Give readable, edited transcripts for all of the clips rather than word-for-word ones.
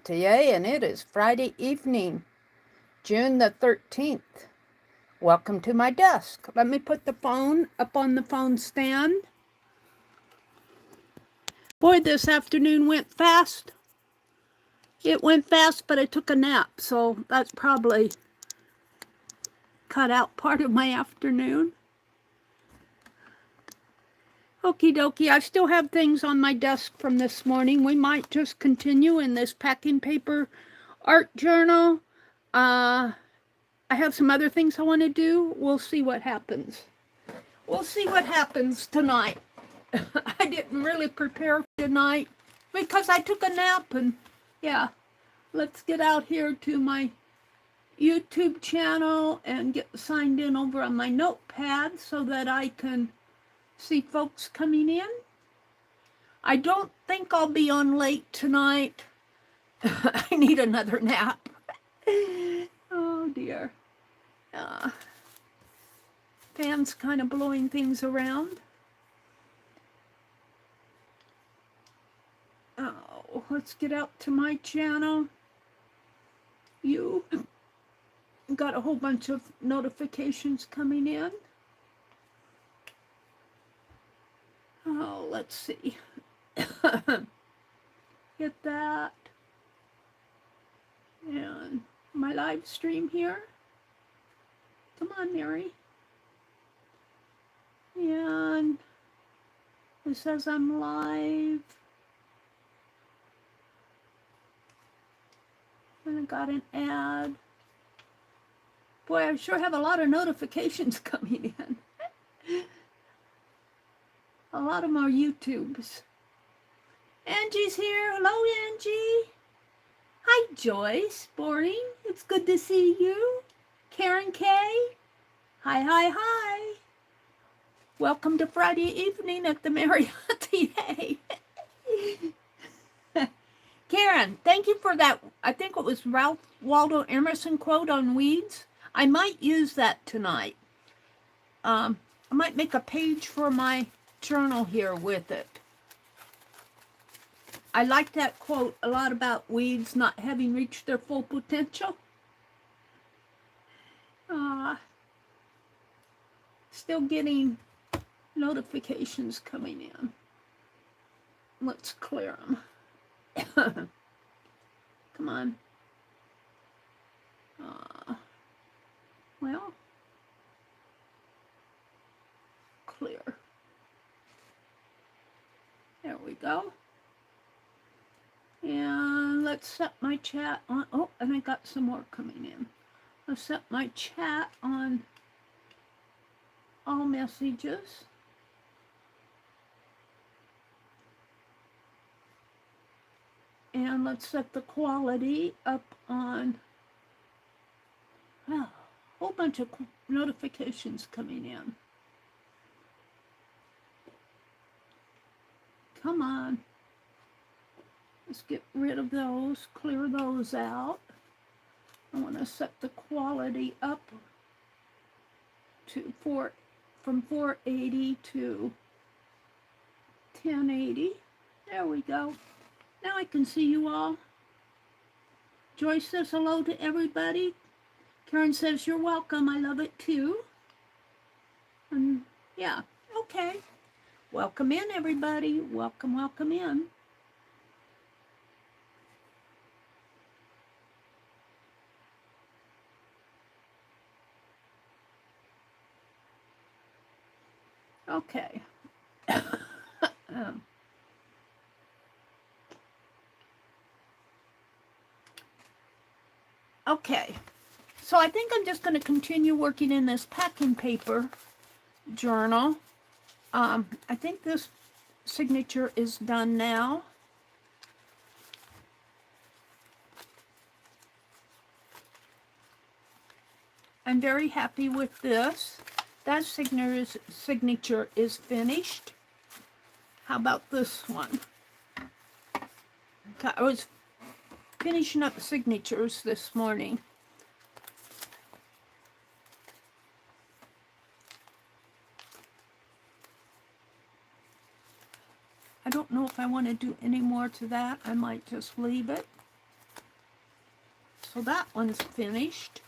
Atelier, and it is Friday evening, June the 13th. Welcome to my desk. Let me put the phone up on the phone stand. Boy, this afternoon went fast. It went fast, but I took a nap, so that's probably cut out part of my afternoon. Okie dokie, I still have things on my desk from this morning. We might just continue in this packing paper art journal. I have some other things I want to do. We'll see what happens. We'll see what happens tonight. I didn't really prepare for tonight because I took a nap, and yeah, let's get out here to my YouTube channel and get signed in over on my notepad so that I can see folks coming in. I don't think I'll be on late tonight. I need another nap. Oh dear. Fan's kind of blowing things around. Oh, let's get out to my channel. You got a whole bunch of notifications coming in. Oh, let's see. Get that. And my live stream here. Come on, Meri. And it says I'm live. And I got an ad. Boy, I sure have a lot of notifications coming in. A lot of them are YouTubes. Angie's here. Hello, Angie. Hi, Joyce. Boring. It's good to see you. Karen K. Hi, hi, hi. Welcome to Friday evening at the Meri Atelier. Karen, thank you for that. I think it was Ralph Waldo Emerson quote on weeds. I might use that tonight. I might make a page for my journal here with it. I like that quote a lot about weeds not having reached their full potential. Still getting notifications coming in. Let's clear them. Come on. Well, clear. There we go. And let's set my chat on. Oh, and I got some more coming in. Let's set my chat on all messages. And let's set the quality up on, wow, a whole bunch of notifications coming in. Come on. Let's get rid of those, clear those out. I want to set the quality up to from 480 to 1080. There we go. Now I can see you all. Joyce says hello to everybody. Karen says you're welcome. I love it too. And yeah, okay. Welcome in, everybody. Welcome, welcome in. Okay. Okay. So I think I'm just going to continue working in this packing paper journal. I think this signature is done now. I'm very happy with this. That signature is finished. How about this one? I was finishing up signatures this morning. I don't know if I want to do any more to that. I might just leave it. So that one's finished.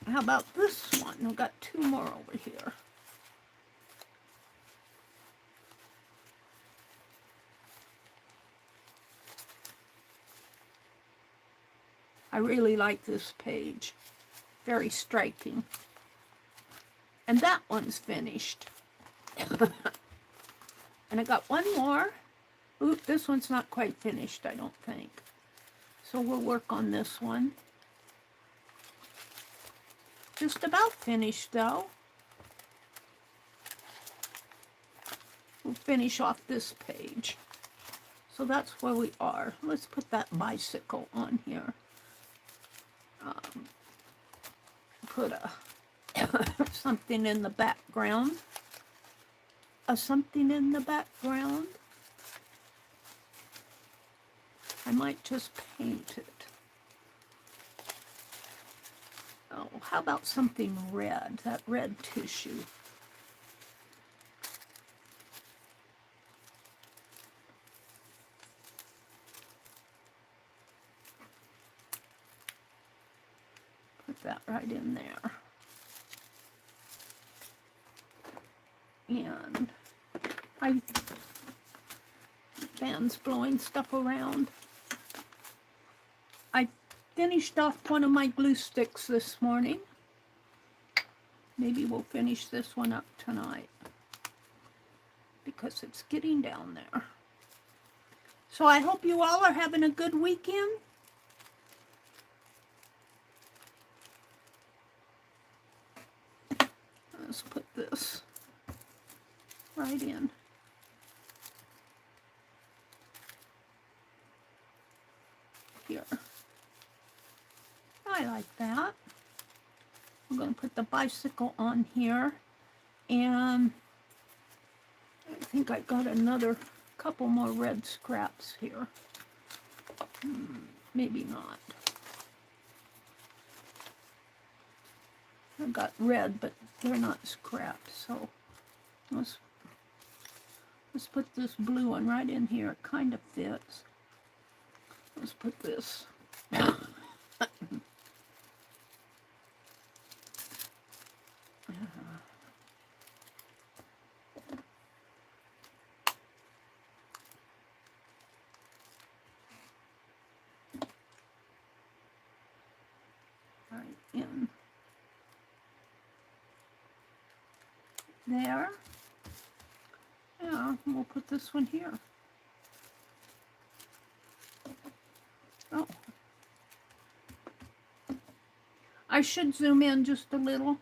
How about this one? I've got two more over here. I really like this page. Very striking. And that one's finished. And I got one more. Ooh, this one's not quite finished, I don't think. So we'll work on this one. Just about finished, though. We'll finish off this page. So that's where we are. Let's put that bicycle on here. Put a something in the background. Something in the background. I might just paint it. Oh, how about something red? That red tissue. Put that right in there. And fan's blowing stuff around. I finished off one of my glue sticks this morning. Maybe we'll finish this one up tonight because it's getting down there. So I hope you all are having a good weekend. Let's put this right in. Here. I like that. I'm going to put the bicycle on here, and I think I got another couple more red scraps here. Maybe not. I got red, but they're not scraps, so let's put this blue one right in here. It kind of fits. Let's put this. Right in there. Yeah, we'll put this one here. Oh. I should zoom in just a little.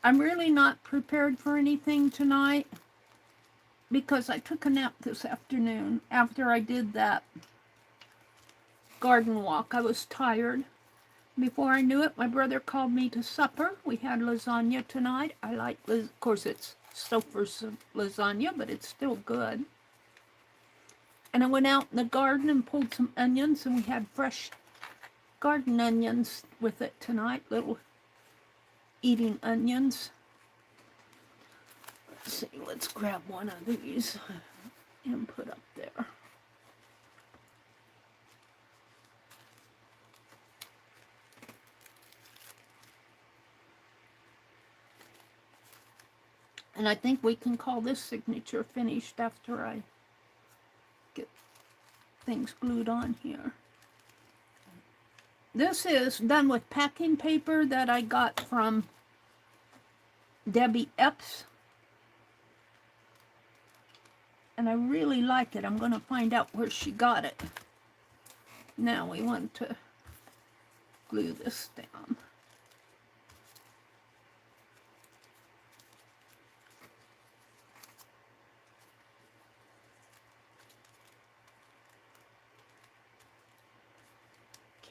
I'm really not prepared for anything tonight because I took a nap this afternoon after I did that garden walk. I was tired. Before I knew it, my brother called me to supper. We had lasagna tonight. I like, of course, it's Stouffer's lasagna, but it's still good. And I went out in the garden and pulled some onions, and we had fresh garden onions with it tonight, little eating onions. Let's see, let's grab one of these and put up there. And I think we can call this signature finished after I get things glued on here. This is done with packing paper that I got from Debbie Epps. And I really like it. I'm going to find out where she got it. Now we want to glue this down.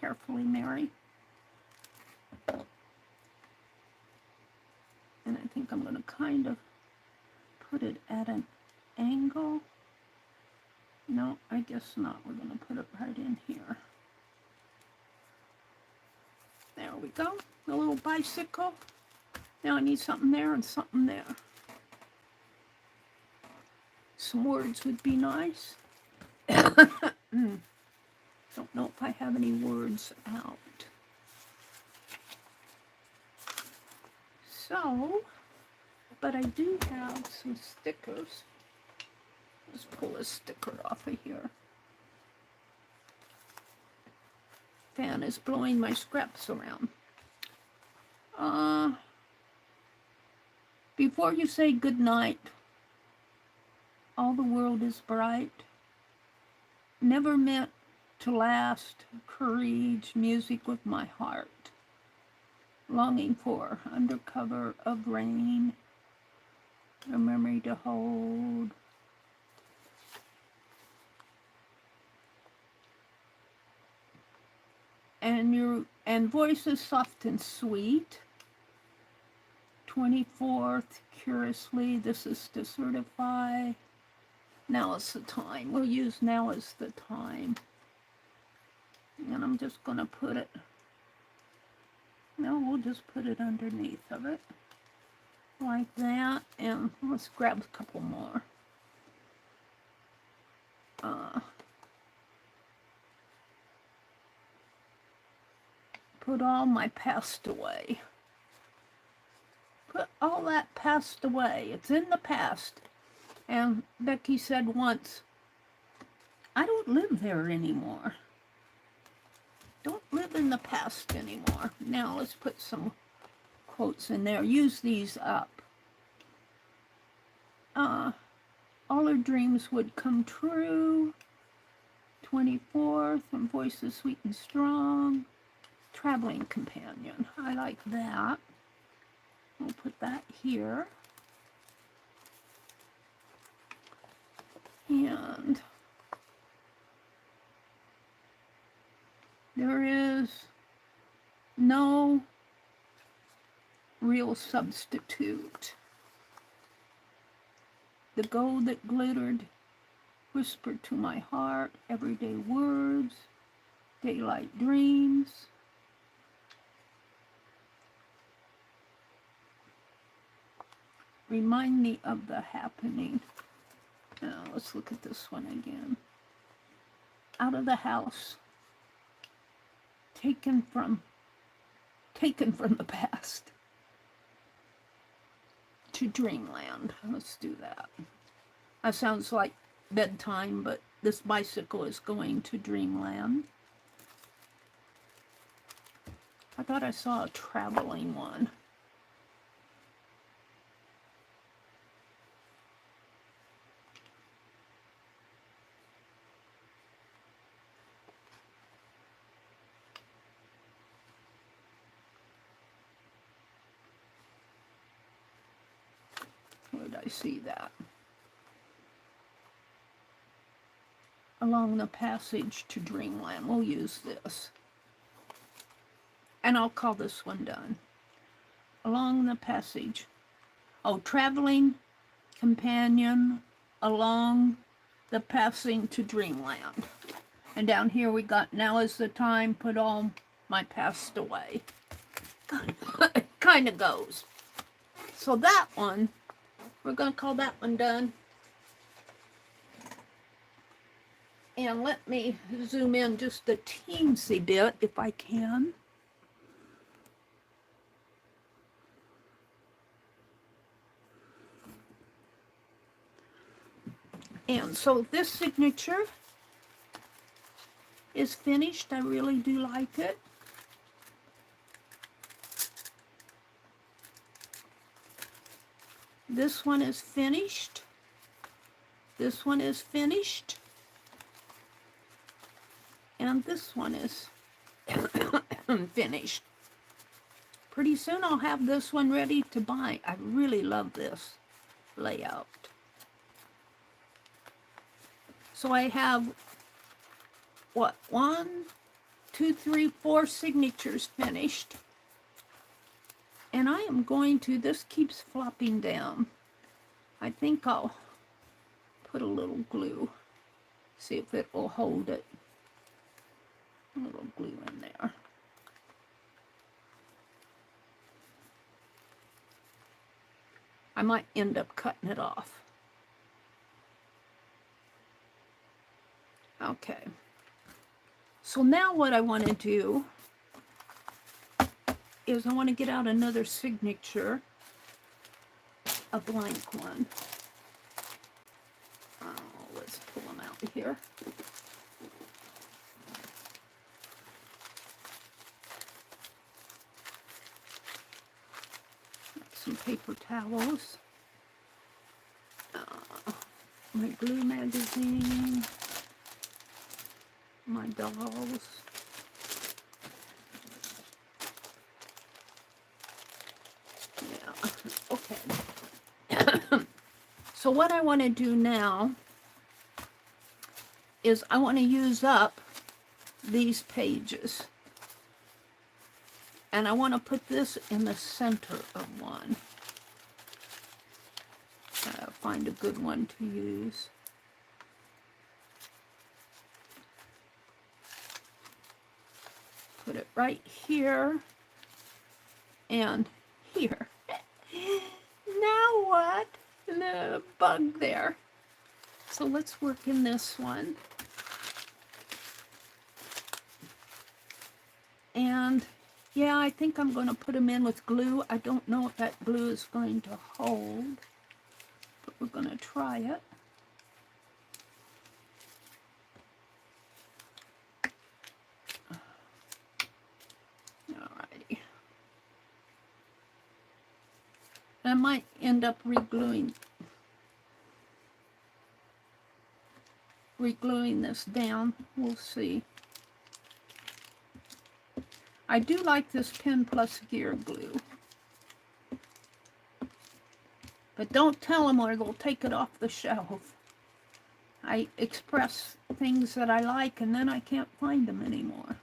Carefully, Mary. And I think I'm going to kind of put it at an angle. No, I guess not. We're going to put it right in here. There we go. The little bicycle. Now I need something there and something there. Some words would be nice. Don't know if I have any words out. So, but I do have some stickers. Let's pull a sticker off of here. Fan is blowing my scraps around. Before you say good night, all the world is bright. Never meant to last. Courage, music with my heart. Longing for under cover of rain. A memory to hold. And voices soft and sweet. 24th, curiously, this is to certify. Now is the time. We'll use now is the time. And I'm just going to put it, no, we'll just put it underneath of it. Like that. And let's grab a couple more. Put all my past away. Put all that past away. It's in the past. And Becky said once, I don't live there anymore. Don't live in the past anymore. Now let's put some quotes in there. Use these up. All her dreams would come true. 24th, and voices sweet and strong. Traveling companion. I like that. We'll put that here. And there is no real substitute. The gold that glittered whispered to my heart, everyday words, daylight dreams. Remind me of the happening. Now let's look at this one again. Out of the house. Taken from the past. To dreamland. Let's do that. That sounds like bedtime, but this bicycle is going to dreamland. I thought I saw a traveling one. Where did I see that? Along the passage to dreamland. We'll use this. And I'll call this one done. Along the passage. Oh, traveling companion along the passing to dreamland. And down here we got now is the time, put all my past away. It kind of goes. So that one, we're going to call that one done. And let me zoom in just a teensy bit if I can. And so this signature is finished. I really do like it. This one is finished. This one is finished. And this one is finished. Pretty soon I'll have this one ready to bind. I really love this layout. So I have, what, 1, 2, 3, 4 signatures finished. And I am going to, this keeps flopping down. I think I'll put a little glue. See if it will hold it. A little glue in there. I might end up cutting it off. Okay. So now what I want to do is I want to get out another signature, a blank one. Let's pull them out here. Some paper towels. My glue magazine. My dolls. Yeah, okay. So what I want to do now is I want to use up these pages. And I want to put this in the center of one. Find a good one to use. Put it right here and here. Now what? The bug there. So let's work in this one. And yeah, I think I'm going to put them in with glue. I don't know if that glue is going to hold, but we're going to try it. Alrighty. I might end up re-gluing this down. We'll see. I do like this Pen Plus Gear glue. But don't tell them or they'll take it off the shelf. I express things that I like and then I can't find them anymore.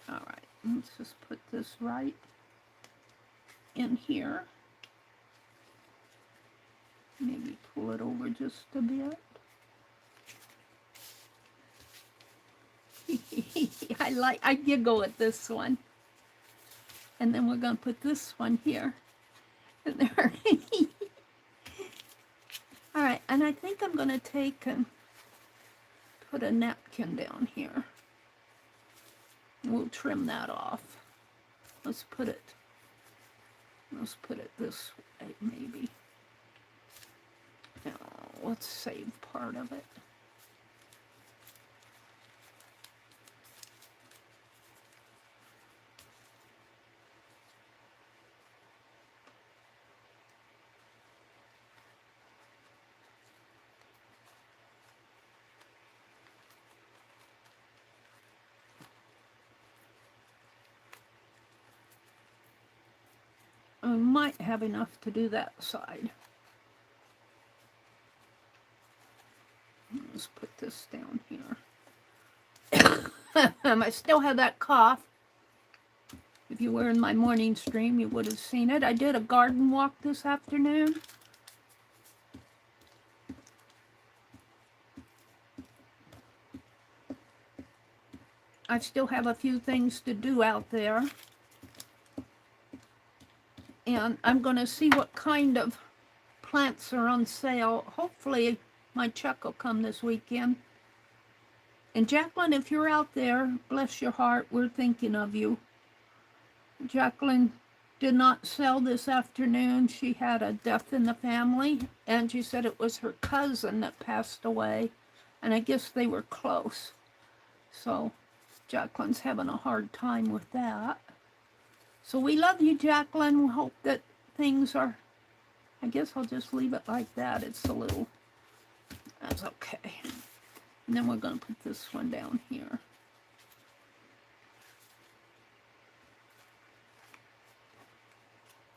Alright, let's just put this right in here. Maybe pull it over just a bit. I giggle at this one. And then we're going to put this one here. And there. Alright, and I think I'm going to take and put a napkin down here. We'll trim that off. Let's put it this way, maybe. Now, let's save part of it. I might have enough to do that side. Let's put this down here. I still have that cough. If you were in my morning stream, you would have seen it. I did a garden walk this afternoon. I still have a few things to do out there. And I'm going to see what kind of plants are on sale. Hopefully my check will come this weekend. And Jacqueline, if you're out there, bless your heart, we're thinking of you. Jacqueline did not sell this afternoon. She had a death in the family, and she said it was her cousin that passed away, and I guess they were close. So Jacqueline's having a hard time with that. So we love you, Jacqueline. We hope that things are, I guess I'll just leave it like that. It's a little, that's okay. And then we're going to put this one down here.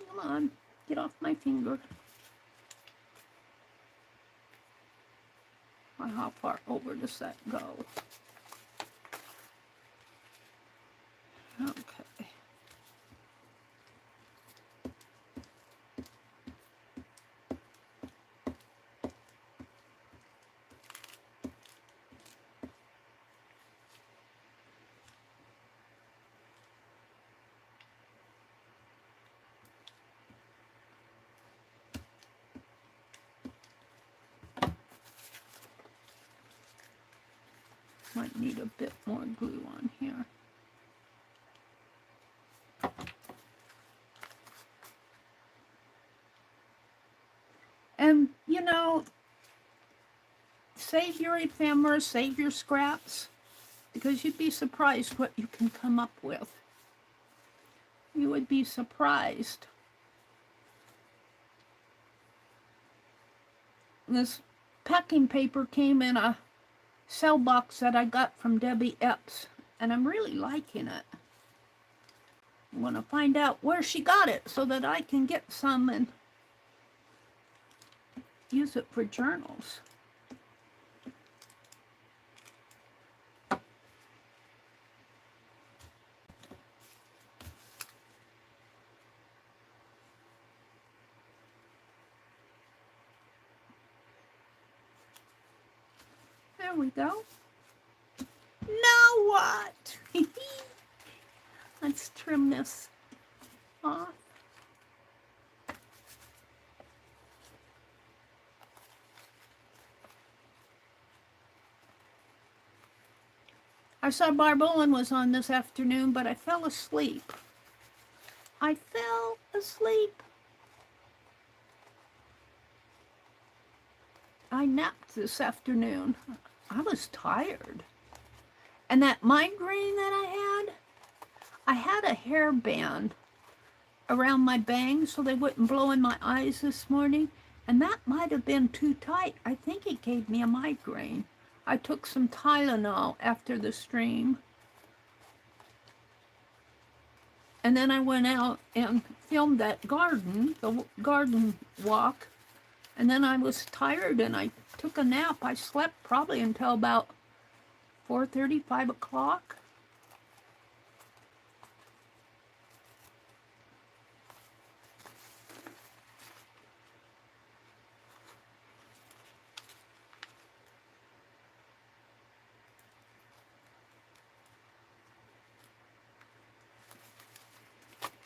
Come on, get off my finger. How far over does that go? Okay. Might need a bit more glue on here. And, you know, save your ephemera, save your scraps, because you'd be surprised what you can come up with. You would be surprised. This packing paper came in a cell box that I got from Debbie Epps, and I'm really liking it. I want to find out where she got it so that I can get some and use it for journals. There we go. Now what? Let's trim this off. I saw Barb Olin was on this afternoon, but I fell asleep. I fell asleep. I napped this afternoon. I was tired. And that migraine that I had a hairband around my bangs so they wouldn't blow in my eyes this morning, and that might have been too tight. I think it gave me a migraine. I took some Tylenol after the stream. And then I went out and filmed that garden, the garden walk. And then I was tired and I took a nap. I slept probably until about 4:30, 5 o'clock.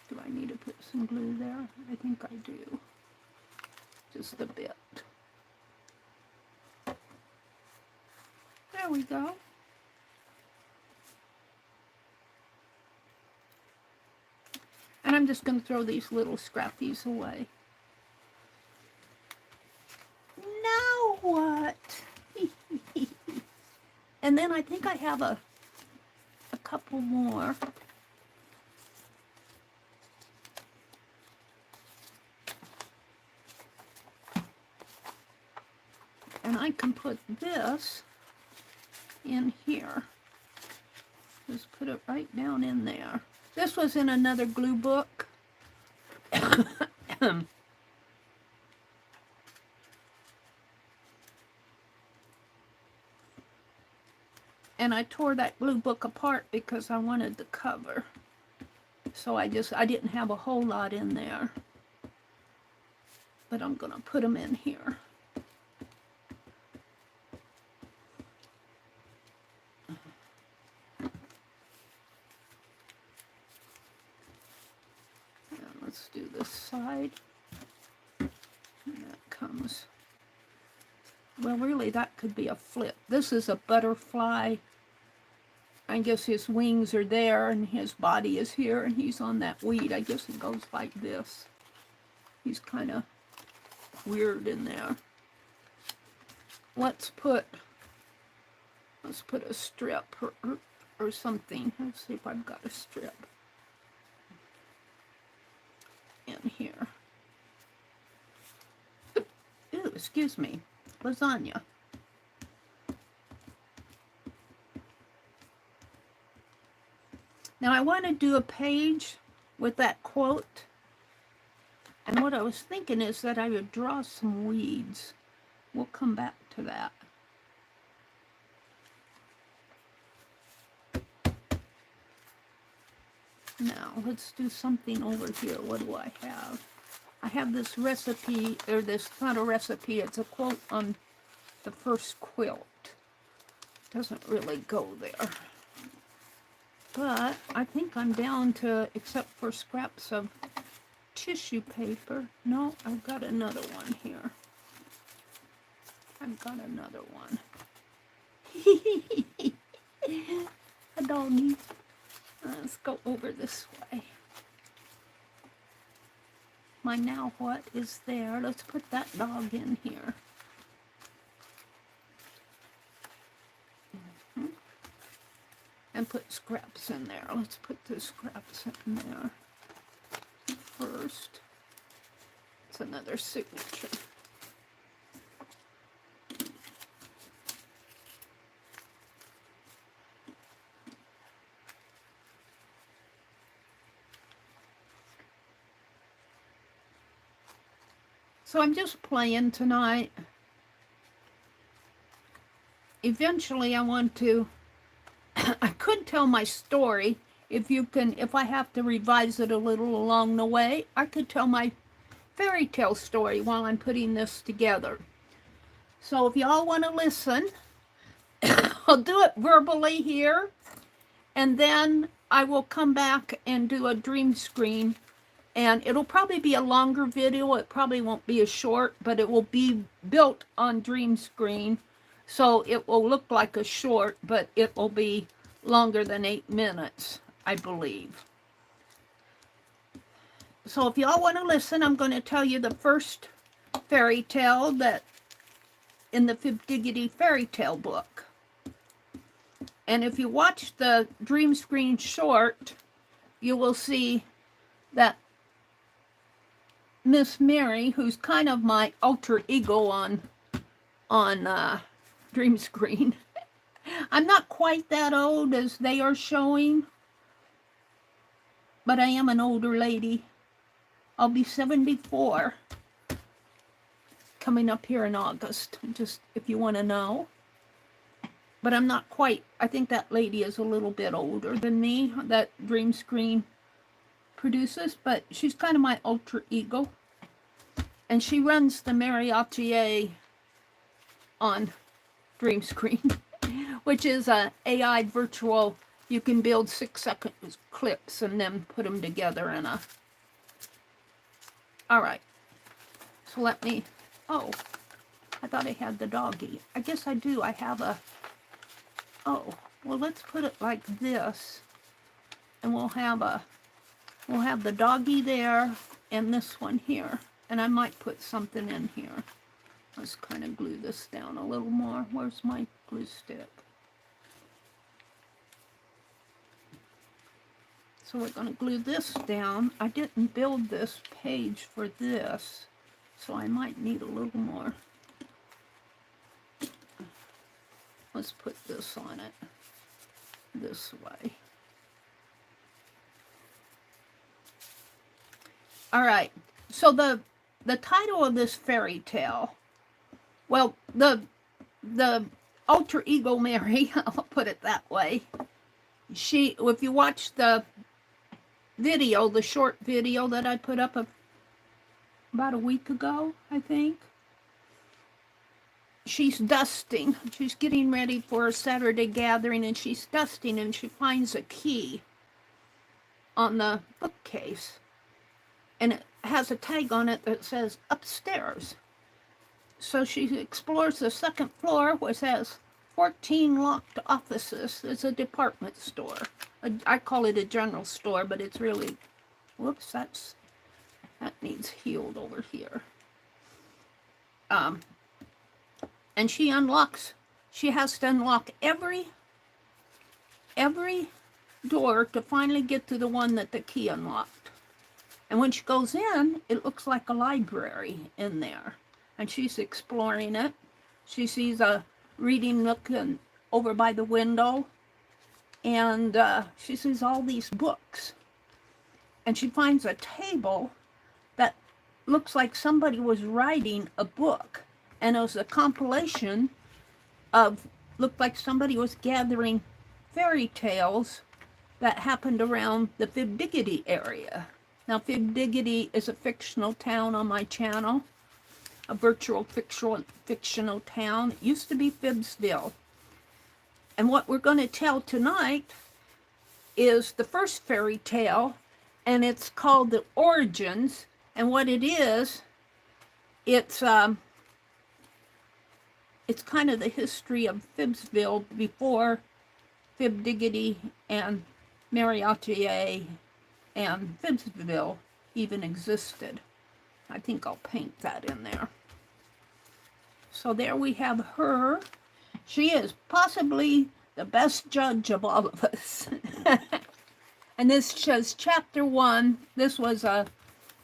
Do I need to put some glue there? I think I do. Just a bit. There we go. And I'm just going to throw these little scrappies away. Now what? And then I think I have a couple more. And I can put this in here. Just put it right down in there. This was in another glue book. And I tore that glue book apart because I wanted the cover. So I didn't have a whole lot in there. But I'm going to put them in here. Let's do this side. And that comes. Well, really, that could be a flip. This is a butterfly. I guess his wings are there and his body is here and he's on that weed. I guess it goes like this. He's kind of weird in there. Let's put a strip or something. Let's see if I've got a strip in here. Ooh, excuse me. Lasagna. Now I want to do a page with that quote. And what I was thinking is that I would draw some weeds. We'll come back to that. Now, let's do something over here. What do I have? I have this recipe, or this, not a recipe, it's a quote on the first quilt. Doesn't really go there. But I think I'm down to, except for scraps of tissue paper. No, I've got another one here. I've got another one. A doggy. Let's go over this way. My now what is there? Let's put that dog in here. And put scraps in there. Let's put the scraps in there first. It's another signature. So I'm just playing tonight. Eventually I want to, I could tell my story. If I have to revise it a little along the way, I could tell my fairy tale story while I'm putting this together. So if y'all want to listen, I'll do it verbally here, and then I will come back and do a dream screen. And it'll probably be a longer video. It probably won't be as short, but it will be built on dream screen. So it will look like a short, but it will be longer than 8 minutes, I believe. So if y'all want to listen, I'm going to tell you the first fairy tale that in the FIBdiggity fairy tale book. And if you watch the dream screen short, you will see that Miss Meri, who's kind of my alter ego on dream screen. I'm not quite that old as they are showing, but I am an older lady. I'll be 74 coming up here in August, just if you want to know. But I'm not quite. I think that lady is a little bit older than me, that dream screen produces, but she's kind of my alter ego. And she runs the Meri Atelier on dream screen, which is a AI virtual. You can build 6-second clips and then put them together in a. All right. So let me. Oh, I thought I had the doggy. I guess I do. I have a. Oh, well, let's put it like this, and we'll have the doggy there and this one here. And I might put something in here. Let's kind of glue this down a little more. Where's my glue stick? So we're going to glue this down. I didn't build this page for this, so I might need a little more. Let's put this on it this way. All right. So the title of this fairy tale, well, the alter ego Meri, I'll put it that way. If you watch the video, the short video that I put up about a week ago, I think, she's dusting. She's getting ready for a Saturday gathering, and she's dusting, and she finds a key on the bookcase. And it has a tag on it that says upstairs. So she explores the second floor, which has 14 locked offices. It's a department store. I call it a general store, but it's really, whoops, that needs healed over here. And she has to unlock every door to finally get to the one that the key unlocked. And when she goes in, it looks like a library in there. And she's exploring it. She sees a reading nook over by the window. And she sees all these books. And she finds a table that looks like somebody was writing a book. And it was a compilation of, looked like somebody was gathering fairy tales that happened around the FIBdiggity area. Now, FIBdiggity is a fictional town on my channel, a virtual fictional town. It used to be Fibsville. And what we're going to tell tonight is the first fairy tale, and it's called The Origins. And what it is, it's kind of the history of Fibsville before FIBdiggity and Meri Atelier and Fibsville even existed. I think I'll paint that in there. So there we have her. She is possibly the best judge of all of us. And this says chapter 1. This was a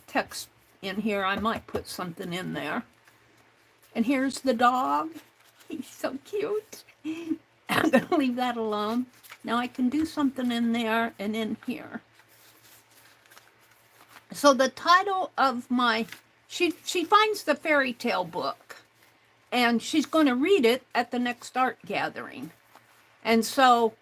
text in here. I might put something in there. And here's the dog. He's so cute. I'm going to leave that alone. Now I can do something in there and in here. So the title of my, she finds the fairy tale book, and she's going to read it at the next art gathering. And so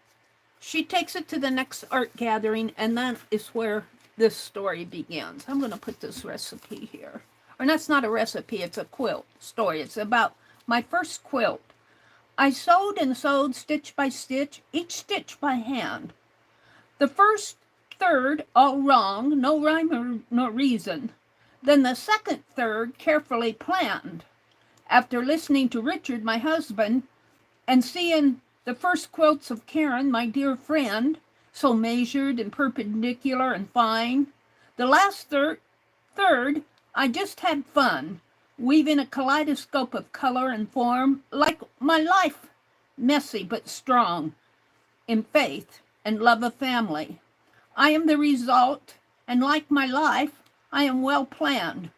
she takes it to the next art gathering, and that is where this story begins. I'm going to put this recipe here. Or that's not a recipe, it's a quilt story. It's about my first quilt. I sewed and sewed stitch by stitch, each stitch by hand. The first third all wrong, no rhyme or no reason. Then the second third carefully planned. After listening to Richard, my husband, and seeing the first quilts of Karen, my dear friend, so measured and perpendicular and fine, the last third, I just had fun, weaving a kaleidoscope of color and form, like my life, messy but strong, in faith and love of family. I am the result, and like my life, I am well planned.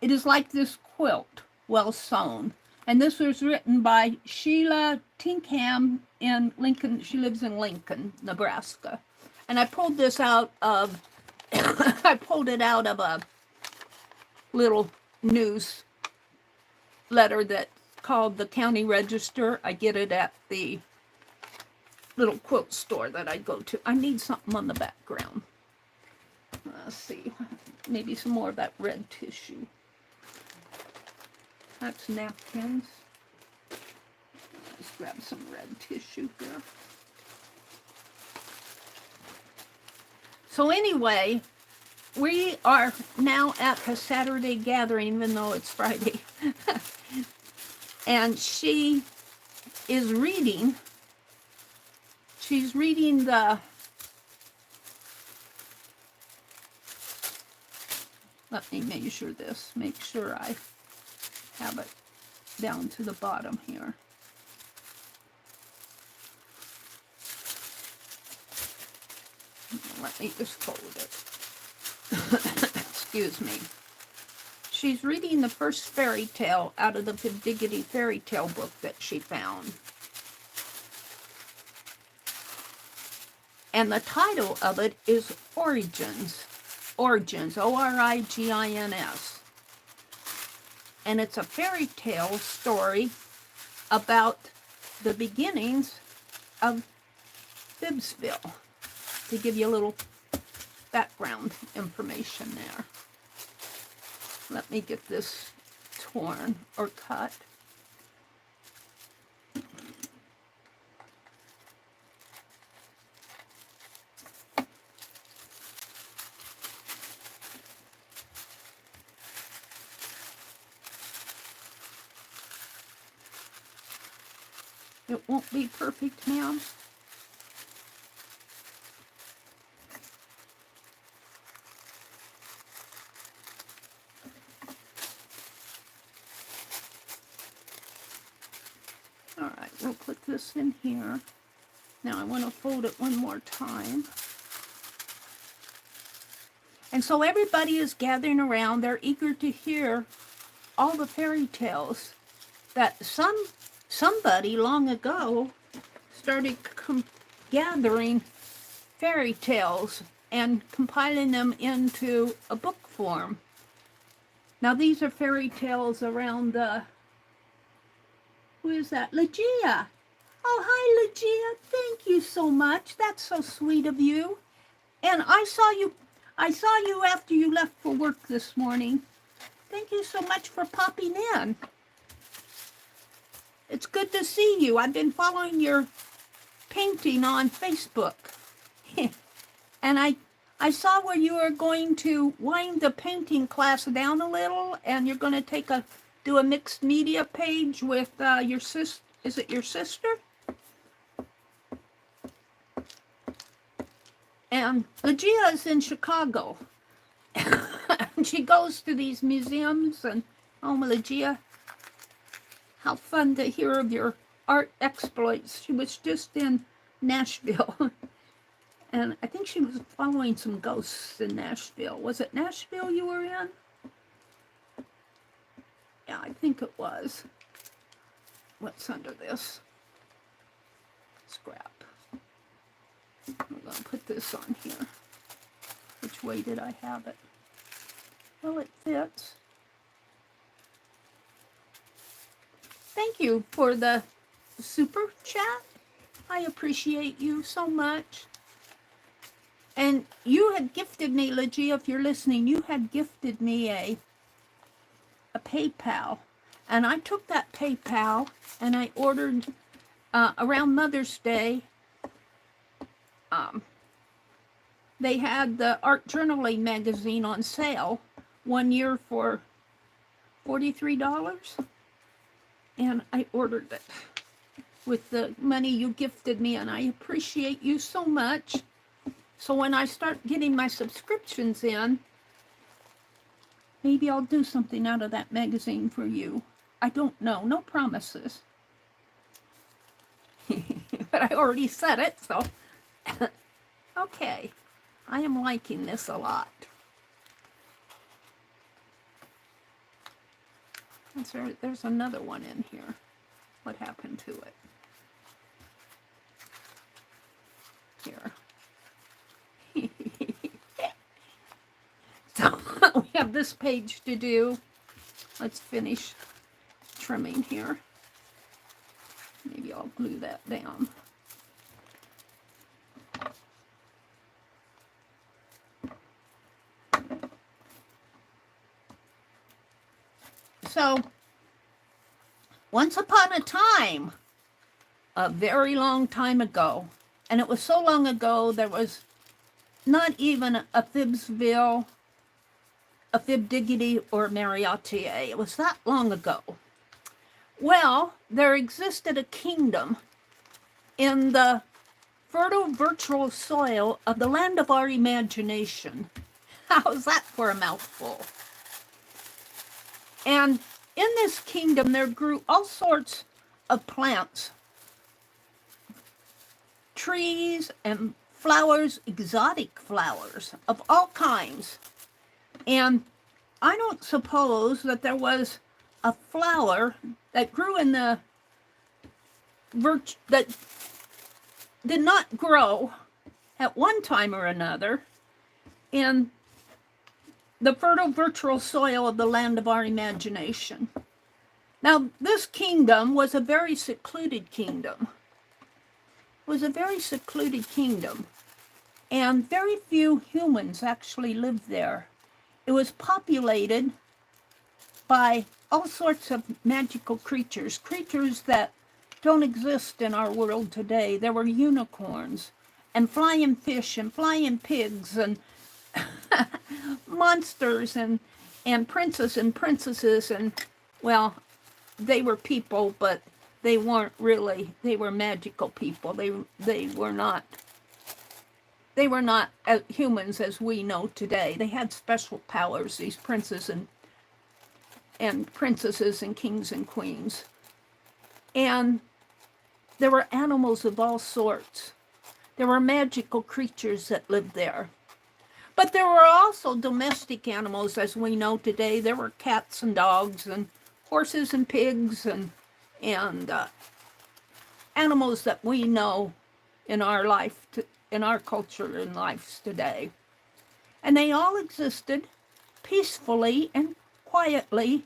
It is like this quilt, well sewn. And this was written by Sheila Tinkham in Lincoln. She lives in Lincoln, Nebraska. And I pulled this out of, I pulled it out of a little news letter that called the County Register. I get it at the little quilt store that I go to. I need something on the background. Let's see, maybe some more of that red tissue. That's napkins. Let's grab some red tissue here. So anyway, we are now at the Saturday gathering, even though it's Friday. And she is reading. She's reading the, let me measure this, make sure I have it down to the bottom here. Let me just fold it. Excuse me. She's reading the first fairy tale out of the FIBdiggity fairy tale book that she found. And the title of it is Origins. Origins, O-R-I-G-I-N-S. And it's a fairy tale story about the beginnings of Fibsville. To give you a little background information there. Let me get this torn or cut. It won't be perfect, ma'am. All right, we'll put this in here. Now I want to fold it one more time. And so everybody is gathering around. They're eager to hear all the fairy tales that somebody long ago started gathering fairy tales and compiling them into a book form. Now these are fairy tales around the, who is that? Legia. Oh, hi, Legia. Thank you so much. That's so sweet of you. And I saw you after you left for work this morning. Thank you so much for popping in. It's good to see you. I've been following your painting on Facebook. And I saw where you are going to wind the painting class down a little, and you're going to do a mixed media page with your sister. Is it your sister? And Legia is in Chicago. And she goes to these museums, and oh, Legia, how fun to hear of your art exploits. She was just in Nashville. And I think she was following some ghosts in Nashville. Was it Nashville you were in? Yeah, I think it was. What's under this? Scrap. I'm going to put this on here. Which way did I have it? Well, it fits. Thank you for the super chat. I appreciate you so much. And you had gifted me, Legia, if you're listening, you had gifted me a PayPal. And I took that PayPal and I ordered around Mother's Day. They had the Art Journaling magazine on sale 1 year for $43. And I ordered it with the money you gifted me, and I appreciate you so much. So when I start getting my subscriptions in, maybe I'll do something out of that magazine for you. I don't know. No promises. But I already said it, so. Okay. I am liking this a lot. There's another one in here. What happened to it? Here. So we have this page to do. Let's finish trimming here. Maybe I'll glue that down. So, once upon a time, a very long time ago, and it was so long ago there was not even a FIBdiggity, or Meri Atelier. It was that long ago. Well, there existed a kingdom in the fertile virtual soil of the land of our imagination. How's that for a mouthful? And in this kingdom, there grew all sorts of plants, trees and flowers, exotic flowers of all kinds. And I don't suppose that there was a flower that grew in the that did not grow at one time or another in the fertile virtual soil of the land of our imagination. Now, this kingdom was a very secluded kingdom. It was a very secluded kingdom, and very few humans actually lived there. It was populated by all sorts of magical creatures, creatures that don't exist in our world today. There were unicorns and flying fish and flying pigs and monsters and princes and princesses, and, well, they were people, but they weren't really. They were magical people. They were not humans as we know today. They had special powers, these princes and princesses and kings and queens. And there were animals of all sorts. There were magical creatures that lived there. But there were also domestic animals, as we know today. There were cats and dogs and horses and pigs and animals that we know in our life, in our culture and lives today. And they all existed peacefully and quietly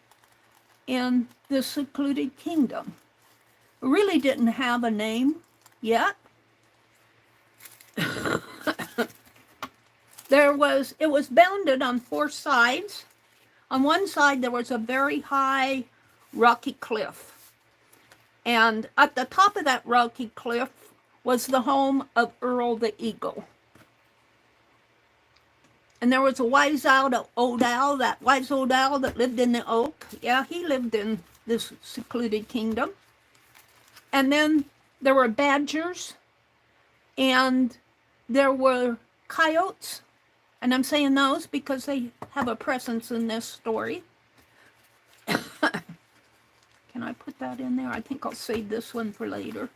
in this secluded kingdom. We really didn't have a name yet. It was bounded on four sides. On one side, there was a very high rocky cliff. And at the top of that rocky cliff was the home of Earl the Eagle. And there was a wise old owl, that wise old owl that lived in the oak. Yeah, he lived in this secluded kingdom. And then there were badgers, and there were coyotes, and I'm saying those because they have a presence in this story. Can I put that in there? I think I'll save this one for later.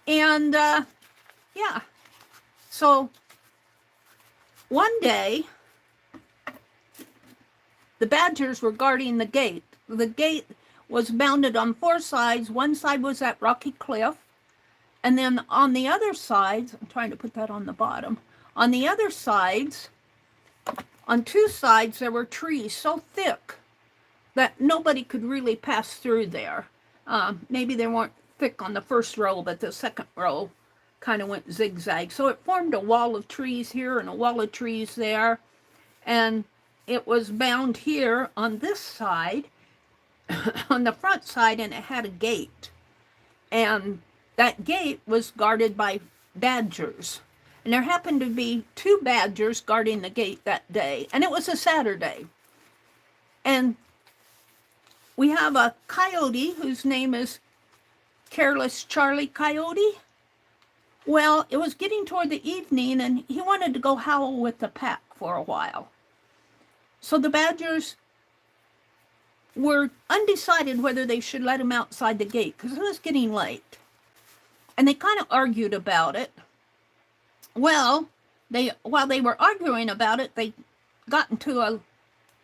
And yeah, so one day the badgers were guarding the gate. The gate was bounded on 4 sides. One side was that rocky cliff, and then on the other sides, I'm trying to put that on the bottom, on the other sides, on 2 sides, there were trees so thick that nobody could really pass through there. Maybe they weren't thick on the first row, but the second row kind of went zigzag. So it formed a wall of trees here and a wall of trees there. And it was bound here on this side, on the front side, and it had a gate. And that gate was guarded by badgers. And there happened to be 2 badgers guarding the gate that day. And it was a Saturday. And we have a coyote whose name is Careless Charlie Coyote. Well, it was getting toward the evening, and he wanted to go howl with the pack for a while. So the badgers were undecided whether they should let him outside the gate because it was getting late. And they kind of argued about it. Well, while they were arguing about it, they got into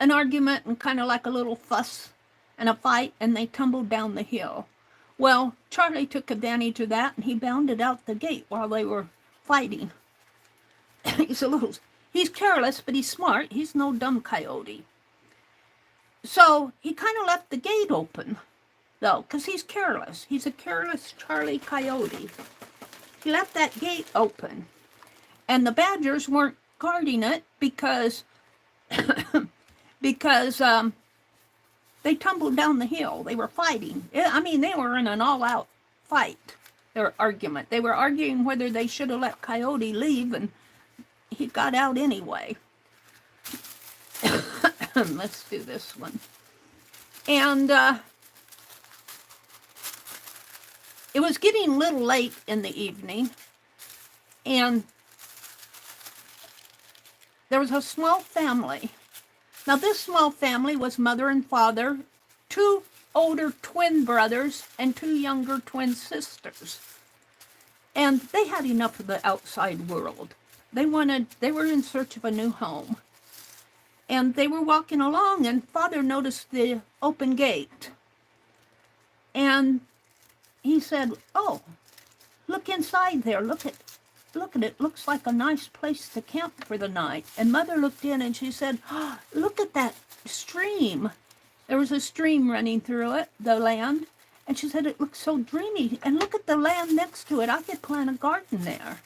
an argument and kind of like a little fuss and a fight, and they tumbled down the hill. Well, Charlie took advantage of that, and he bounded out the gate while they were fighting. He's careless, but he's smart. He's no dumb coyote. So he kind of left the gate open, though, because he's careless. He's a careless Charlie Coyote. He left that gate open. And the badgers weren't guarding it because they tumbled down the hill. They were fighting. I mean, they were in an all-out fight, their argument. They were arguing whether they should have let Coyote leave, and he got out anyway. Let's do this one. And it was getting a little late in the evening, and there was a small family. Now, this small family was mother and father, 2 older twin brothers, and 2 younger twin sisters. And they had enough of the outside world. They were in search of a new home. And they were walking along, and Father noticed the open gate. And he said, "Oh, look inside there. Look at it. Looks like a nice place to camp for the night." And Mother looked in, and she said, "Oh, look at that stream." There was a stream running through it, the land. And she said, "It looks so dreamy. And look at the land next to it. I could plant a garden there."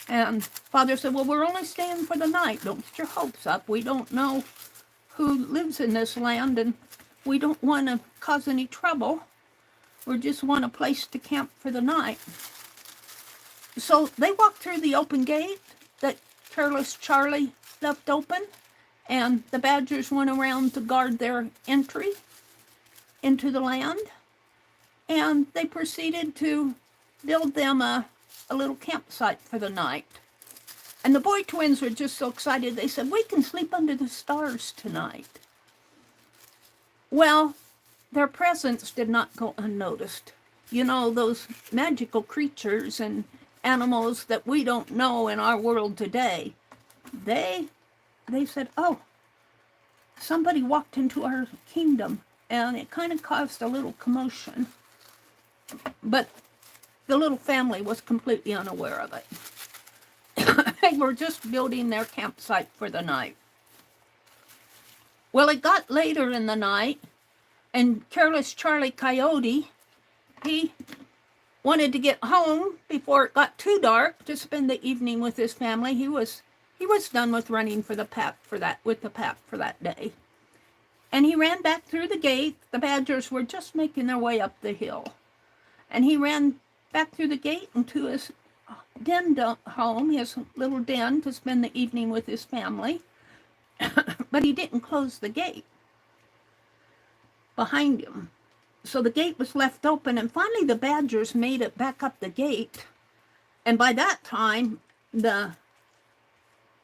And Father said, "Well, we're only staying for the night. Don't get your hopes up. We don't know who lives in this land, and we don't want to cause any trouble. We just want a place to camp for the night." So they walked through the open gate that Careless Charlie left open, and the badgers went around to guard their entry into the land, and they proceeded to build them a little campsite for the night. And the boy twins were just so excited, they said, "We can sleep under the stars tonight." Well, their presence did not go unnoticed. You know, those magical creatures and animals that we don't know in our world today, they said, "Oh, somebody walked into our kingdom," and it kind of caused a little commotion. But the little family was completely unaware of it. They were just building their campsite for the night. Well, it got later in the night, and Careless Charlie Coyote, he wanted to get home before it got too dark to spend the evening with his family. He was done with running for the pack for that day. And he ran back through the gate. The badgers were just making their way up the hill. And he ran back through the gate into his den home, his little den, to spend the evening with his family. But he didn't close the gate behind him. So the gate was left open, and finally the badgers made it back up the gate. And by that time, the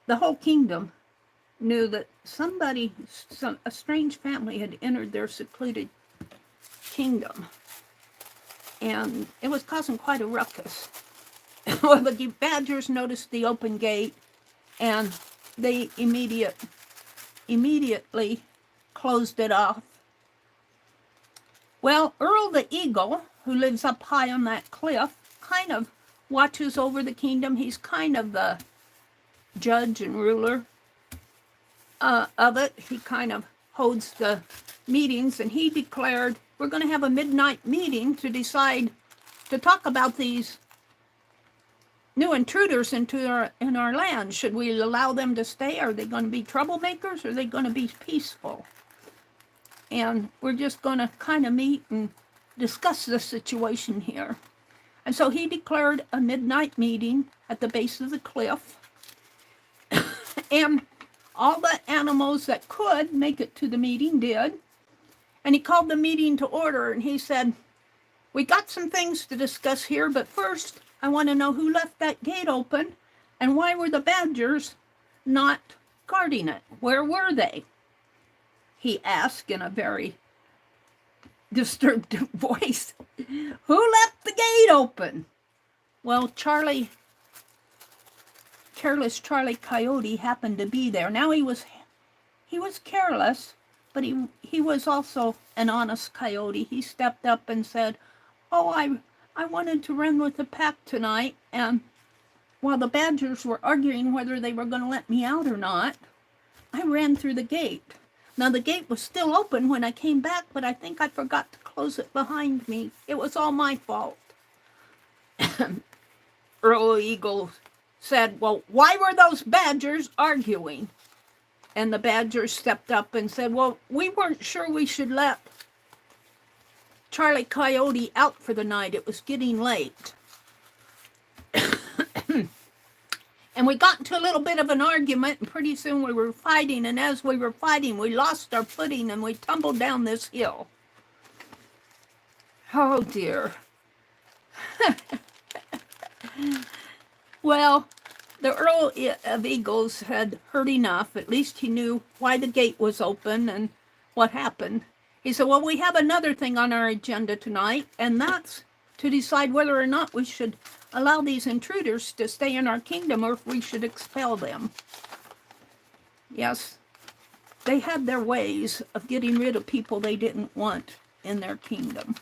the whole kingdom knew that a strange family had entered their secluded kingdom. And it was causing quite a ruckus. Well, the badgers noticed the open gate, and they immediately closed it off. Well, Earl the Eagle, who lives up high on that cliff, kind of watches over the kingdom. He's kind of the judge and ruler of it. He kind of holds the meetings, and he declared, we're going to have a midnight meeting to decide, to talk about these new intruders in our land. Should we allow them to stay? Are they going to be troublemakers? Or are they going to be peaceful? And we're just going to kind of meet and discuss the situation here. And so he declared a midnight meeting at the base of the cliff. And all the animals that could make it to the meeting did. And he called the meeting to order, and he said, we got some things to discuss here, but first I want to know who left that gate open, and why were the badgers not guarding it? Where were they? He asked in a very disturbed voice. Who left the gate open? Well, careless Charlie Coyote happened to be there. Now he was careless, but he was also an honest coyote. He stepped up and said, oh, I wanted to run with the pack tonight, and while the badgers were arguing whether they were going to let me out or not, I ran through the gate. Now, the gate was still open when I came back, but I think I forgot to close it behind me. It was all my fault. Earl Eagle said, well, why were those badgers arguing? And the badgers stepped up and said, well, we weren't sure we should let Charlie Coyote out for the night. It was getting late. And we got into a little bit of an argument, and pretty soon we were fighting, and as we were fighting, we lost our footing, and we tumbled down this hill. Oh, dear. Well, the Earl of Eagles had heard enough. At least he knew why the gate was open and what happened. He said, well, we have another thing on our agenda tonight, and that's to decide whether or not we should allow these intruders to stay in our kingdom, or if we should expel them. Yes, they had their ways of getting rid of people they didn't want in their kingdom.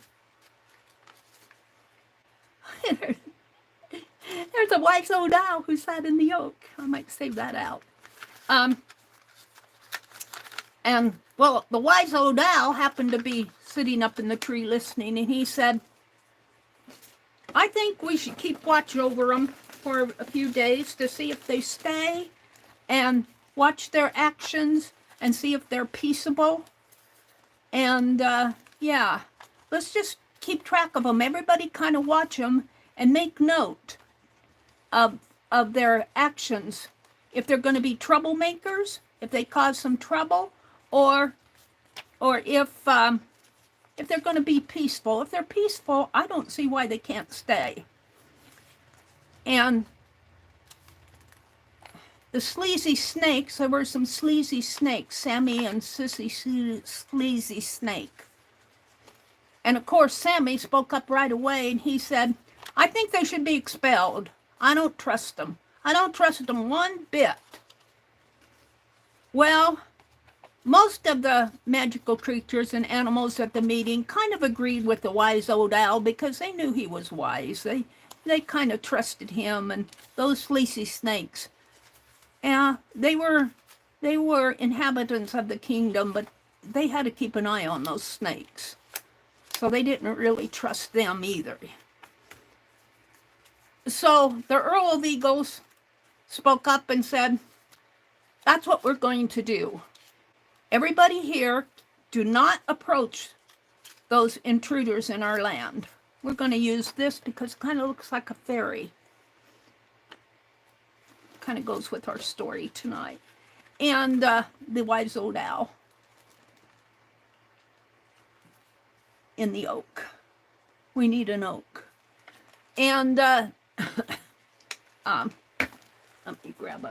There's a wise old owl who sat in the oak. I might save that out. And, well, the wise old owl happened to be sitting up in the tree listening, and he said, I think we should keep watch over them for a few days to see if they stay, and watch their actions and see if they're peaceable. And, yeah, let's just keep track of them. Everybody kind of watch them and make note of their actions. If they're going to be troublemakers, if they cause some trouble, or if they're going to be peaceful. If they're peaceful, I don't see why they can't stay. And the sleazy snakes, there were some sleazy snakes, Sammy and Sissy Sleazy Snake. And of course, Sammy spoke up right away, and he said, I think they should be expelled. I don't trust them. I don't trust them one bit. Well, most of the magical creatures and animals at the meeting kind of agreed with the wise old owl because they knew he was wise. They kind of trusted him, and those fleecy snakes. Yeah, they were inhabitants of the kingdom, but they had to keep an eye on those snakes. So they didn't really trust them either. So the Earl of Eagles spoke up and said, that's what we're going to do. Everybody here, do not approach those intruders in our land. We're going to use this because it kind of looks like a fairy. Kind of goes with our story tonight. And the wise old owl in the oak. We need an oak. And let me grab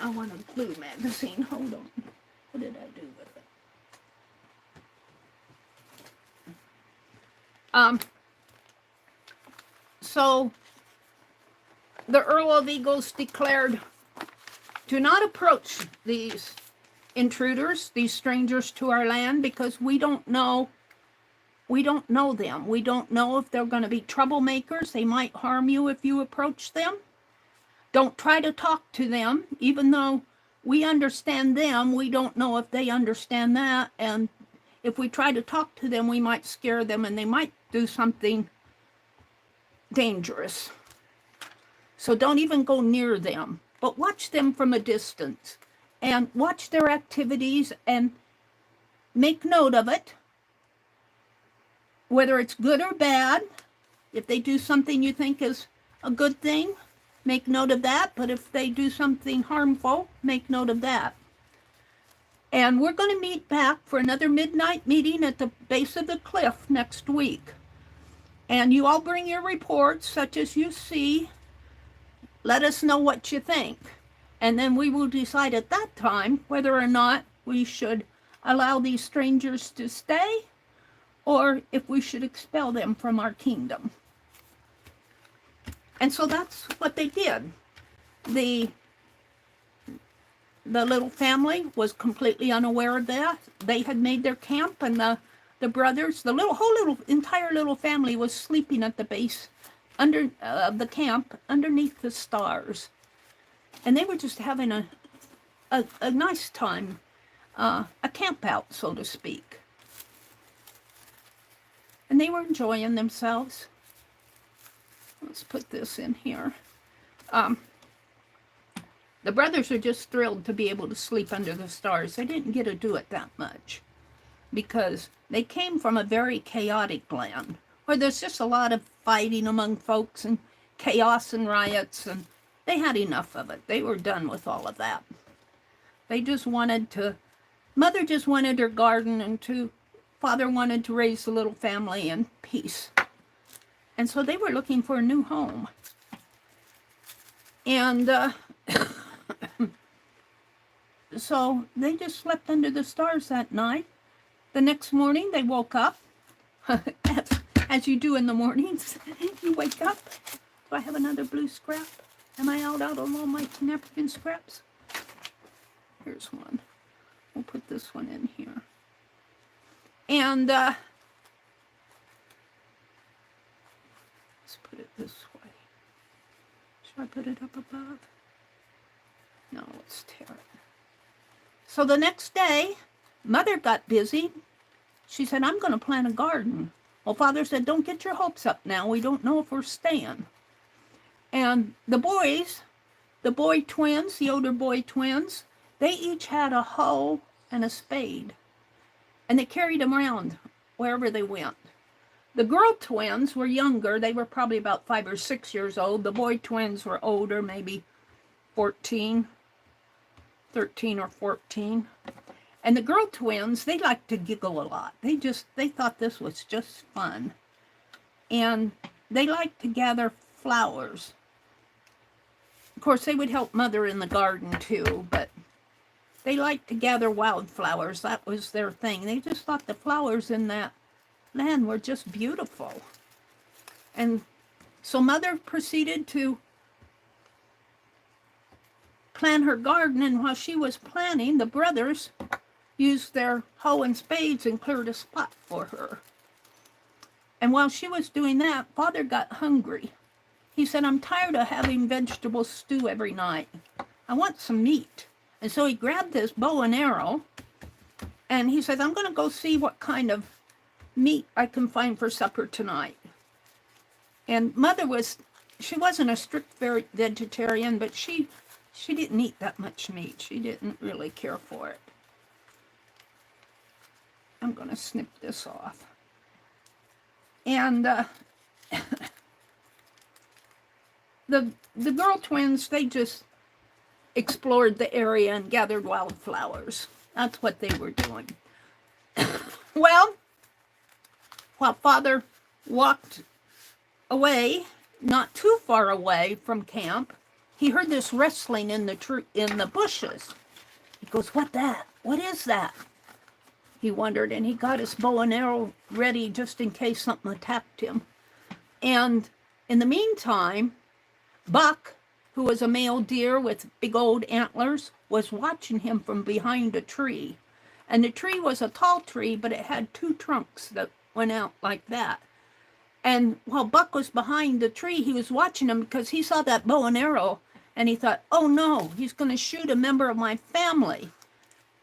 I want a glue magazine. Hold on. What did I do with it? So the Earl of Eagles declared, do not approach these intruders, these strangers to our land, because we don't know them. We don't know if they're going to be troublemakers. They might harm you if you approach them. Don't try to talk to them. Even though we understand them, we don't know if they understand that. And if we try to talk to them, we might scare them and they might do something dangerous. So don't even go near them, but watch them from a distance and watch their activities and make note of it, whether it's good or bad. If they do something you think is a good thing, make note of that. But if they do something harmful, make note of that. And we're going to meet back for another midnight meeting at the base of the cliff next week. And you all bring your reports, such as you see. Let us know what you think. And then we will decide at that time whether or not we should allow these strangers to stay or if we should expel them from our kingdom. And so that's what they did. The little family was completely unaware of that. They had made their camp, and the brothers, the entire little family was sleeping at the base under the camp underneath the stars. And they were just having a nice time, a camp out, so to speak. And they were enjoying themselves. Let's put this in here. The brothers are just thrilled to be able to sleep under the stars. They didn't get to do it that much because they came from a very chaotic land where there's just a lot of fighting among folks and chaos and riots, and they had enough of it. They were done with all of that. They just wanted to, Mother just wanted her garden, and Father wanted to raise the little family in peace. And so they were looking for a new home. And so they just slept under the stars that night. The next morning they woke up, as you do in the mornings. You wake up. Do I have another blue scrap? Am I out on all my napkin scraps? Here's one. We'll put this one in here. And let's put it this way. Should I put it up above? No, let's tear it. So the next day, Mother got busy. She said, I'm going to plant a garden. Well, Father said, don't get your hopes up now. We don't know if we're staying. And the boys, the boy twins, the older boy twins, they each had a hoe and a spade. And they carried them around wherever they went. The girl twins were younger. They were probably about 5 or 6 years old. The boy twins were older, maybe 13 or 14. And the girl twins, they liked to giggle a lot. They thought this was just fun. And they liked to gather flowers. Of course, they would help Mother in the garden too, but they liked to gather wildflowers. That was their thing. They just thought the flowers in that land were just beautiful. And so Mother proceeded to plan her garden, and while she was planning, the brothers used their hoe and spades and cleared a spot for her. And while she was doing that, Father got hungry. He said, I'm tired of having vegetable stew every night. I want some meat. And so he grabbed his bow and arrow, and he said, I'm going to go see what kind of meat I can find for supper tonight. And Mother she wasn't a strict vegetarian, but she didn't eat that much meat. She didn't really care for it. I'm going to snip this off. And the girl twins, they just explored the area and gathered wildflowers. That's what they were doing. Well, while Father walked away, not too far away from camp, he heard this rustling in the bushes. He goes, "What that? What is that?" He wondered, and he got his bow and arrow ready just in case something attacked him. And in the meantime, Buck, who was a male deer with big old antlers, was watching him from behind a tree. And the tree was a tall tree, but it had two trunks that went out like that. And while Buck was behind the tree, he was watching him because he saw that bow and arrow, and he thought, "Oh no, he's going to shoot a member of my family.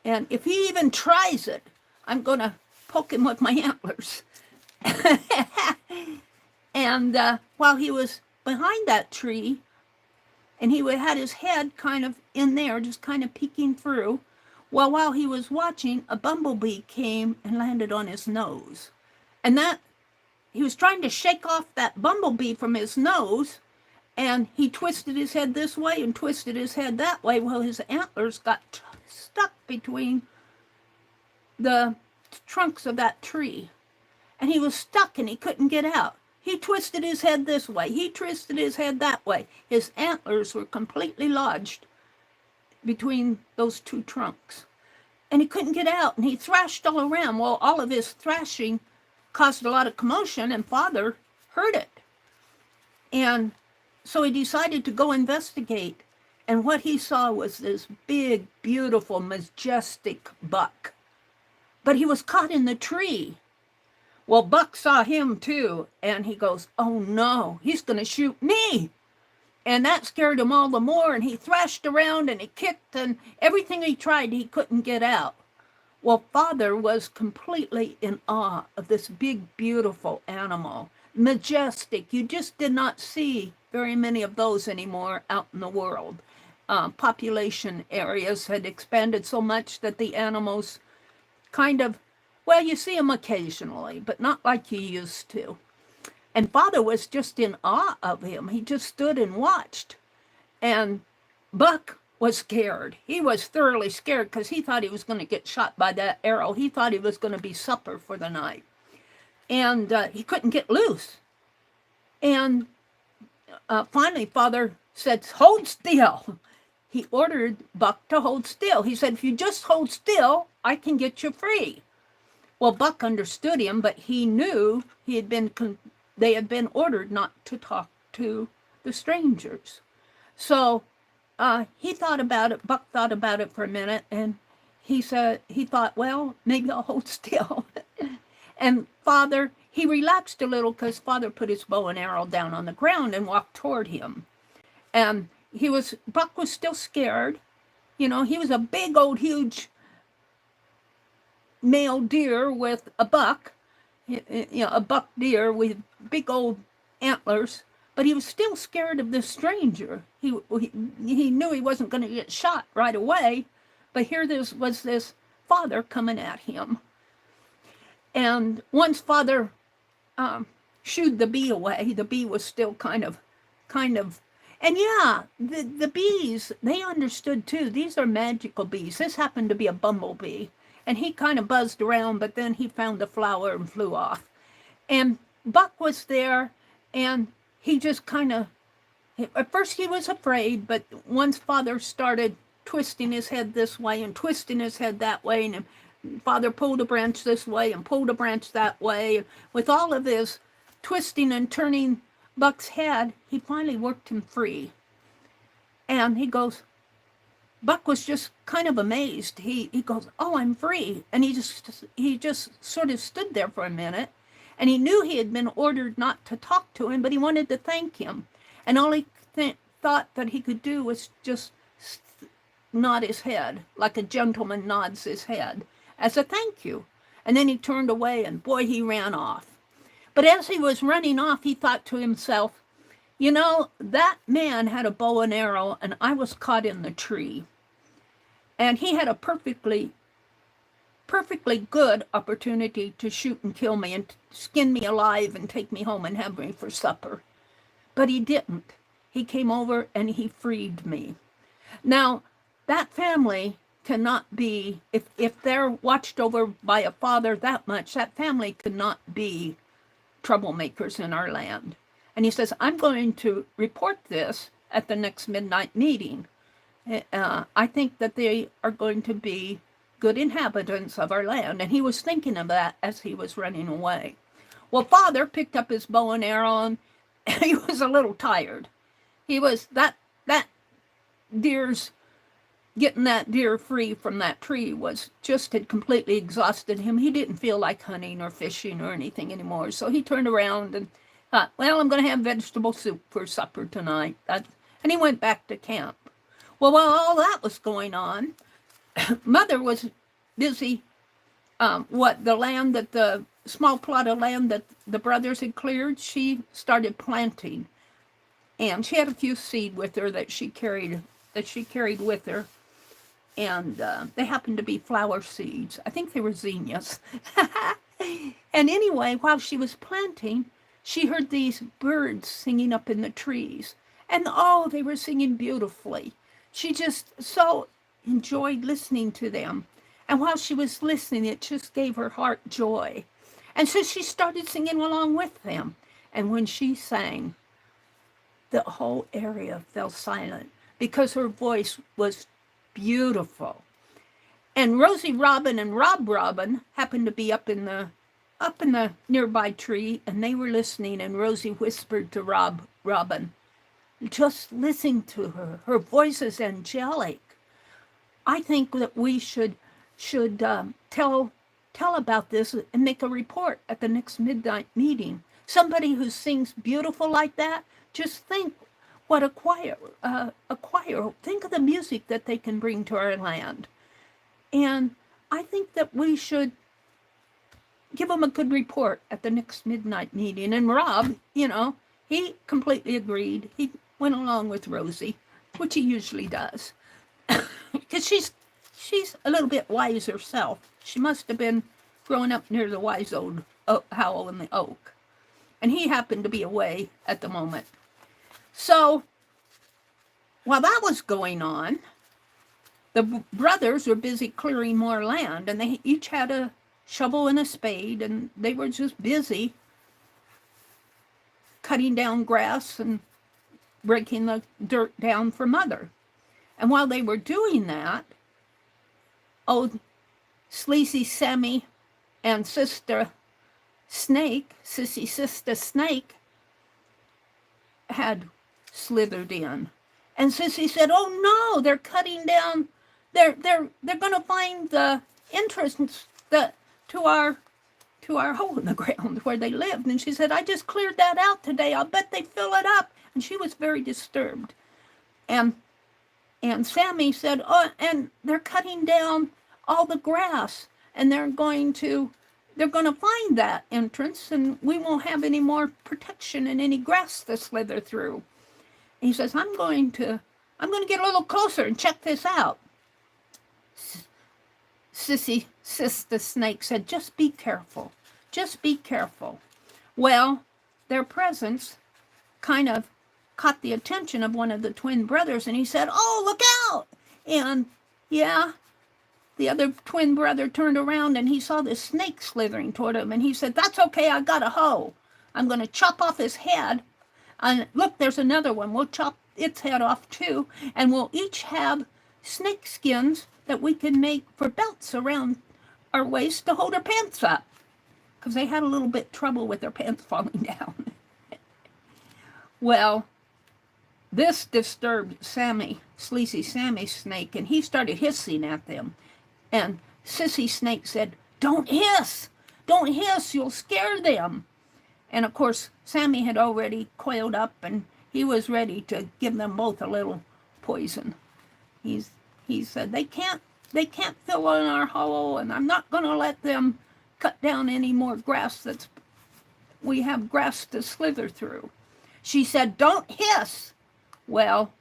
And if he even tries it, I'm going to poke him with my antlers." And while he was behind that tree, and he had his head kind of in there, just kind of peeking through, well, while he was watching, a bumblebee came and landed on his nose. And that he was trying to shake off that bumblebee from his nose, and he twisted his head this way and twisted his head that way. Well, his antlers got stuck between the trunks of that tree, and he was stuck and he couldn't get out. He twisted his head this way. He twisted his head that way. His antlers were completely lodged between those two trunks, and he couldn't get out, and he thrashed all around. Well, all of his thrashing caused a lot of commotion, and Father heard it. And so he decided to go investigate, and what he saw was this big, beautiful, majestic buck. But he was caught in the tree. Well, Buck saw him too, and he goes, "Oh no, he's going to shoot me." And that scared him all the more, and he thrashed around and he kicked, and everything he tried, he couldn't get out. Well, Father was completely in awe of this big, beautiful animal, majestic. You just did not see very many of those anymore out in the world. Population areas had expanded so much that the animals kind of, well, you see them occasionally, but not like you used to. And Father was just in awe of him. He just stood and watched. And Buck was scared. He was thoroughly scared because he thought he was going to get shot by that arrow. He thought he was going to be supper for the night. And he couldn't get loose. And finally, Father said, "Hold still." He ordered Buck to hold still. He said, "If you just hold still, I can get you free." Well, Buck understood him, but he knew they had been ordered not to talk to the strangers. So he thought about it. Buck thought about it for a minute, and he thought, well, maybe I'll hold still. And Father, he relaxed a little because Father put his bow and arrow down on the ground and walked toward him. And Buck was still scared. You know, he was a big old huge male deer with a buck, a buck deer with big old antlers, but he was still scared of this stranger. He knew he wasn't going to get shot right away, but here was this Father coming at him. And once Father shooed the bee away, the bee was still kind of, and yeah, the bees, they understood too. These are magical bees. This happened to be a bumblebee. And he kind of buzzed around, but then he found a flower and flew off. And Buck was there, and he just kind of, at first he was afraid, but once Father started twisting his head this way and twisting his head that way, and Father pulled a branch this way and pulled a branch that way, with all of his twisting and turning Buck's head, he finally worked him free. And he goes, Buck was just kind of amazed. He goes, "Oh, I'm free." And he just sort of stood there for a minute, and he knew he had been ordered not to talk to him, but he wanted to thank him. And all he thought that he could do was just nod his head, like a gentleman nods his head, as a thank you. And then he turned away, and boy, he ran off. But as he was running off, he thought to himself, you know, that man had a bow and arrow, and I was caught in the tree. And he had a perfectly good opportunity to shoot and kill me and skin me alive and take me home and have me for supper. But he didn't. He came over and he freed me. Now, that family cannot be, if they're watched over by a father that much, that family cannot be troublemakers in our land. And he says, I'm going to report this at the next midnight meeting. I think that they are going to be good inhabitants of our land. And he was thinking of that as he was running away. Well, Father picked up his bow and arrow, and he was a little tired. He was, that deer's, getting that deer free from that tree was just had completely exhausted him. He didn't feel like hunting or fishing or anything anymore. So he turned around and thought, well, I'm going to have vegetable soup for supper tonight. And he went back to camp. Well, while all that was going on, Mother was busy, the land that the small plot of land that the brothers had cleared, she started planting. And she had a few seed with her that she carried with her. And they happened to be flower seeds. I think they were zinnias. And anyway, while she was planting, she heard these birds singing up in the trees. And oh, they were singing beautifully. She just so enjoyed listening to them. And while she was listening, it just gave her heart joy. And so she started singing along with them. And when she sang, the whole area fell silent because her voice was beautiful. And Rosie Robin and Rob Robin happened to be up in the nearby tree, and they were listening, and Rosie whispered to Rob Robin, just listen to her. Her voice is angelic. I think that we should tell about this and make a report at the next midnight meeting. Somebody who sings beautiful like that, just think what a choir, think of the music that they can bring to our land. And I think that we should give them a good report at the next midnight meeting. And Rob, he completely agreed. He went along with Rosie, which he usually does. Because she's a little bit wise herself. She must have been growing up near the wise old howl in the oak. And he happened to be away at the moment. So, while that was going on, the brothers were busy clearing more land, and they each had a shovel and a spade, and they were just busy cutting down grass and breaking the dirt down for Mother. And while they were doing that, Sleazy Sammy and Sister Snake, Sissy Sister Snake, had slithered in. And Sissy said, oh no, they're cutting down, they're going to find the entrance to our hole in the ground where they lived. And she said, I just cleared that out today. I'll bet they fill it up. And she was very disturbed. And Sammy said, oh, and they're cutting down all the grass, and they're going to find that entrance, and we won't have any more protection and any grass to slither through. And he says, I'm going to get a little closer and check this out. Sister Snake said, just be careful. Just be careful. Well, their presence kind of caught the attention of one of the twin brothers, and he said, oh, look out. And yeah, the other twin brother turned around and he saw this snake slithering toward him, and he said, that's okay, I got a hoe. I'm going to chop off his head. And look, there's another one. We'll chop its head off too, and we'll each have snake skins that we can make for belts around our waist to hold our pants up, because they had a little bit trouble with their pants falling down. Well, this disturbed Sammy, Sleazy Sammy Snake, and he started hissing at them. And Sissy Snake said, don't hiss, you'll scare them. And of course, Sammy had already coiled up, and he was ready to give them both a little poison. He said, they can't fill in our hollow, and I'm not going to let them cut down any more grass we have grass to slither through. She said, don't hiss. Well,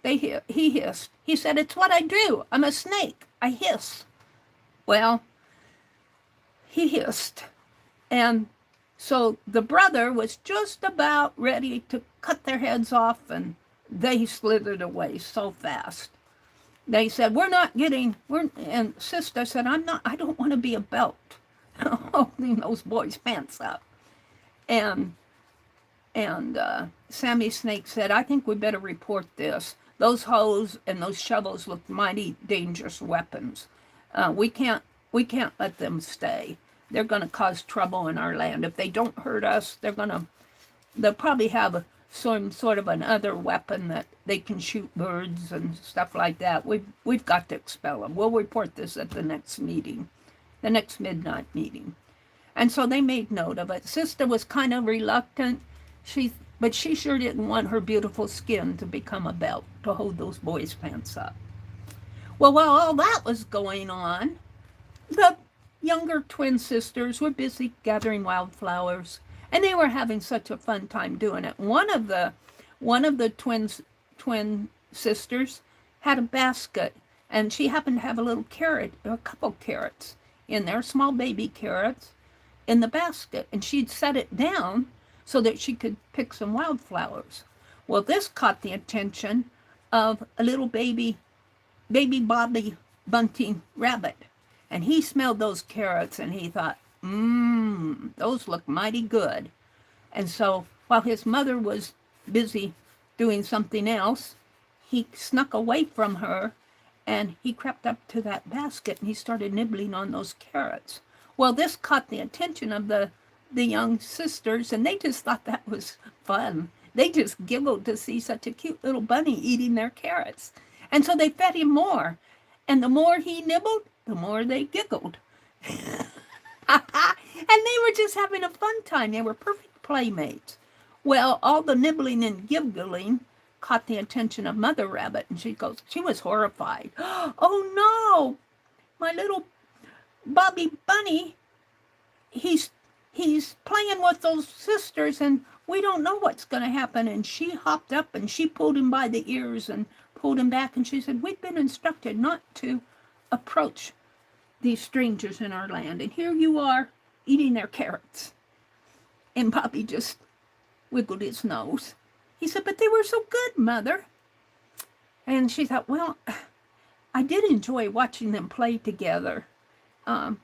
he hissed. He said, it's what I do. I'm a snake. I hiss. Well, he hissed. And so the brother was just about ready to cut their heads off, and they slithered away so fast. They said, and Sister said, I don't want to be a belt holding those boys' pants up. And And Sammy Snake said, I think we better report this. Those hoes and those shovels look mighty dangerous weapons. We can't let them stay. They're going to cause trouble in our land. If they don't hurt us, they'll probably have some sort of another weapon that they can shoot birds and stuff like that. We've got to expel them. We'll report this at the next meeting, the next midnight meeting. And so they made note of it. Sister was kind of reluctant, but she sure didn't want her beautiful skin to become a belt to hold those boys' pants up. Well, while all that was going on, the younger twin sisters were busy gathering wildflowers, and they were having such a fun time doing it. One of the twin sisters had a basket, and she happened to have a couple carrots in there, small baby carrots, in the basket, and she'd set it down so that she could pick some wildflowers. Well, this caught the attention of a little baby Bobby bunting rabbit, and he smelled those carrots and he thought, those look mighty good. And so while his mother was busy doing something else, he snuck away from her and he crept up to that basket and he started nibbling on those carrots. Well, this caught the attention of the young sisters, and they just thought that was fun. They just giggled to see such a cute little bunny eating their carrots. And so they fed him more. And the more he nibbled, the more they giggled. And they were just having a fun time. They were perfect playmates. Well, all the nibbling and giggling caught the attention of Mother Rabbit, and she was horrified. Oh no, my little Bobby Bunny, he's playing with those sisters, and we don't know what's going to happen. And she hopped up and she pulled him by the ears and pulled him back, and she said, we've been instructed not to approach these strangers in our land, and here you are eating their carrots. And Bobby just wiggled his nose. He said, but they were so good, Mother. And she thought, well, I did enjoy watching them play together. And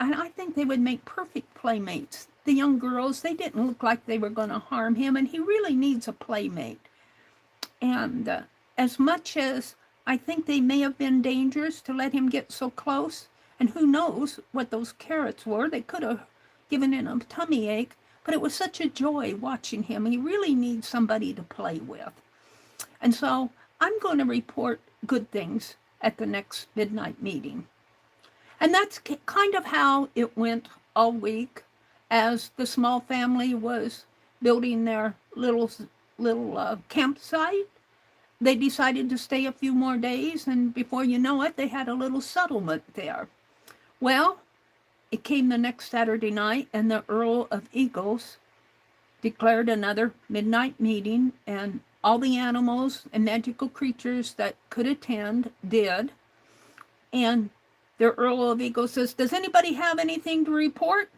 I think they would make perfect playmates. The young girls, they didn't look like they were going to harm him, and he really needs a playmate. And as much as I think they may have been dangerous to let him get so close, and who knows what those carrots were, they could have given him a tummy ache, but it was such a joy watching him. He really needs somebody to play with. And so I'm going to report good things at the next midnight meeting. And that's kind of how it went all week as the small family was building their little campsite. They decided to stay a few more days, and before you know it, they had a little settlement there. Well, it came the next Saturday night, and the Earl of Eagles declared another midnight meeting, and all the animals and magical creatures that could attend did. And the Earl of Eagles says, does anybody have anything to report?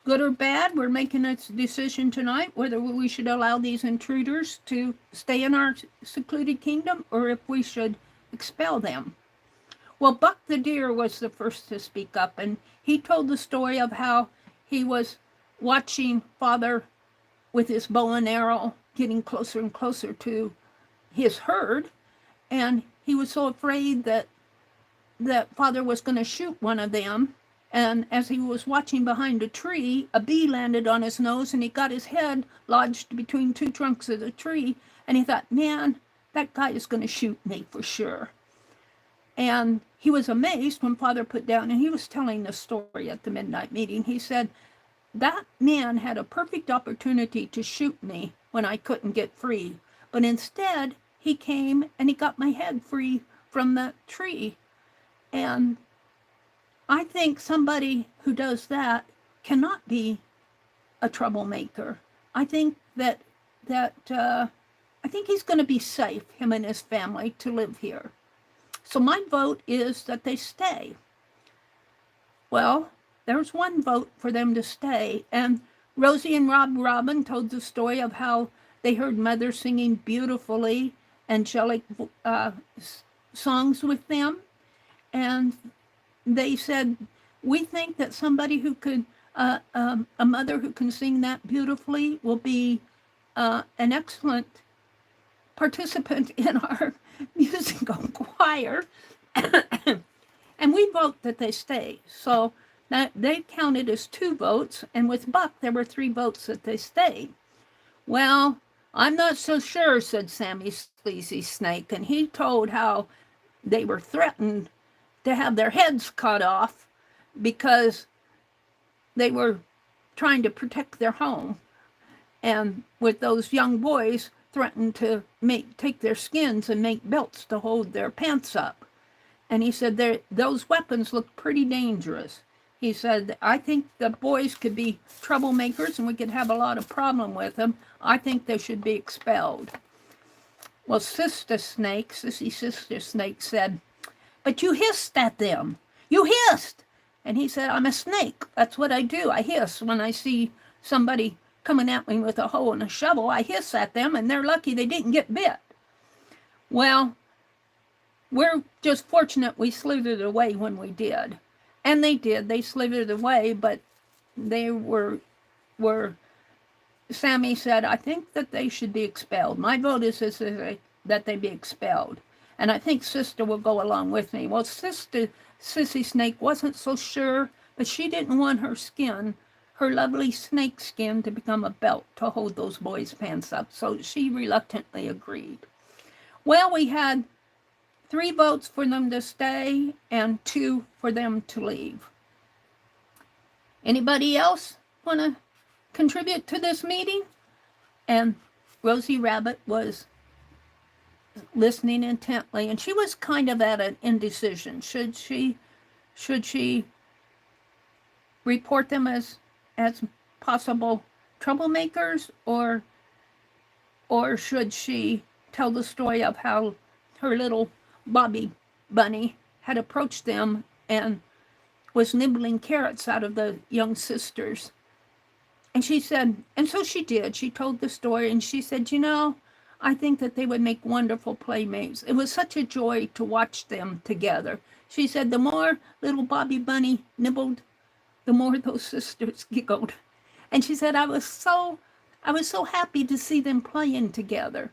Good or bad? We're making a decision tonight whether we should allow these intruders to stay in our secluded kingdom or if we should expel them. Well, Buck the Deer was the first to speak up, and he told the story of how he was watching Father with his bow and arrow getting closer and closer to his herd, and he was so afraid that Father was going to shoot one of them. And as he was watching behind a tree, a bee landed on his nose, and he got his head lodged between two trunks of the tree. And he thought, man, that guy is going to shoot me for sure. And he was amazed when Father put down, and he was telling the story at the midnight meeting. He said, that man had a perfect opportunity to shoot me when I couldn't get free. But instead, he came and he got my head free from that tree. And I think somebody who does that cannot be a troublemaker. I think I think he's going to be safe, him and his family, to live here. So my vote is that they stay. Well, there's one vote for them to stay. And Rosie and Robin told the story of how they heard Mother singing beautifully angelic songs with them. And they said, we think that somebody who could, a mother who can sing that beautifully will be an excellent participant in our musical choir, and we vote that they stay. So that they counted as 2 votes, and with Buck, there were 3 votes that they stayed. Well, I'm not so sure, said Sammy Sleazy Snake, and he told how they were threatened to have their heads cut off because they were trying to protect their home. And with those young boys threatened to take their skins and make belts to hold their pants up. And he said those weapons looked pretty dangerous. He said, I think the boys could be troublemakers and we could have a lot of problem with them. I think they should be expelled. Well, Sissy Sister Snake said, but you hissed at them. You hissed. And he said, I'm a snake. That's what I do. I hiss when I see somebody coming at me with a hoe and a shovel. I hiss at them, and they're lucky they didn't get bit. Well, we're just fortunate we slithered away when we did. And they did. They slithered away, but they were Sammy said, I think that they should be expelled. My vote is that they be expelled. And I think Sister will go along with me. Well, Sissy Snake wasn't so sure, but she didn't want her skin, her lovely snake skin, to become a belt to hold those boys' pants up. So she reluctantly agreed. Well, we had 3 votes for them to stay and 2 for them to leave. Anybody else want to contribute to this meeting? And Rosie Rabbit was listening intently, and she was kind of at an indecision. Should she report them as possible troublemakers, or should she tell the story of how her little Bobby Bunny had approached them and was nibbling carrots out of the young sisters? And she said, and so she did. She told the story, and she said, I think that they would make wonderful playmates. It was such a joy to watch them together. She said the more little Bobby Bunny nibbled, the more those sisters giggled. And she said, I was so happy to see them playing together.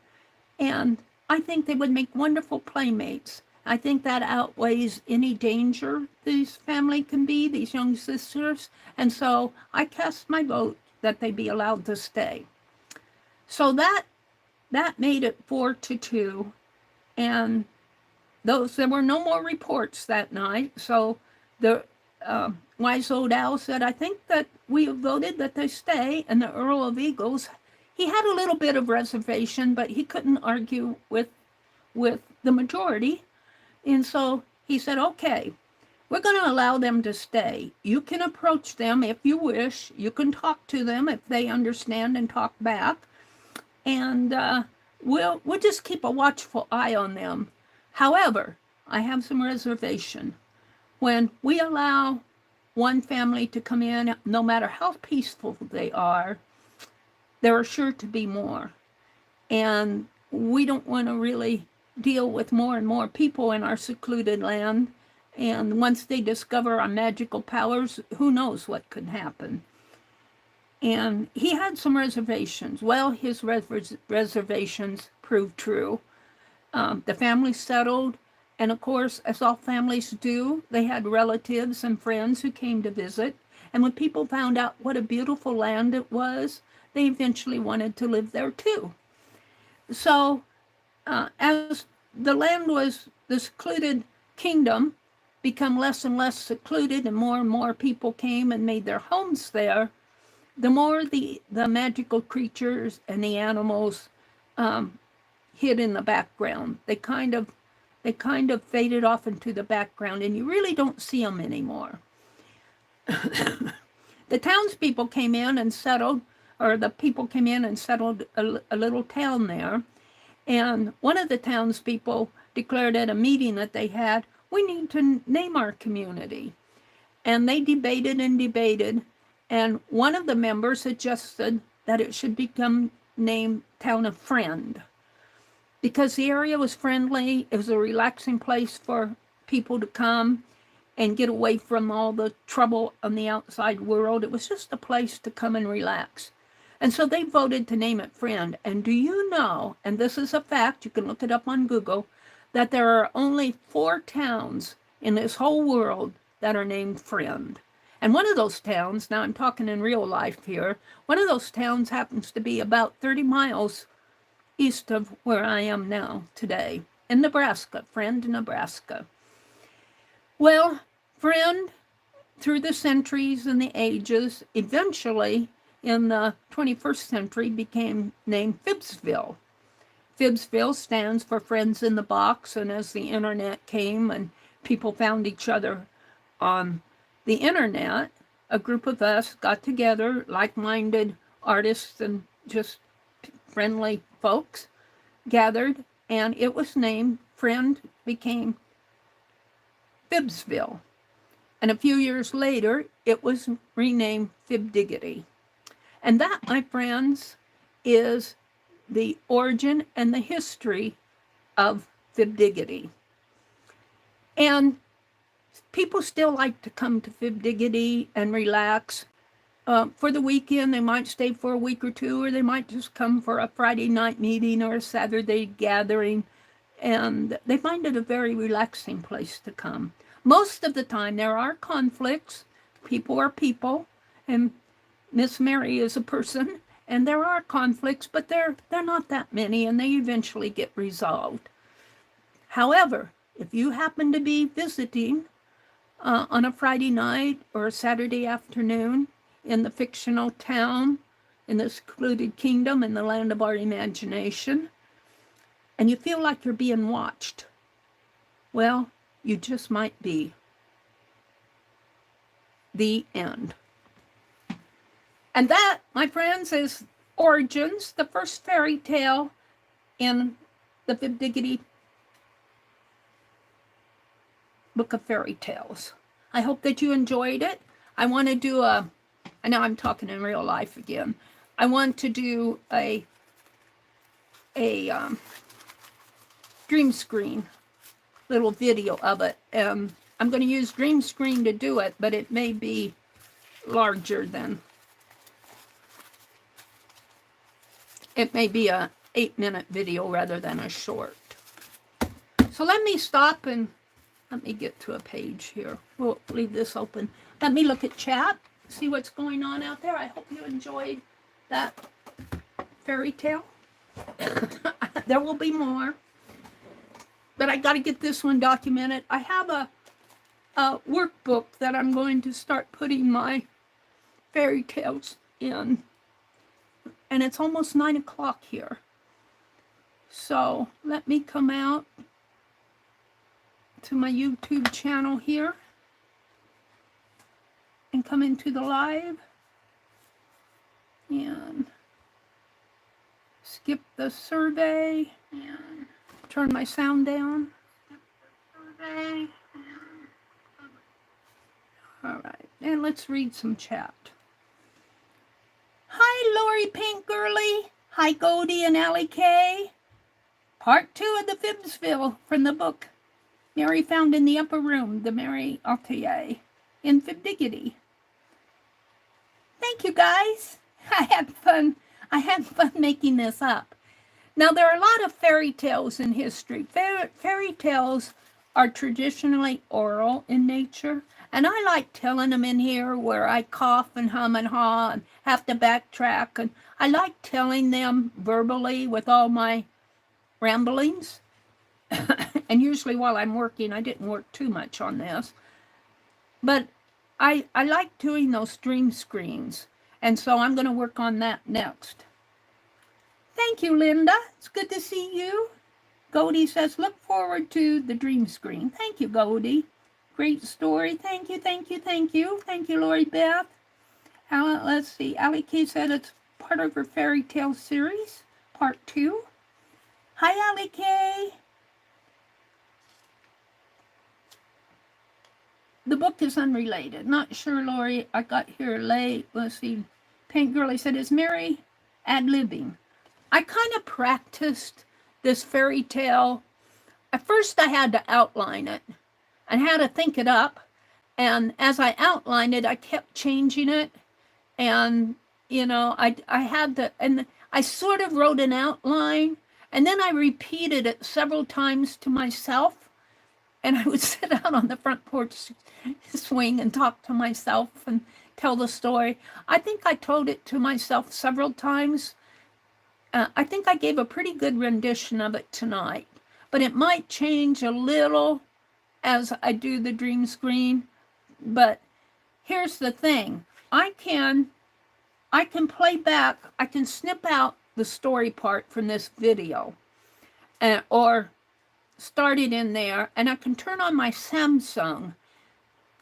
And I think they would make wonderful playmates. I think that outweighs any danger these family can be, these young sisters. And so I cast my vote that they be allowed to stay. So that made it 4-2, and there were no more reports that night. So the wise old owl said, I think that we have voted that they stay. And the Earl of Eagles, he had a little bit of reservation, but he couldn't argue with the majority. And so he said, okay, we're going to allow them to stay. You can approach them if you wish. You can talk to them if they understand and talk back. And we'll just keep a watchful eye on them. However, I have some reservation. When we allow one family to come in, no matter how peaceful they are, there are sure to be more. And we don't want to really deal with more and more people in our secluded land. And once they discover our magical powers, who knows what could happen. And he had some reservations. Well, his reservations proved true. The family settled, and of course, as all families do, they had relatives and friends who came to visit. And when people found out what a beautiful land it was, they eventually wanted to live there too. So as the land was, the secluded kingdom become less and less secluded, and more people came and made their homes there, the more the magical creatures and the animals hid in the background. They kind of faded off into the background, and you really don't see them anymore. The townspeople came in and settled, or the people came in and settled a little town there. And one of the townspeople declared at a meeting that they had, we need to name our community. And they debated and debated. And one of the members suggested that it should become named Town of Friend, because the area was friendly. It was a relaxing place for people to come and get away from all the trouble on the outside world. It was just a place to come and relax. And so they voted to name it Friend. And do you know, and this is a fact, you can look it up on Google, that there are only 4 towns in this whole world that are named Friend. And one of those towns, now I'm talking in real life here, one of those towns happens to be about 30 miles east of where I am now today, in Nebraska, Friend, Nebraska. Well, Friend, through the centuries and the ages, eventually in the 21st century became named FIBsville. FIBsville stands for Friends in the Box, and as the internet came and people found each other on the internet, a group of us got together, like-minded artists and just friendly folks gathered, and it was named, Friend became FIBsville. And a few years later, it was renamed FIBdiggity. And that, my friends, is the origin and the history of FIBdiggity. And people still like to come to FIBdiggity and relax. For the weekend, they might stay for a week or two, or they might just come for a Friday night meeting or a Saturday gathering. And they find it a very relaxing place to come. Most of the time, there are conflicts. People are people, and Miss Meri is a person, and there are conflicts, but they're not that many, and they eventually get resolved. However, if you happen to be visiting on a Friday night or a Saturday afternoon in the fictional town, in the secluded kingdom, in the land of our imagination, and you feel like you're being watched, well, you just might be. The end. And that, my friends, is Origins, the first fairy tale in the FIBdiggity book of fairy tales. I hope that you enjoyed it. I want to do I know I'm talking in real life again. I want to do a dream screen little video of it. I'm going to use dream screen to do it, but it may be larger than, it may be a 8-minute video rather than a short. So let me stop and let me get to a page here. We'll leave this open. Let me look at chat, see what's going on out there. I hope you enjoyed that fairy tale. There will be more, but I got to get this one documented. I have a workbook that I'm going to start putting my fairy tales in, and it's almost 9 o'clock here. So let me come out to my YouTube channel here and come into the live and skip the survey and turn my sound down. All right, and let's read some chat. Hi, Lori Pink Girly. Hi, Goldie and Allie K. Part 2 of the FIBsville from the book Meri Found in the Upper Room, the Meri Atelier in FIBdiggity. Thank you, guys. I had fun making this up. Now, there are a lot of fairy tales in history. Fairy tales are traditionally oral in nature, and I like telling them in here where I cough and hum and haw and have to backtrack, and I like telling them verbally with all my ramblings. And usually while I'm working, I didn't work too much on this, but I like doing those dream screens, and so I'm going to work on that next. Thank you, Linda. It's good to see you. Goldie says, look forward to the dream screen. Thank you, Goldie. Great story. Thank you, thank you, thank you. Thank you, Lori Beth. Let's see. Allie K said it's part of her fairy tale series, part 2. Hi, Allie K. The book is unrelated. Not sure, Lori. I got here late. Let's see. Pink Girlie said, is Meri ad-libbing? I kind of practiced this fairy tale. At first, I had to outline it and had to think it up. And as I outlined it, I kept changing it. And you know, I had to, and I sort of wrote an outline, and then I repeated it several times to myself, and I would sit out on the front porch swing and talk to myself and tell the story. I think I told it to myself several times. I think I gave a pretty good rendition of it tonight, but it might change a little as I do the dream screen. But here's the thing. I can play back, I can snip out the story part from this video or start it in there, and I can turn on my Samsung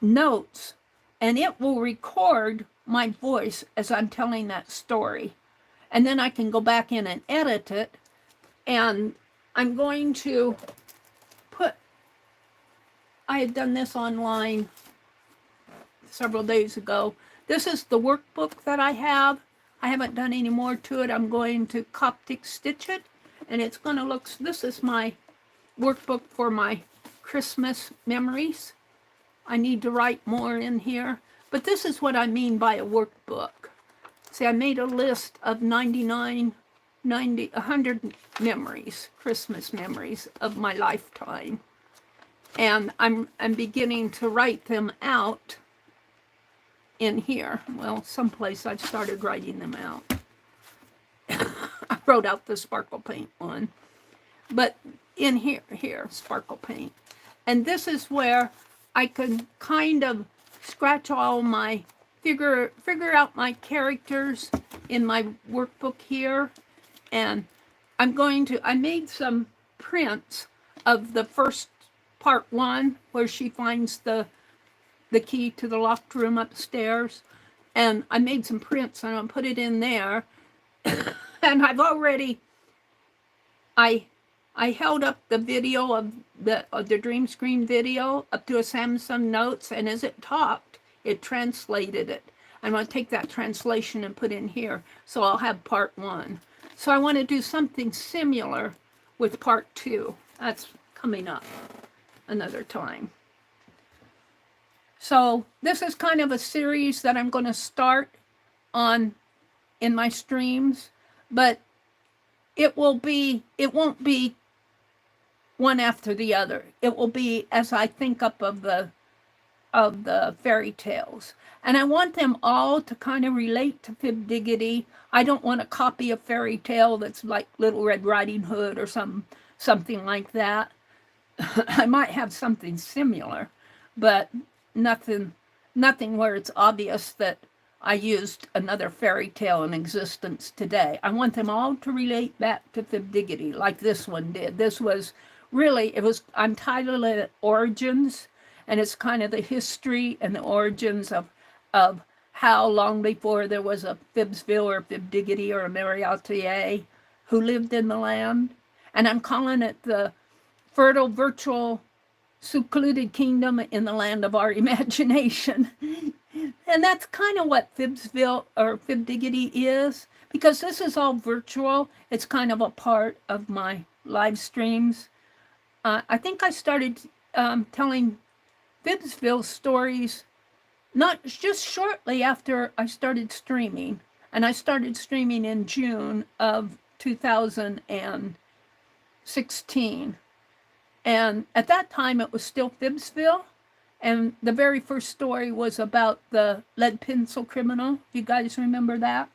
notes and it will record my voice as I'm telling that story. And then I can go back in and edit it. And I'm going to put, I had done this online several days ago. This is the workbook that I have. I haven't done any more to it. I'm going to Coptic stitch it. And it's going to look, this is my workbook for my Christmas memories. I need to write more in here. But this is what I mean by a workbook. See, I made a list of 100 memories, Christmas memories of my lifetime. And I'm beginning to write them out in here. Well, someplace I've started writing them out. I wrote out the sparkle paint one. But in here, sparkle paint. And this is where I can kind of scratch all my, figure out my characters in my workbook here. And I made some prints of the first part 1 where she finds the key to the locked room upstairs. And I made some prints and I'll put it in there. And I've already, I held up the video of the dream screen video up to a Samsung Notes, and as it talked, it translated it. I'm going to take that translation and put in here, so I'll have part 1. So I want to do something similar with part 2. That's coming up another time. So this is kind of a series that I'm going to start on in my streams, but it won't be one after the other. It will be as I think up of the fairy tales. And I want them all to kind of relate to FIBdiggity. I don't want to copy a fairy tale that's like Little Red Riding Hood or something like that. I might have something similar, but nothing where it's obvious that I used another fairy tale in existence today. I want them all to relate back to FIBdiggity like this one did. This was really, I'm titled it Origins, and it's kind of the history and the origins of how long before there was a Fibsville or FIBdiggity or a Meri Atelier who lived in the land. And I'm calling it the fertile, virtual, secluded kingdom in the land of our imagination. And that's kind of what Fibsville or FIBdiggity is, because this is all virtual. It's kind of a part of my live streams. I think I started telling Fibsville stories not just shortly after I started streaming. And I started streaming in June of 2016. And at that time, it was still Fibsville. And the very first story was about the lead pencil criminal. You guys remember that?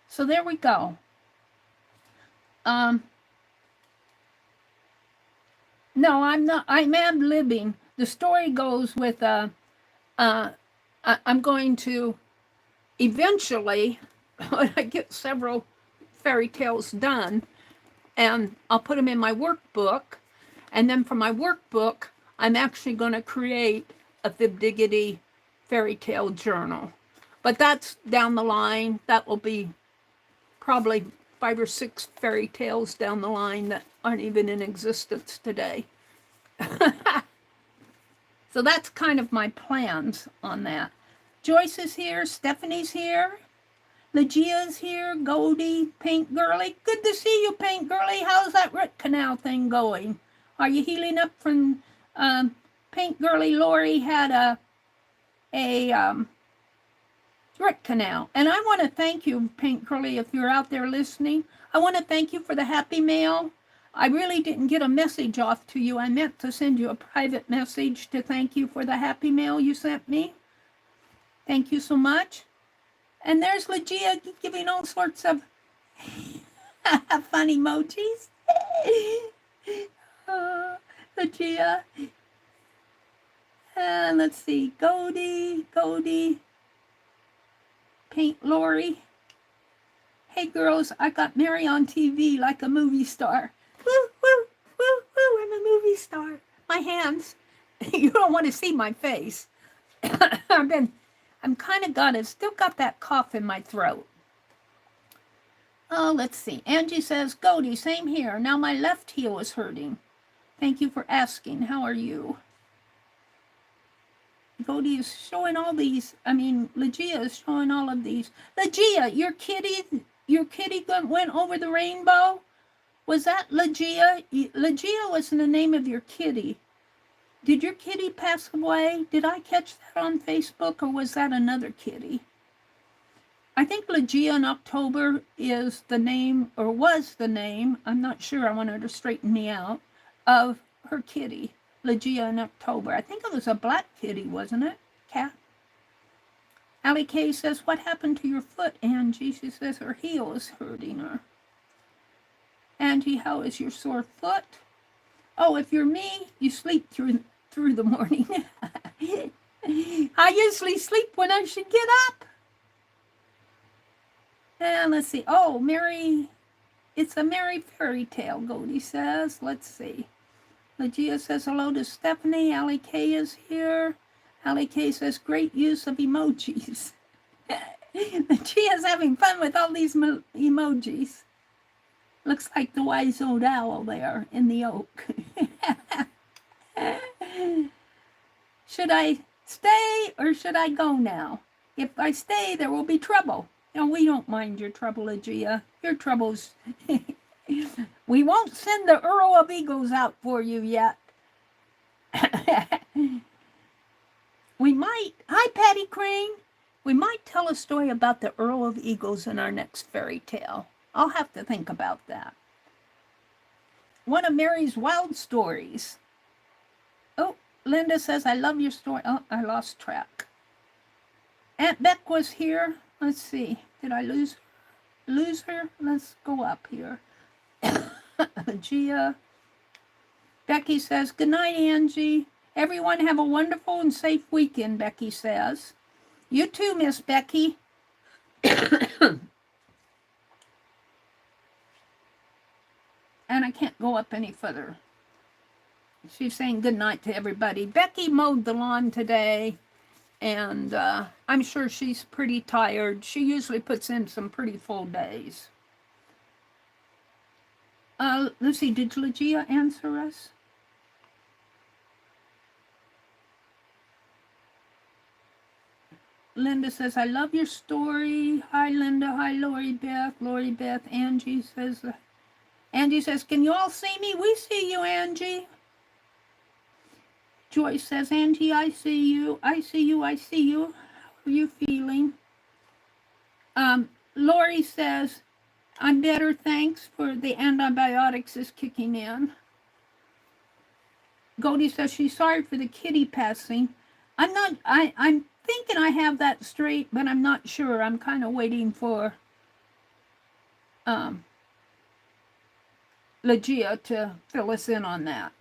So there we go. No, I'm not. I'm ad-libbing. The story goes with, I'm going to eventually, when I get several fairy tales done, and I'll put them in my workbook. And then for my workbook, I'm actually going to create a FIBdiggity fairy tale journal. But that's down the line. That will be probably 5 or 6 fairy tales down the line that aren't even in existence today. So that's kind of my plans on that. Joyce is here. Stephanie's here. Legia's here. Goldie. Paint Girly. Good to see you, Paint Girly. How's that root canal thing going? Are you healing up from... Paint Girly Lori had a root canal. And I want to thank you, Paint Curly, if you're out there listening. I want to thank you for the happy mail. I really didn't get a message off to you. I meant to send you a private message to thank you for the happy mail you sent me. Thank you so much. And there's Legia giving all sorts of fun emojis. Legia. And let's see, Goldie, Paint Lori. Hey girls, I got Meri on TV like a movie star. Woo, woo, woo, woo, I'm a movie star. My hands, you don't want to see my face. I'm kind of still got that cough in my throat. Oh, let's see. Angie says, Goldie, same here. Now my left heel is hurting. Thank you for asking. How are you? Goldie is showing all these. Legia is showing all of these. Legia, your kitty went over the rainbow? Was that Legia? Legia was the name of your kitty. Did your kitty pass away? Did I catch that on Facebook, or was that another kitty? I think Legia in October is the name, or was the name, I'm not sure, I want her to straighten me out, of her kitty. Legia in October. I think it was a black kitty, wasn't it? Cat. Allie Kay says, what happened to your foot, Angie? She says her heel is hurting her. Angie, how is your sore foot? Oh, if you're me, you sleep through the morning. I usually sleep when I should get up. And let's see. Oh, Meri, it's a Meri fairy tale, Goldie says. Let's see. Legia says hello to Stephanie. Allie Kay is here. Allie Kay says great use of emojis. Legia's having fun with all these emojis. Looks like the wise old owl there in the oak. Should I stay or should I go now? If I stay, there will be trouble. We don't mind your trouble, Legia. Your troubles. We won't send the Earl of Eagles out for you yet. We might. Hi, Patty Crane. We might tell a story about the Earl of Eagles in our next fairy tale. I'll have to think about that. One of Meri's wild stories. Oh, Linda says, I love your story. Oh, I lost track. Aunt Beck was here. Let's see. Did I lose her? Let's go up here. Gia. Becky says, good night, Angie. Everyone have a wonderful and safe weekend, Becky says. You too, Miss Becky. And I can't go up any further. She's saying good night to everybody. Becky mowed the lawn today, and I'm sure she's pretty tired. She usually puts in some pretty full days. Let's see, did Legia answer us? Linda says, I love your story. Hi, Linda. Hi, Lori Beth. Lori Beth. Angie says, can you all see me? We see you, Angie. Joyce says, Angie, I see you. I see you. I see you. How are you feeling? Lori says, I'm better, thanks, for the antibiotics is kicking in. Goldie says she's sorry for the kitty passing. I'm thinking I have that straight, but I'm not sure. I'm kind of waiting for Legia to fill us in on that.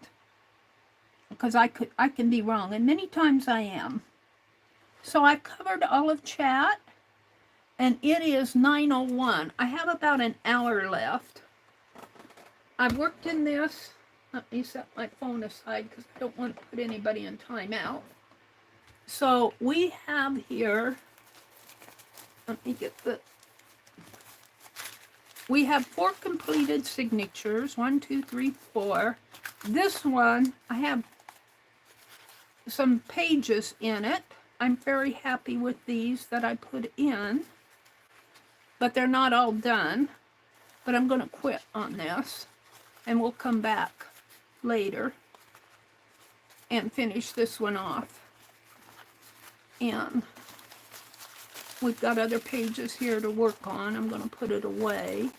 Because I can be wrong, and many times I am. So I covered all of chat, and it is 9:01. I have about an hour left. I've worked in this. Let me set my phone aside because I don't want to put anybody in timeout. So we have here, let me get the, we have 4 completed signatures. 1, 2, 3, 4. This one, I have some pages in it. I'm very happy with these that I put in, but they're not all done. But I'm going to quit on this, and we'll come back later and finish this one off. And we've got other pages here to work on. I'm going to put it away.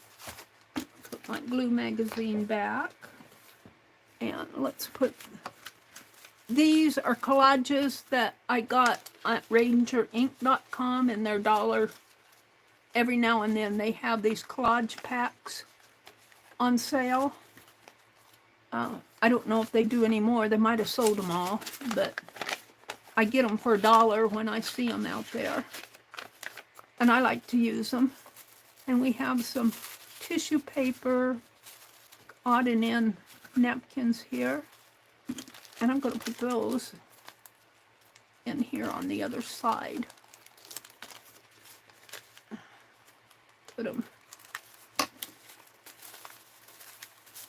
Put my glue magazine back. And let's put, these are collages that I got at rangerink.com, and they're $1. Every now and then they have these collage packs on sale. I don't know if they do anymore. They might have sold them all, but I get them for $1 when I see them out there. And I like to use them. And we have some tissue paper, odd and end napkins here. And I'm going to put those in here on the other side. Put them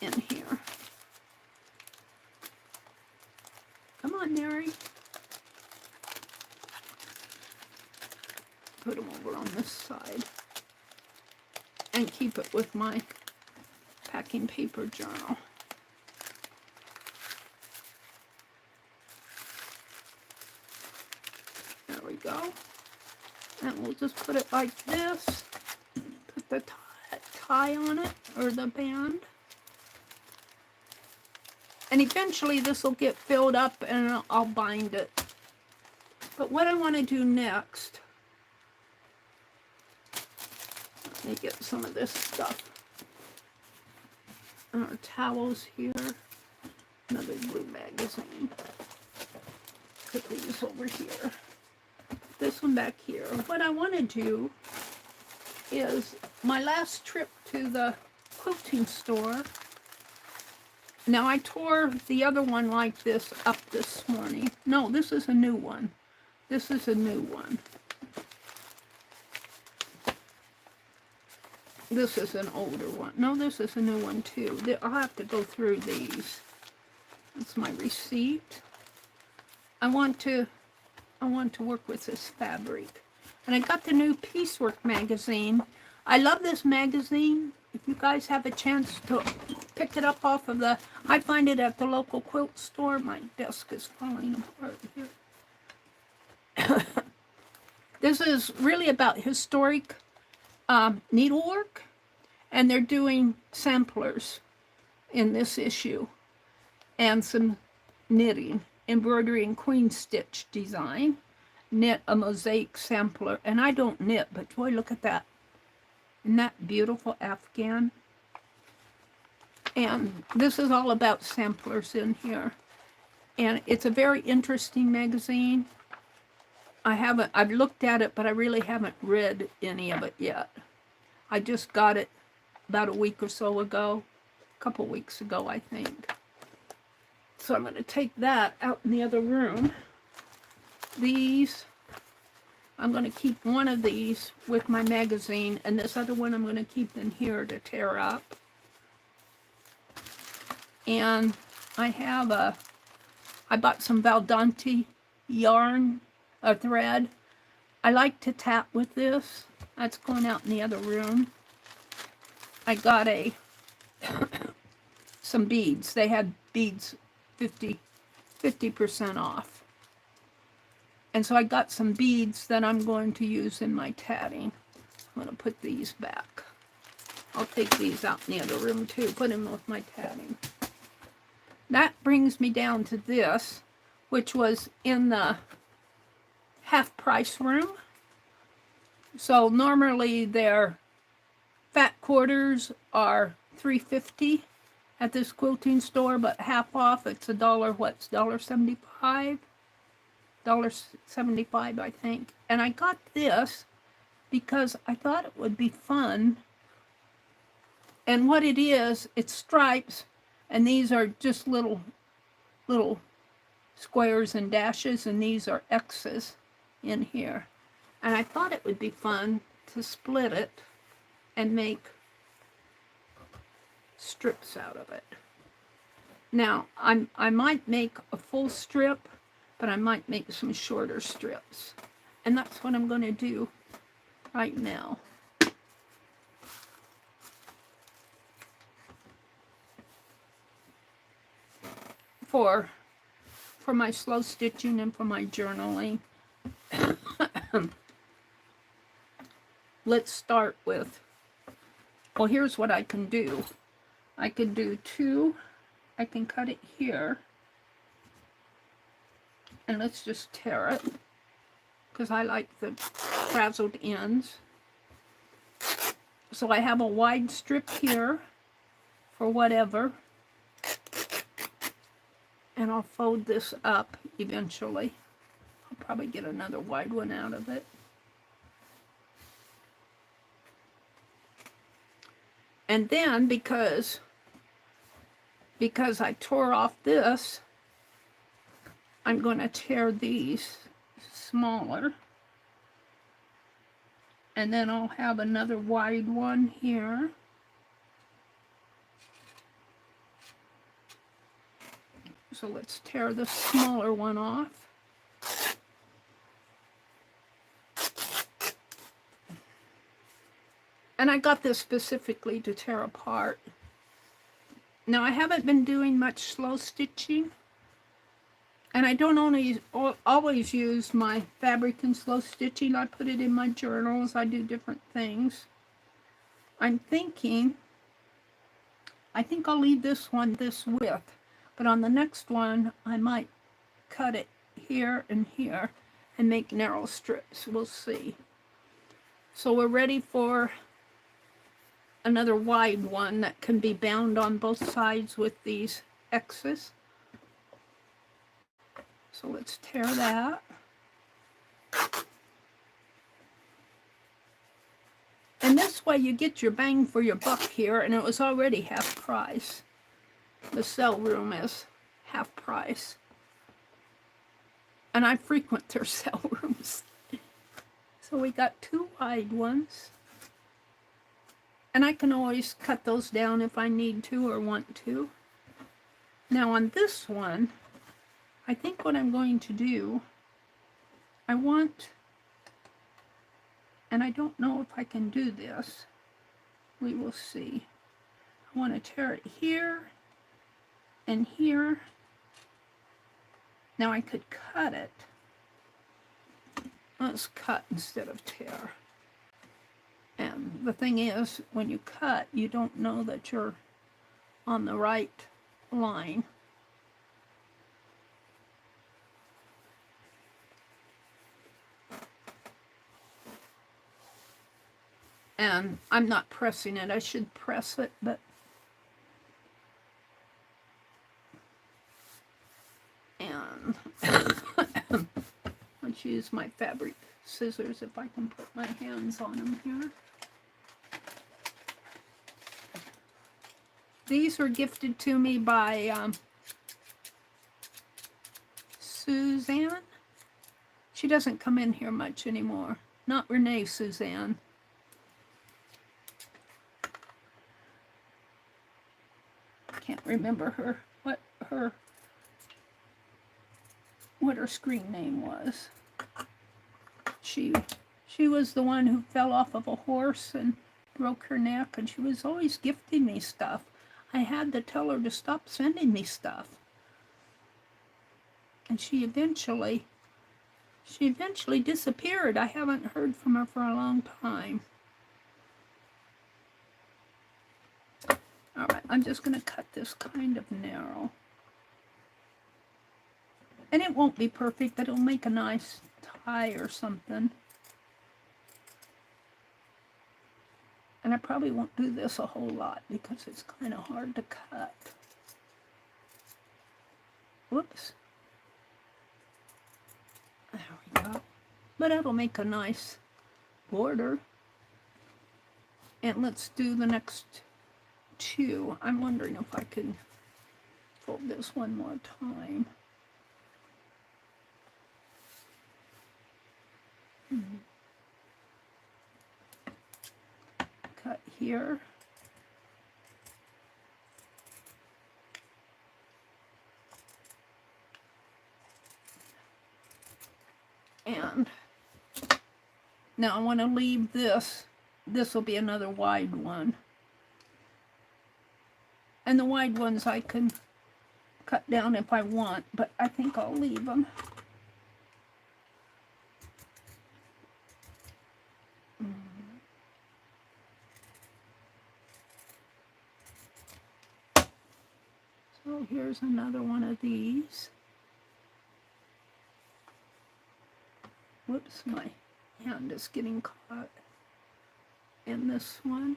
in here. Come on, Meri. Put them over on this side. And keep it with my packing paper journal. There we go. And we'll just put it like this. Put the tie on it, or the band. And eventually this will get filled up and I'll bind it. But what I want to do next, let me get some of this stuff. And our towels here. Another glue magazine. Put these over here. This one back here. What I want to do is my last trip to the quilting store. Now I tore the other one like this up this morning. No, this is a new one. This is a new one. This is an older one. No, this is a new one too. I'll have to go through these. That's my receipt. I want to work with this fabric. And I got the new Piecework magazine. I love this magazine. If you guys have a chance to pick it up off of the, I find it at the local quilt store. My desk is falling apart here. This is really about historic needlework, and they're doing samplers in this issue, and some knitting, embroidery, and queen stitch design. Knit a mosaic sampler, and I don't knit, but boy, look at that. Isn't that beautiful Afghan? And this is all about samplers in here. And it's a very interesting magazine. I've looked at it, but I really haven't read any of it yet. I just got it about a week or so ago. A couple weeks ago, I think. So I'm going to take that out in the other room. These, I'm going to keep one of these with my magazine, and this other one I'm going to keep in here to tear up. And I bought some Valdante yarn, or thread. I like to tap with this. That's going out in the other room. I got some beads. They had beads 50% off. And so I got some beads that I'm going to use in my tatting. I'm going to put these back. I'll take these out in the other room too, put them with my tatting. That brings me down to this, which was in the half price room. So normally their fat quarters are $3.50 at this quilting store, but half off it's $1, what's $1.75? $1.75, I think. And I got this because I thought it would be fun. And what it is, it's stripes, and these are just little squares and dashes, and these are X's in here. And I thought it would be fun to split it and make strips out of it. Now, I might make a full strip, but I might make some shorter strips. And that's what I'm going to do right now. For my slow stitching and for my journaling. let's start with, well, here's what I can do. I could do 2, I can cut it here, and let's just tear it, because I like the frazzled ends. So I have a wide strip here for whatever, and I'll fold this up eventually. I'll probably get another wide one out of it. And then because I tore off this, I'm going to tear these smaller. And then I'll have another wide one here. So let's tear the smaller one off. And I got this specifically to tear apart. Now I haven't been doing much slow stitching. And I don't always use my fabric in slow stitching. I put it in my journals. I do different things. I think I'll leave this one this width. But on the next one, I might cut it here and here and make narrow strips. We'll see. So we're ready for another wide one that can be bound on both sides with these X's. So let's tear that. And this way you get your bang for your buck here, and it was already half price. The sale room is half price. And I frequent their sale rooms. So we got 2 wide ones. And I can always cut those down if I need to or want to. Now on this one, I think what I'm going to do, and I don't know if I can do this. We will see. I want to tear it here and here. Now I could cut it. Let's cut instead of tear. And the thing is, when you cut, you don't know that you're on the right line. And I'm not pressing it. I should press it, but and let's use my fabric scissors if I can put my hands on them here. These were gifted to me by Suzanne. She doesn't come in here much anymore. Not Renee, Suzanne. Can't remember what her screen name was. She was the one who fell off of a horse and broke her neck, and she was always gifting me stuff. I had to tell her to stop sending me stuff. And she eventually disappeared. I haven't heard from her for a long time. All right, I'm just going to cut this kind of narrow. And it won't be perfect, but it'll make a nice tie or something. And I probably won't do this a whole lot because it's kind of hard to cut. Whoops. There we go. But it'll make a nice border. And let's do the next 2. I'm wondering if I can fold this one more time. Cut here. And now I want to leave this. This will be another wide one. And the wide ones I can cut down if I want, but I think I'll leave them. here's another one of these. Whoops, my hand is getting caught in this one.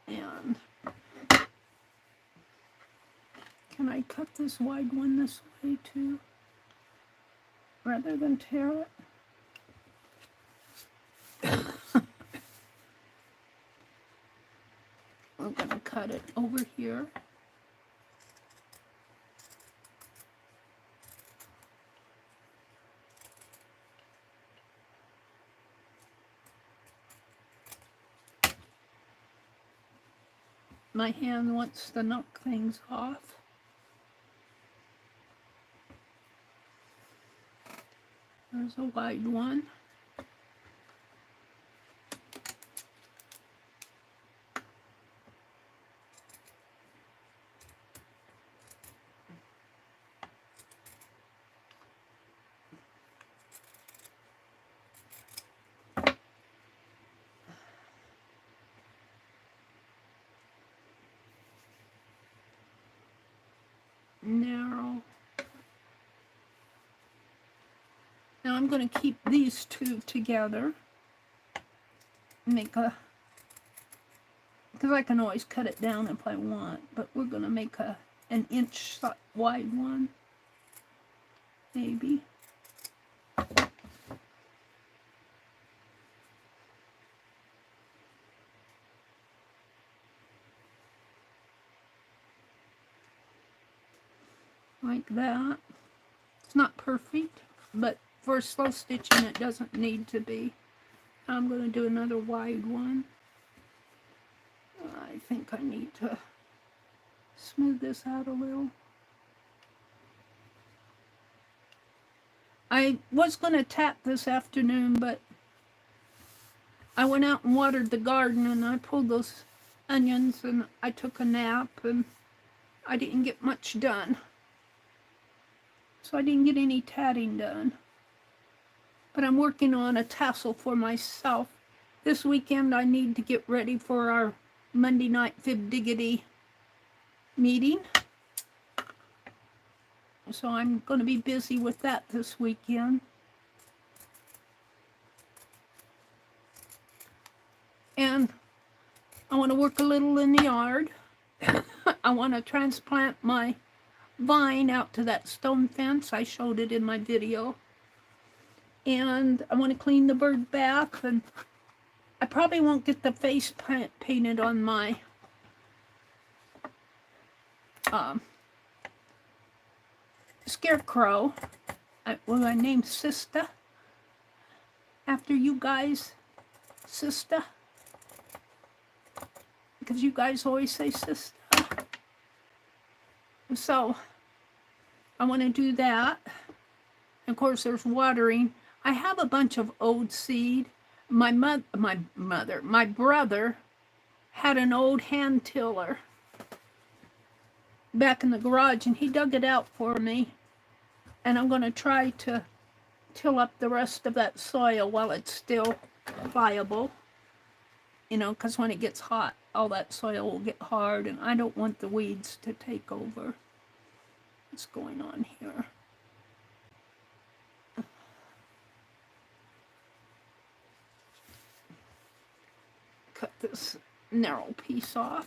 And can I cut this wide one this way too, rather than tear it? We're going to cut it over here. My hand wants to knock things off. There's a wide one. Narrow. Now I'm going to keep these two together. Make a, because I can always cut it down if I want, but we're going to make an inch wide one, maybe. Like that. It's not perfect, but for slow stitching it doesn't need to be. I'm going to do another wide one. I think I need to smooth this out a little. I was going to tap this afternoon, but I went out and watered the garden and I pulled those onions and I took a nap and I didn't get much done. So I didn't get any tatting done. But I'm working on a tassel for myself. This weekend I need to get ready for our Monday night FIBdiggity meeting. So I'm going to be busy with that this weekend. And I want to work a little in the yard. I want to transplant my vine out to that stone fence. I showed it in my video. And I want to clean the bird bath, and I probably won't get the face painted on my scarecrow. I named Sista after you guys, Sista, because you guys always say Sista. So I want to do that. Of course, there's watering. I have a bunch of old seed. My brother had an old hand tiller back in the garage, and he dug it out for me. And I'm going to try to till up the rest of that soil while it's still pliable. You know, because when it gets hot, all that soil will get hard, and I don't want the weeds to take over. What's going on here? Cut this narrow piece off.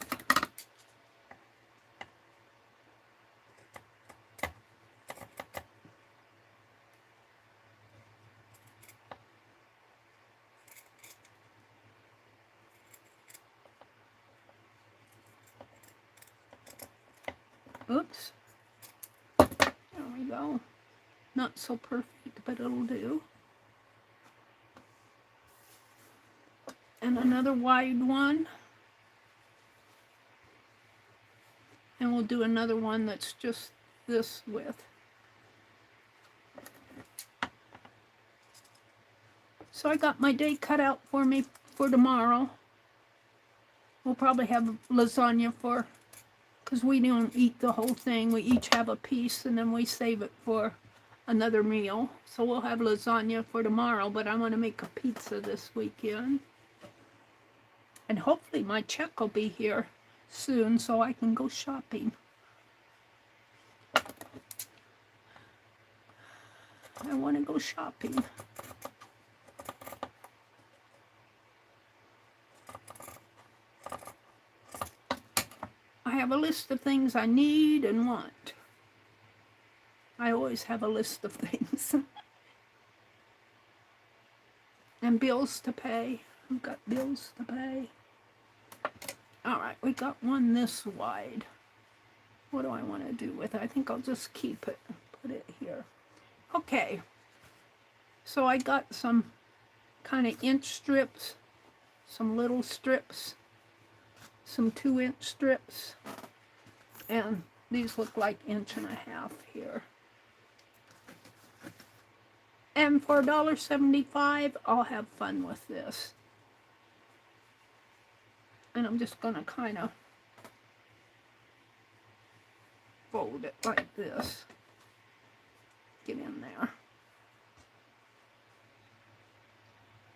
Oops. There we go. Not so perfect, but it'll do. And another wide one. And we'll do another one that's just this width. So I got my day cut out for me for tomorrow. We'll probably have lasagna for, because we don't eat the whole thing. We each have a piece and then we save it for another meal. So we'll have lasagna for tomorrow, but I want to make a pizza this weekend. And hopefully my check will be here. soon so I can go shopping. I want to go shopping. I have a list of things I need and want. I always have a list of things. And bills to pay. I've got bills to pay. Alright, we got one this wide. What do I want to do with it? I think I'll just keep it. Put it here. Okay. So I got some kind of inch strips. Some little strips. Some 2-inch strips. And these look like 1.5 inches here. And for $1.75, I'll have fun with this. And I'm just going to kind of fold it like this. Get in there.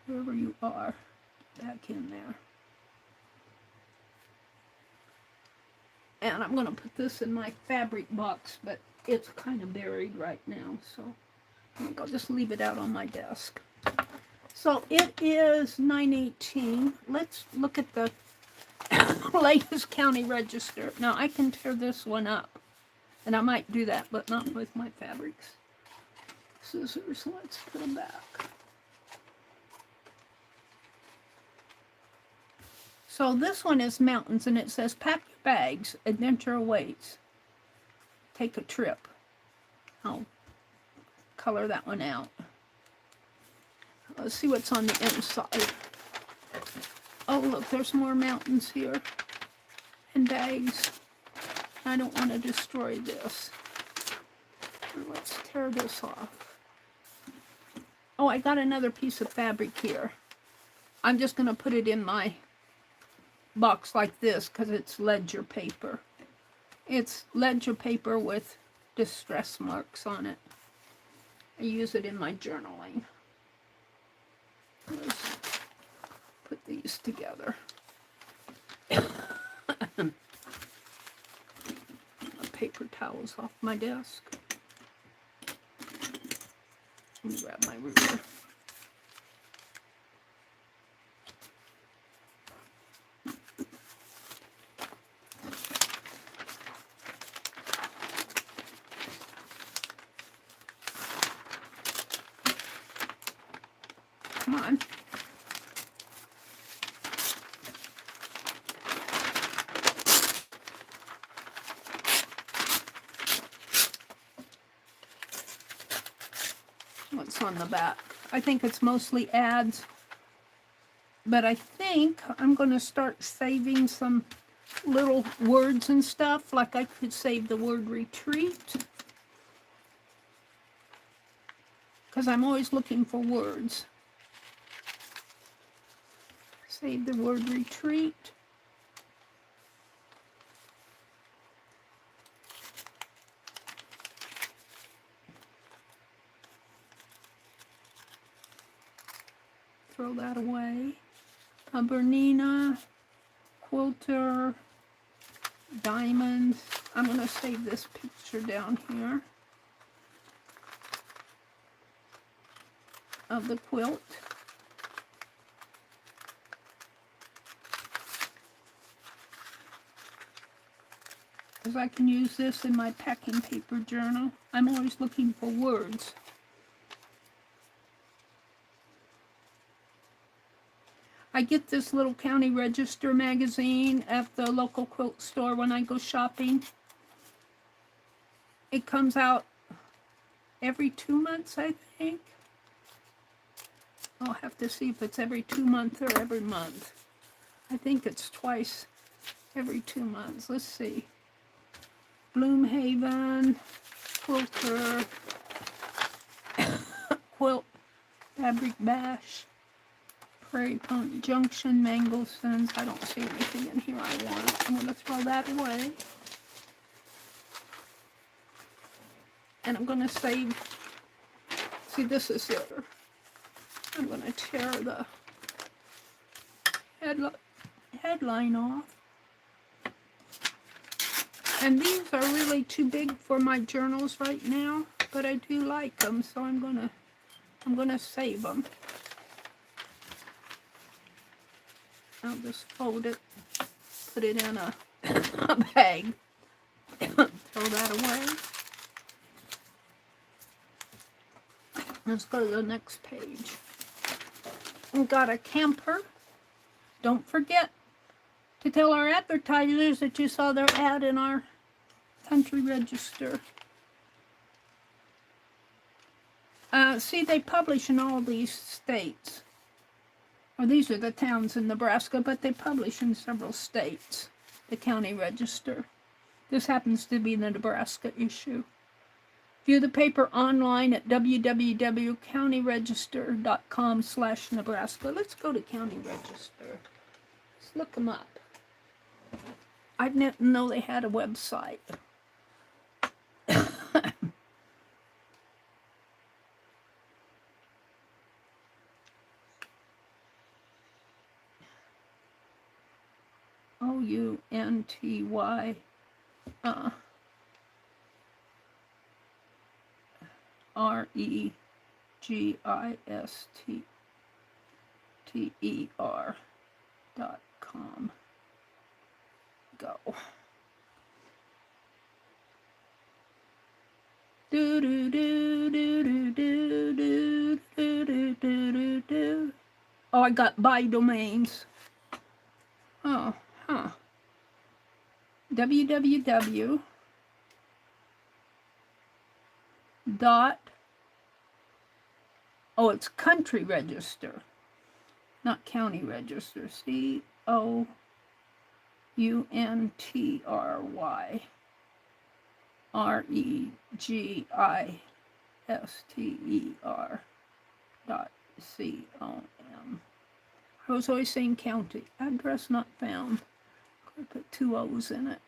Wherever you are, back in there. And I'm going to put this in my fabric box, but it's kind of buried right now, so I think I'll just leave it out on my desk. So it is 9:18. Let's look at the latest county register. Now I can tear this one up, and I might do that, but not with my fabrics. Scissors, let's put them back. So this one is mountains, and it says, pack your bags, adventure awaits. Take a trip. I'll color that one out. Let's see what's on the inside. Oh, look, there's more mountains here. And bags. I don't want to destroy this. Let's tear this off. Oh, I got another piece of fabric here. I'm just going to put it in my box like this because it's ledger paper. It's ledger paper with distress marks on it. I use it in my journaling. Let's put these together. My paper towels off my desk. Let me grab my ruler. Come on. What's on the back? I think it's mostly ads, but I think I'm going to start saving some little words and stuff, like I could save the word retreat, because I'm always looking for words. Save the word retreat. Throw that away. A Bernina, quilter, diamonds. I'm going to save this picture down here of the quilt. Because I can use this in my packing paper journal. I'm always looking for words. I get this little county register magazine at the local quilt store when I go shopping. It comes out every 2 months, I think. I'll have to see if it's every 2 months or every month. I think it's twice every 2 months. Let's see. Bloomhaven, quilter, quilt, fabric bash. Prairie Punk Junction, Mangelson's. I don't see anything in here I want. I'm going to throw that away. And I'm going to save, see, this is it. I'm going to tear the headline off. And these are really too big for my journals right now, but I do like them, so I'm gonna save them. I'll just fold it, put it in a, a bag, throw that away. Let's go to the next page. We've got a camper. Don't forget to tell our advertisers that you saw their ad in our country register. See, they publish in all these states. Well, these are the towns in Nebraska, but they publish in several states, the county register. This happens to be the Nebraska issue. View the paper online at www.countyregister.com/Nebraska. Let's go to County Register. Let's look them up. I didn't know they had a website. OUNTY REGISTER.com. Go. Do do do do do do do do do do do. Oh, I got buy domains. Oh, huh. www. Oh, it's country register, not county register. COUNTRYREGISTER.com. I was always saying county. Address not found. I put 2 O's in it.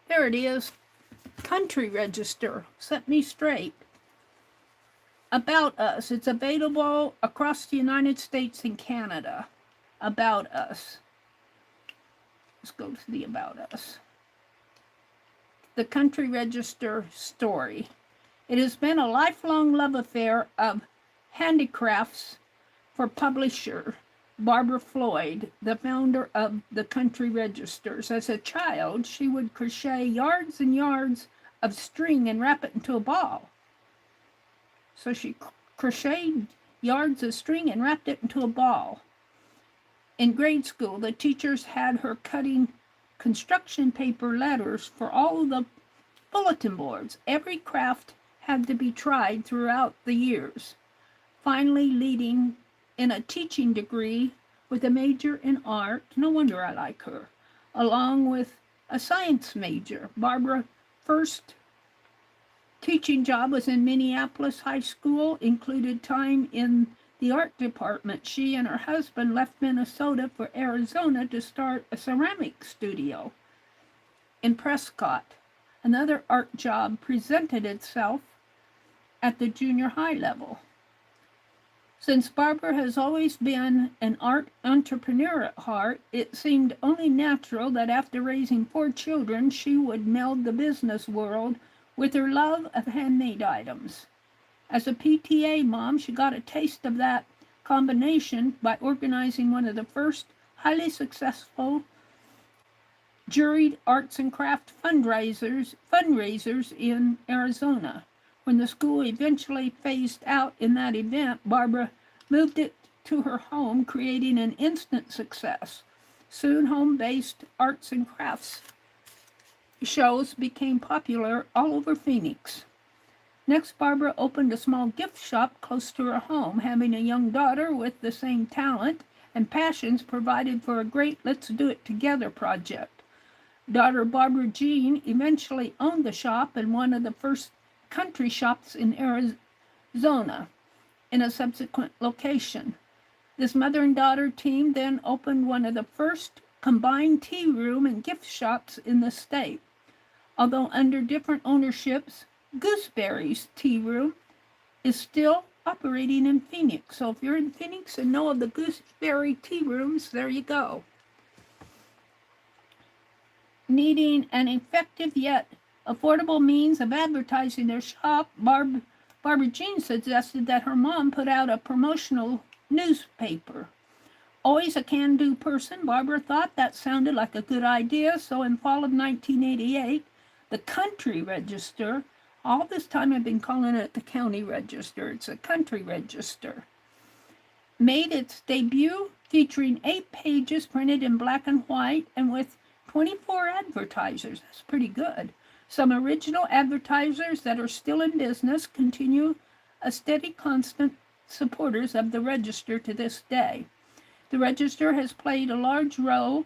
There it is. Country register. Set me straight. About us. It's available across the United States and Canada. About us. Let's go to the about us. The country register story. It has been a lifelong love affair of handicrafts for publisher Barbara Floyd, the founder of the country registers. As a child, she would crochet yards and yards of string and wrap it into a ball. So she crocheted yards of string and wrapped it into a ball. In grade school, the teachers had her cutting construction paper letters for all the bulletin boards. Every craft had to be tried throughout the years, finally leading in a teaching degree with a major in art. No wonder I like her. Along with a science major. Barbara's first teaching job was in Minneapolis High School, included time in the art department. She and her husband left Minnesota for Arizona to start a ceramic studio in Prescott. Another art job presented itself at the junior high level. Since Barbara has always been an art entrepreneur at heart, it seemed only natural that after raising 4 children, she would meld the business world with her love of handmade items. As a PTA mom, she got a taste of that combination by organizing one of the first highly successful juried arts and craft fundraisers in Arizona. When the school eventually phased out in that event, Barbara moved it to her home, creating an instant success. Soon, home-based arts and crafts shows became popular all over Phoenix. Next, Barbara opened a small gift shop close to her home. Having a young daughter with the same talent and passions provided for a great Let's Do It Together project. Daughter Barbara Jean eventually owned the shop and one of the first country shops in Arizona in a subsequent location. This mother and daughter team then opened one of the first combined tea room and gift shops in the state. Although under different ownerships, Gooseberry's Tea Room is still operating in Phoenix. So if you're in Phoenix and know of the Gooseberry Tea Rooms, there you go. needing an effective yet affordable means of advertising their shop, Barbara Jean suggested that her mom put out a promotional newspaper. Always a can-do person, Barbara thought that sounded like a good idea, so in fall of 1988, the Country Register, all this time I've been calling it the County Register, it's a Country Register, made its debut featuring 8 pages printed in black and white and with 24 advertisers. That's pretty good. Some original advertisers that are still in business continue a steady, constant supporters of the Register to this day. The Register has played a large role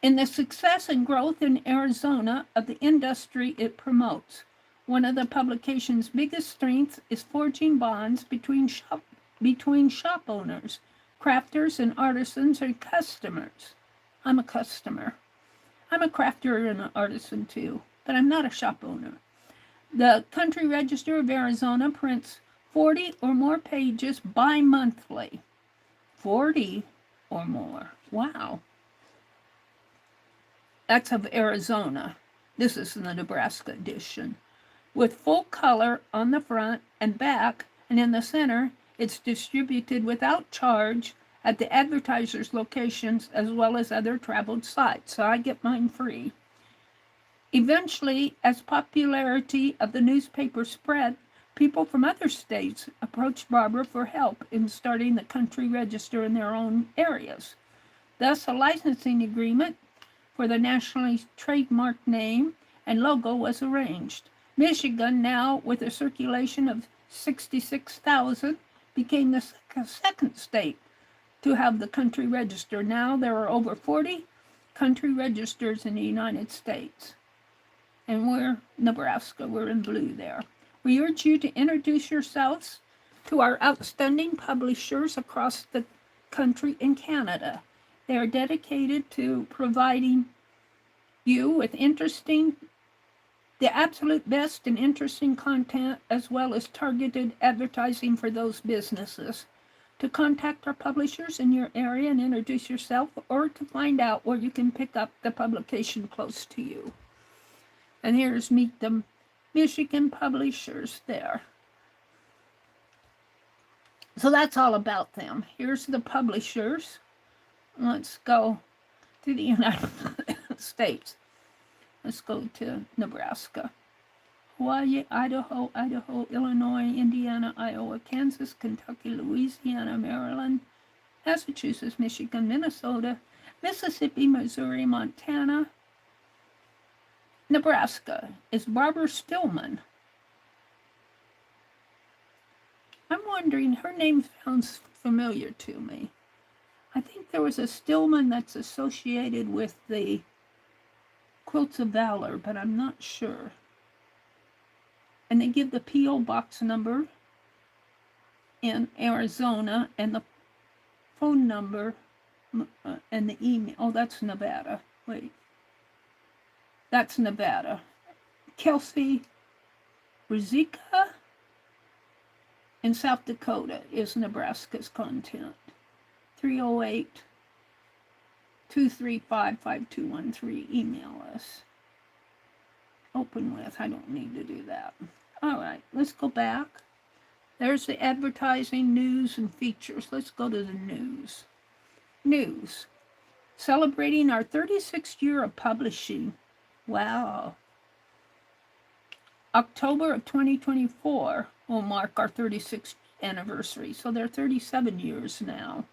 in the success and growth in Arizona of the industry it promotes. One of the publication's biggest strengths is forging bonds between shop owners, crafters, and artisans and customers. I'm a customer. I'm a crafter and an artisan too, but I'm not a shop owner. The Country Register of Arizona prints 40 or more pages bi-monthly. 40 or more. Wow. That's of Arizona. This is the Nebraska edition. With full color on the front and back, and in the center, it's distributed without charge at the advertisers' locations as well as other traveled sites, so I get mine free. Eventually, as popularity of the newspaper spread, people from other states approached Barbara for help in starting the Country Register in their own areas. Thus, a licensing agreement for the nationally trademarked name and logo was arranged. Michigan, now with a circulation of 66,000, became the second state to have the Country Register. Now there are over 40 country registers in the United States. And we're Nebraska, we're in blue there. We urge you to introduce yourselves to our outstanding publishers across the country and Canada. They are dedicated to providing you with the absolute best and interesting content, as well as targeted advertising for those businesses. To contact our publishers in your area and introduce yourself, or to find out where you can pick up the publication close to you. And here's Meet the Michigan publishers there. So that's all about them. Here's the publishers. Let's go to the United States. Let's go to Nebraska. Hawaii, Idaho, Illinois, Indiana, Iowa, Kansas, Kentucky, Louisiana, Maryland, Massachusetts, Michigan, Minnesota, Mississippi, Missouri, Montana. Nebraska is Barbara Stillman. I'm wondering, her name sounds familiar to me. I think there was a Stillman that's associated with the Quilts of Valor, but I'm not sure. And they give the P.O. box number in Arizona and the phone number and the email. Oh, that's Nevada. Wait. That's Nevada. Kelsey Rizika in South Dakota is Nebraska's content. 308-235-5213. Email us. Open with. I don't need to do that. All right, let's go back. There's the advertising, news, and features. Let's go to the news. News. Celebrating our 36th year of publishing. Wow. October of 2024 will mark our 36th anniversary. So they're 37 years now.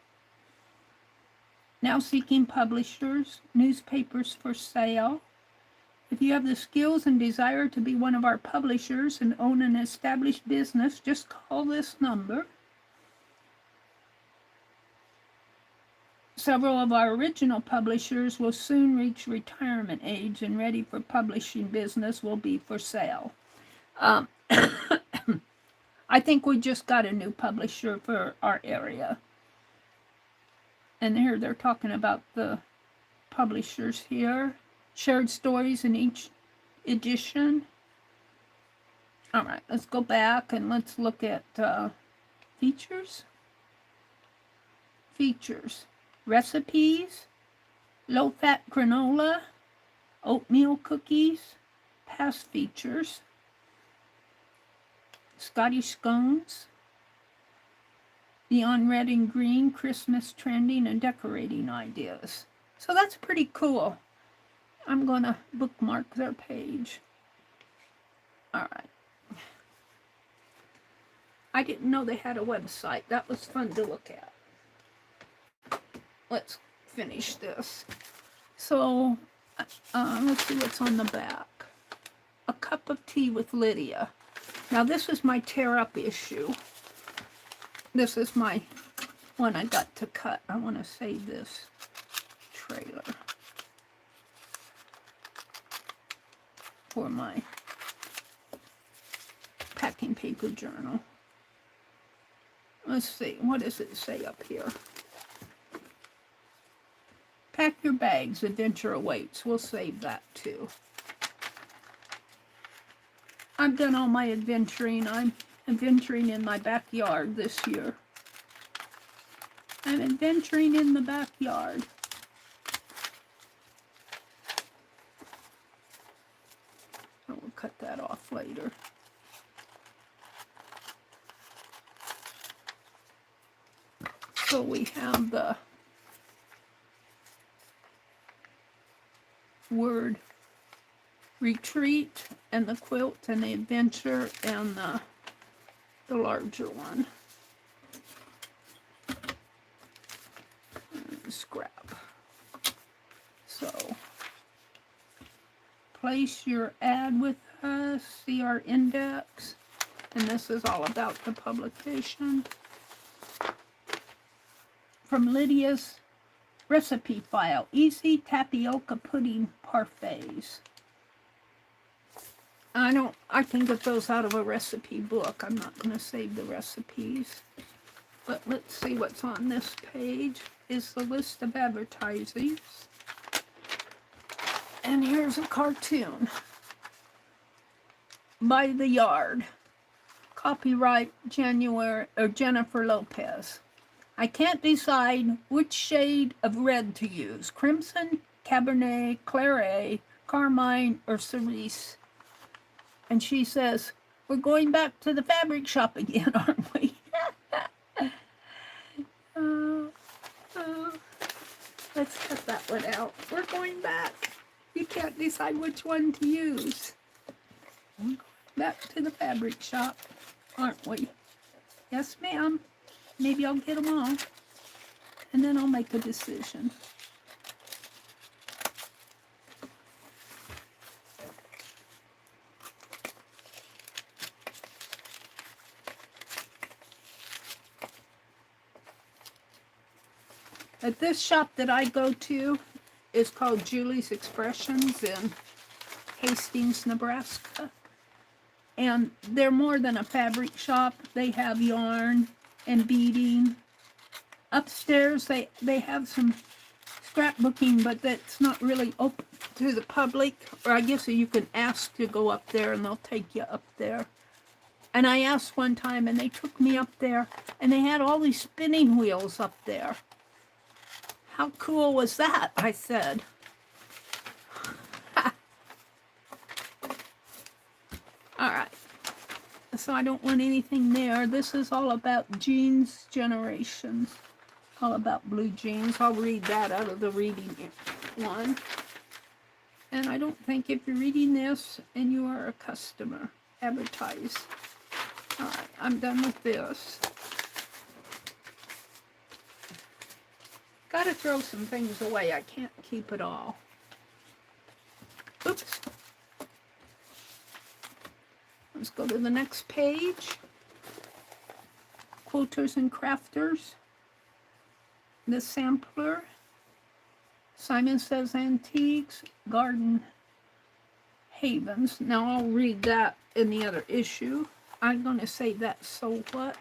Now seeking publishers, newspapers for sale. If you have the skills and desire to be one of our publishers and own an established business, just call this number. Several of our original publishers will soon reach retirement age, and ready for publishing business will be for sale. I think we just got a new publisher for our area. And here they're talking about the publishers here. Shared stories in each edition. All right, let's go back and let's look at features. Features. Recipes. Low-fat granola. oatmeal cookies, past features, Scottish scones, beyond red and green, Christmas trending and decorating ideas. So that's pretty cool. I'm going to bookmark their page. All right. I didn't know they had a website. That was fun to look at. Let's finish this. So, let's see what's on the back. A cup of tea with Lydia. Now, this is my tear up issue. This is my one I got to cut. I want to save this trailer for my packing paper journal. Let's see, what does it say up here? Pack your bags, adventure awaits. We'll save that too. I've done all my adventuring. I'm adventuring in my backyard this year. I'm adventuring in the backyard. I will cut that off later. So we have the word retreat and the quilt and the adventure and the larger one. And scrap. So place your ad with us, see our index, and this is all about the publication. From Lydia's recipe file, easy tapioca pudding parfaits. I can get those out of a recipe book. I'm not going to save the recipes. But let's see what's on this page is the list of advertisings. And here's a cartoon. By the Yard. Copyright Jennifer Lopez. I can't decide which shade of red to use. Crimson, Cabernet, Claret, Carmine, or Cerise. And she says, we're going back to the fabric shop again, aren't we? Let's cut that one out. We're going back. You can't decide which one to use. Back to the fabric shop, aren't we? Yes, ma'am. Maybe I'll get them all. And then I'll make a decision. At this shop that I go to is called Julie's Expressions in Hastings, Nebraska. And they're more than a fabric shop. They have yarn and beading. Upstairs they have some scrapbooking, but that's not really open to the public. Or I guess you can ask to go up there and they'll take you up there. And I asked one time and they took me up there and they had all these spinning wheels up there. How cool was that? I said. All right. So I don't want anything there. This is all about jeans generations. All about blue jeans. I'll read that out of the reading one. And I don't think if you're reading this and you are a customer, advertise. All right, I'm done with this. Got to throw some things away. I can't keep it all. Oops. Let's go to the next page. Quilters and Crafters. The Sampler. Simon Says Antiques. Garden Havens. Now I'll read that in the other issue. I'm going to say that so what.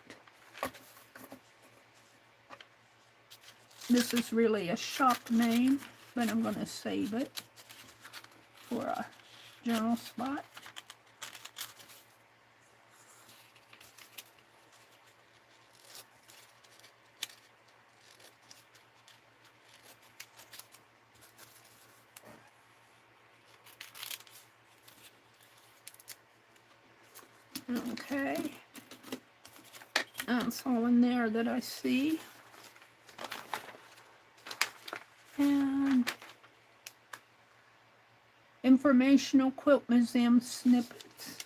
This is really a shop name, but I'm going to save it for a journal spot. Okay. That's all in there that I see. And informational quilt museum snippets.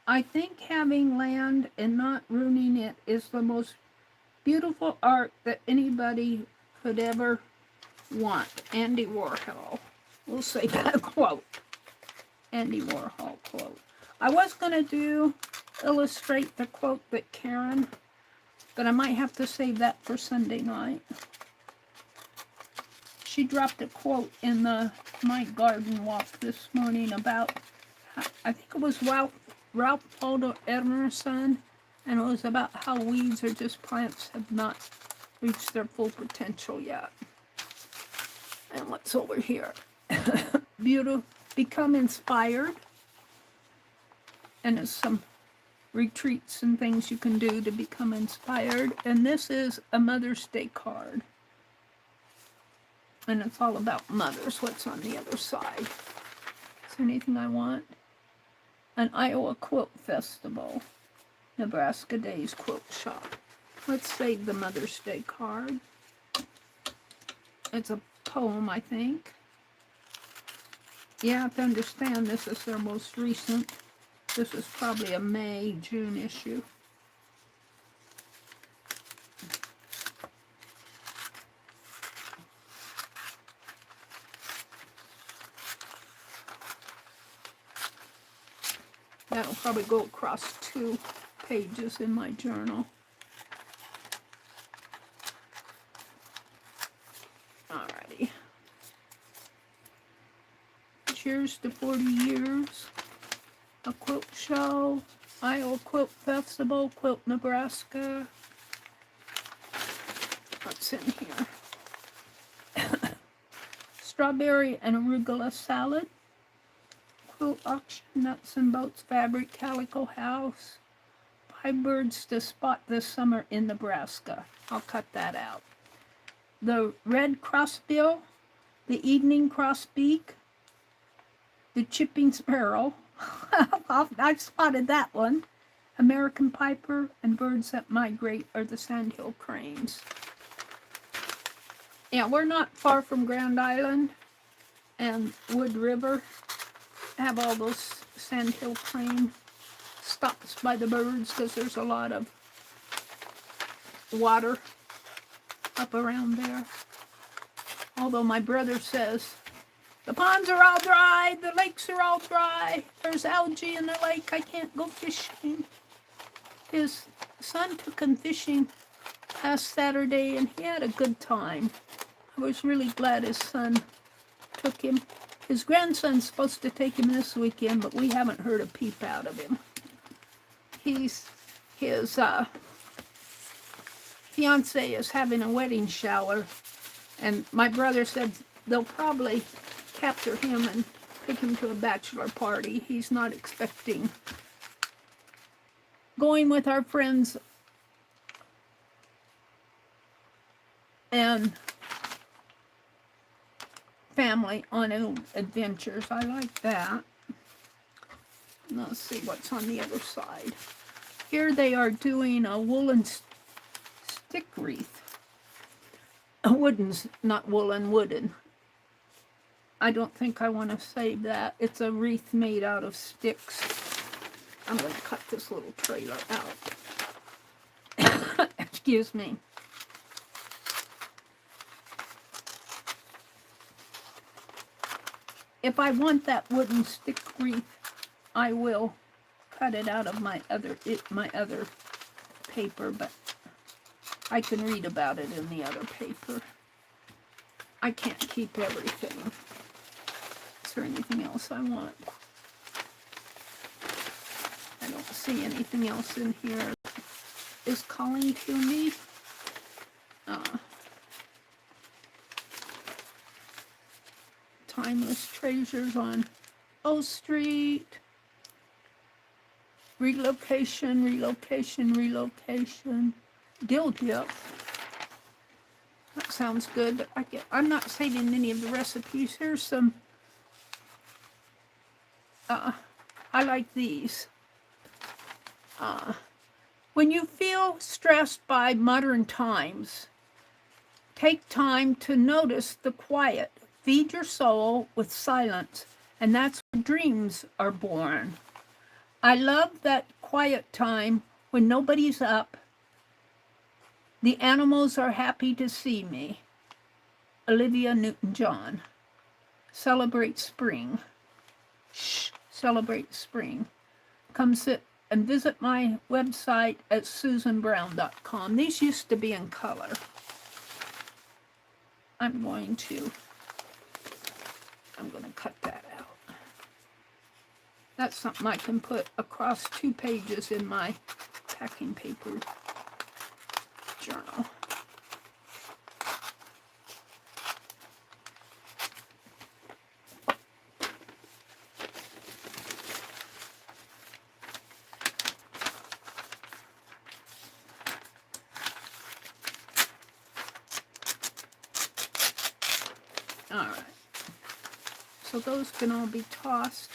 I think having land and not ruining it is the most beautiful art that anybody could ever want. Andy Warhol. We'll say that quote. Andy Warhol quote. I was going to illustrate the quote that Karen, but I might have to save that for Sunday night. She dropped a quote in my garden walk this morning about, I think it was Ralph Waldo Emerson, and it was about how weeds are just plants have not reached their full potential yet. And what's over here? Beautiful, become inspired. And there's some retreats and things you can do to become inspired. And this is a Mother's Day card. And it's all about mothers. What's on the other side? Is there anything I want? An Iowa Quilt Festival. Nebraska Days Quilt Shop. Let's save the Mother's Day card. It's a poem, I think. You have to understand this is their most recent. This is probably a May, June issue. That'll probably go across 2 pages in my journal. Alrighty. Cheers to 40 years. A quilt show. Iowa Quilt Festival. Quilt Nebraska. What's in here? Strawberry and arugula salad. Quilt auction, nuts and bolts, fabric, calico house. 5 birds to spot this summer in Nebraska. I'll cut that out. The red crossbill, the evening crossbeak, the chipping sparrow. I spotted that one. American piper and birds that migrate are the sandhill cranes. Yeah, we're not far from Grand Island and Wood River. Have all those sandhill crane stops by the birds because there's a lot of water up around there. Although my brother says the ponds are all dry, the lakes are all dry, there's algae in the lake, I can't go fishing. His son took him fishing last Saturday and he had a good time. I was really glad his son took him. His grandson's supposed to take him this weekend, but we haven't heard a peep out of him. His fiance is having a wedding shower, and my brother said they'll probably capture him and take him to a bachelor party. He's not expecting going with our friends and family on adventures. I like that. Let's see what's on the other side. Here they are doing a woolen stick wreath. A wooden's not woolen, wooden. I don't think I want to save that. It's a wreath made out of sticks. I'm going to cut this little trailer out. Excuse me. If I want that wooden stick wreath, I will cut it out of my other paper, but I can read about it in the other paper. I can't keep everything. Is there anything else I want? I don't see anything else in here. Is calling to me. Timeless treasures on O Street. Relocation, relocation, relocation. Dill dip. That sounds good, but I'm not saving any of the recipes. Here's some. I like these. When you feel stressed by modern times, take time to notice the quiet. Feed your soul with silence, and that's where dreams are born. I love that quiet time when nobody's up. The animals are happy to see me. Olivia Newton-John. Celebrate spring. Shh, celebrate spring. Come sit and visit my website at susanbrown.com. These used to be in color. I'm going to cut that out. That's something I can put across 2 pages in my packing paper journal. All right, so those can all be tossed.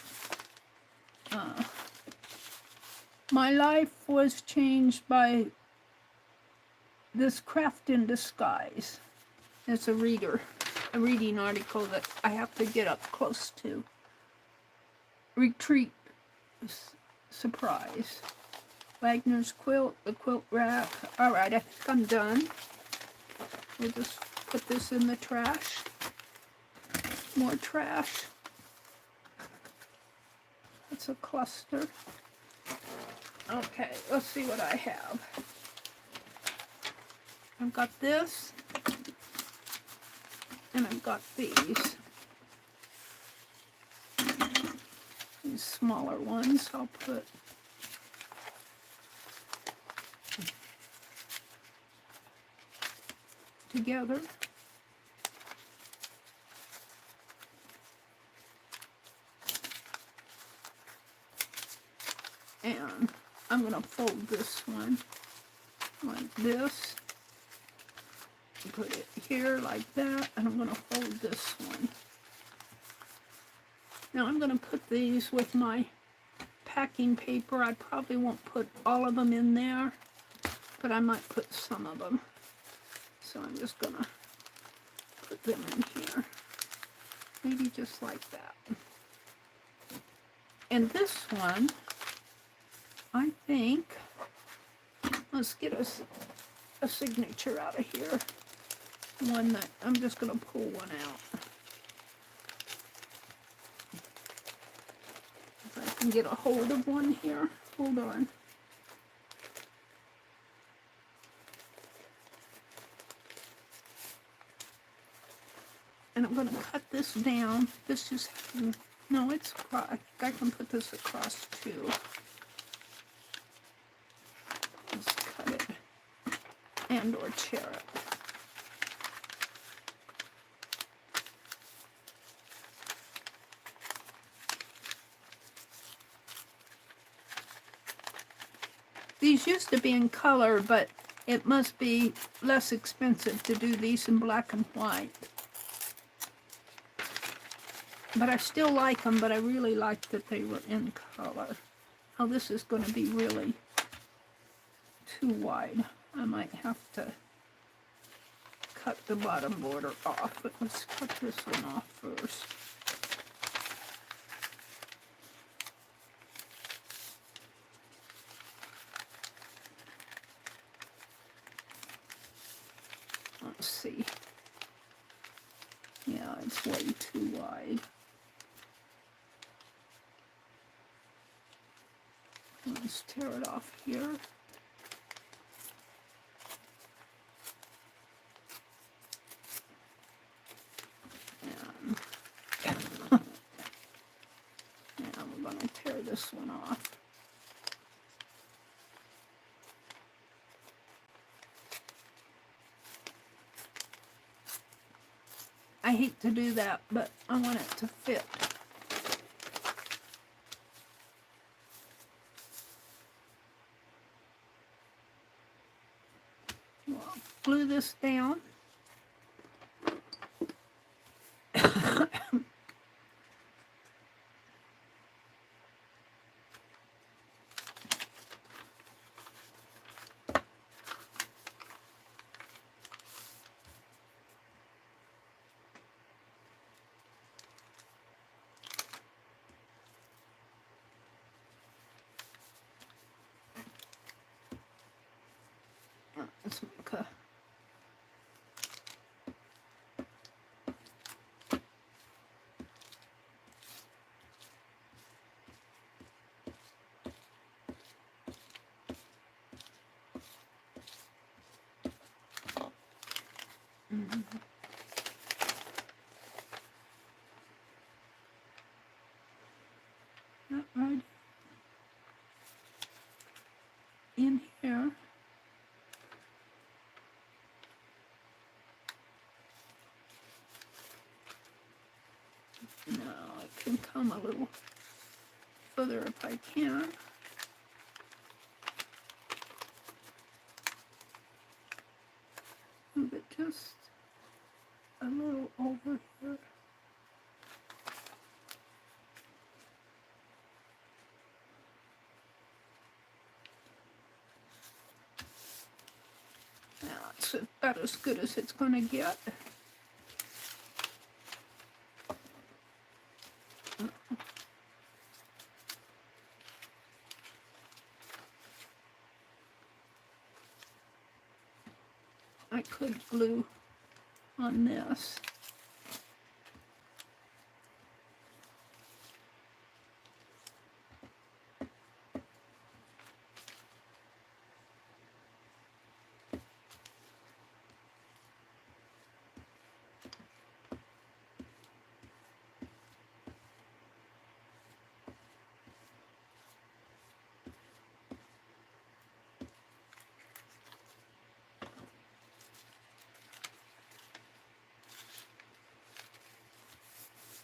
My life was changed by this craft in disguise. It's a reading article that I have to get up close to. Retreat surprise. Wagner's quilt, the quilt rack. All right, I think I'm done. We'll just put this in the trash. More trash. It's a cluster. Okay, let's see what I have. I've got this, and I've got these smaller ones I'll put together. And I'm going to fold this one like this. Put it here like that, and I'm going to fold this one. Now I'm going to put these with my packing paper. I probably won't put all of them in there, but I might put some of them. So I'm just going to put them in here. Maybe just like that. And this one, I think, let's get us a signature out of here. One that I'm just going to pull one out. If I can get a hold of one here. Hold on. And I'm going to cut this down. This just, no, it's, I think I can put this across too. Just cut it and or tear it. These used to be in color, but it must be less expensive to do these in black and white. But I still like them, but I really like that they were in color. Oh, this is going to be really too wide. I might have to cut the bottom border off, but let's cut this one off first. Let's see. Yeah, it's way too wide. Let's tear it off here. And we're going to tear this one off. I hate to do that, but I want it to fit. Well, glue this down. Let's make a not right in here. No, I can come a little further if I can. Move it just a little over here. Now it's about as good as it's going to get. I could glue on this.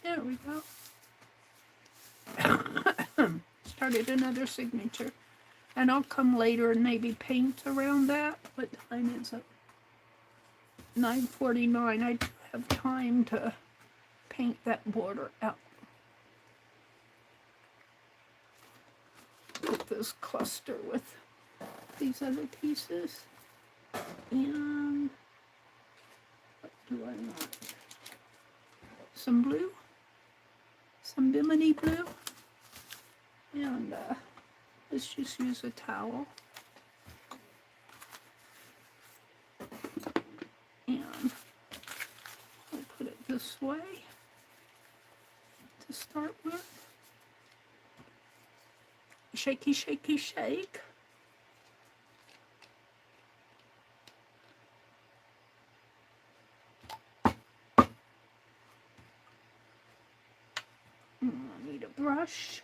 There we go. Started another signature. And I'll come later and maybe paint around that. What time is it? 9:49. I do have time to paint that border out. Put this cluster with these other pieces. And what do I want? Some blue. Some bimini blue. And let's just use a towel. And I'll put it this way to start with. Shaky, shaky, shake. I need a brush.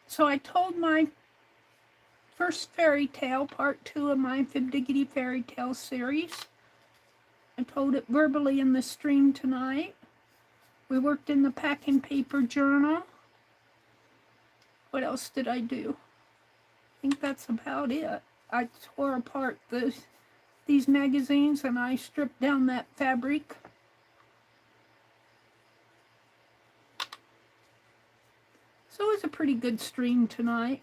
So I told my first fairy tale, part 2 of my FIBdiggity fairy tale series. I told it verbally in the stream tonight. We worked in the packing paper journal. What else did I do? I think that's about it. I tore apart these magazines and I stripped down that fabric. So it was a pretty good stream tonight.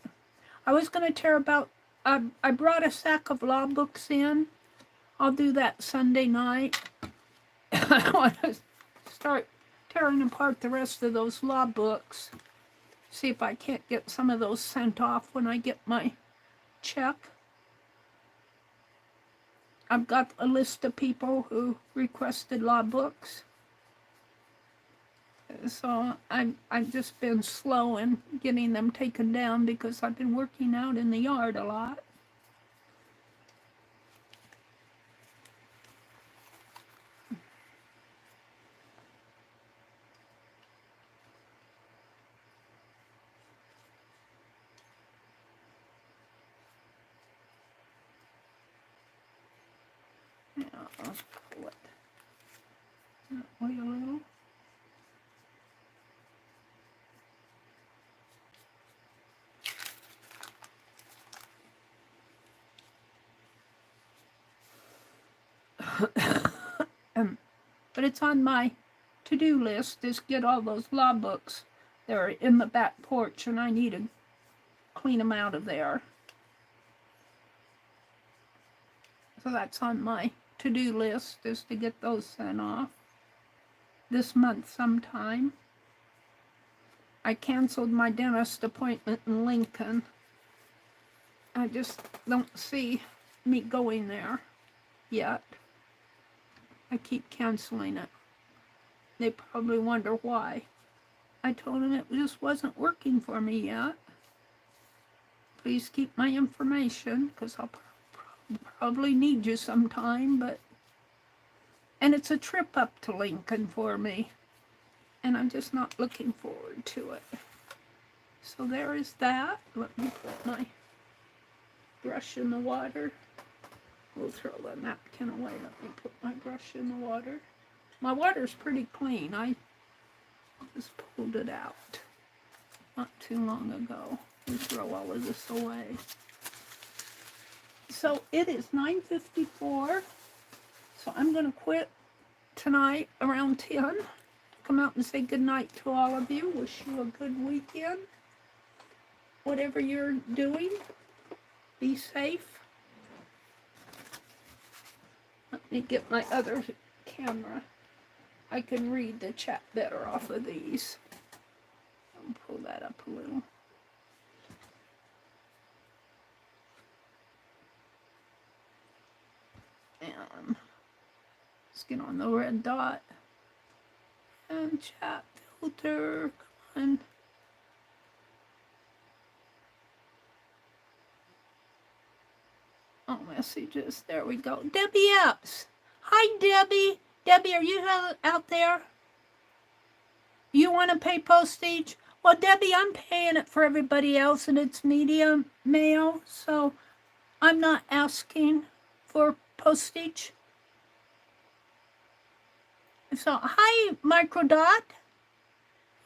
I was going to tear about, I brought a sack of law books in. I'll do that Sunday night. I want to start tearing apart the rest of those law books. See if I can't get some of those sent off when I get my check. I've got a list of people who requested law books. So I've just been slow in getting them taken down because I've been working out in the yard a lot. I'll pull it. Wait a little. But it's on my to-do list is get all those law books that are in the back porch, and I need to clean them out of there. So that's on my to-do list, is to get those sent off this month sometime. I canceled my dentist appointment in Lincoln. I just don't see me going there yet. I keep canceling it. They probably wonder why. I told them it just wasn't working for me yet. Please keep my information, because I'll probably need you sometime, but... And it's a trip up to Lincoln for me, and I'm just not looking forward to it. So there is that. Let me put my brush in the water. We'll throw the napkin away. Let me put my brush in the water. My water's pretty clean. I just pulled it out not too long ago. We'll throw all of this away. So it is 9:54. So I'm going to quit tonight around 10. Come out and say goodnight to all of you. Wish you a good weekend. Whatever you're doing, be safe. Let me get my other camera. I can read the chat better off of these. I'll pull that up a little. And let's get on the red dot. And chat filter. Come on. Oh, messages. There we go. Debbie Epps. Hi, Debbie. Debbie, are you out there? You want to pay postage? Well, Debbie, I'm paying it for everybody else, and it's media mail, so I'm not asking for postage. So, hi, Microdot.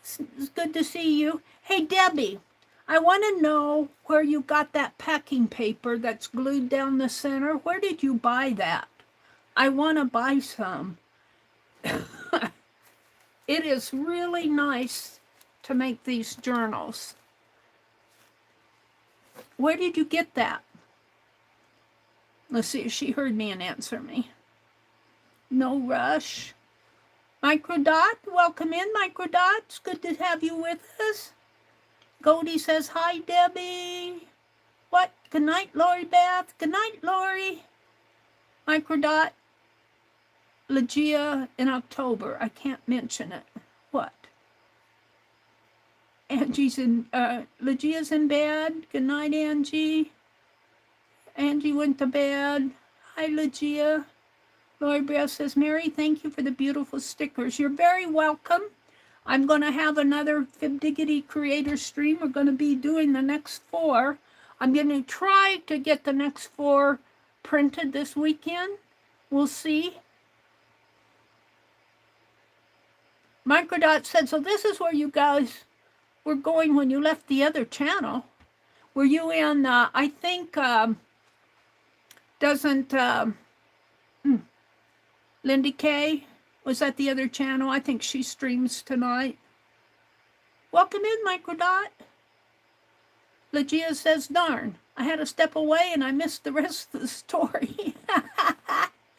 It's good to see you. Hey, Debbie. I want to know where you got that packing paper that's glued down the center. Where did you buy that? I want to buy some. It is really nice to make these journals. Where did you get that? Let's see if she heard me and answer me. No rush. Microdot, welcome in, Microdot. It's good to have you with us. Goldie says, hi, Debbie. What? Good night, Lori Beth. Good night, Lori. Microdot. Legia in October. I can't mention it. What? Legia's in bed. Good night, Angie. Angie went to bed. Hi, Legia. Lori Beth says, Meri, thank you for the beautiful stickers. You're very welcome. I'm going to have another FIBdiggity creator stream. We're going to be doing the next 4. I'm going to try to get the next 4 printed this weekend. We'll see. Microdot said, so this is where you guys were going when you left the other channel. Were you in, I think, Lindy Kay? Was that the other channel? I think she streams tonight. Welcome in, Microdot. Legia says, darn, I had to step away and I missed the rest of the story.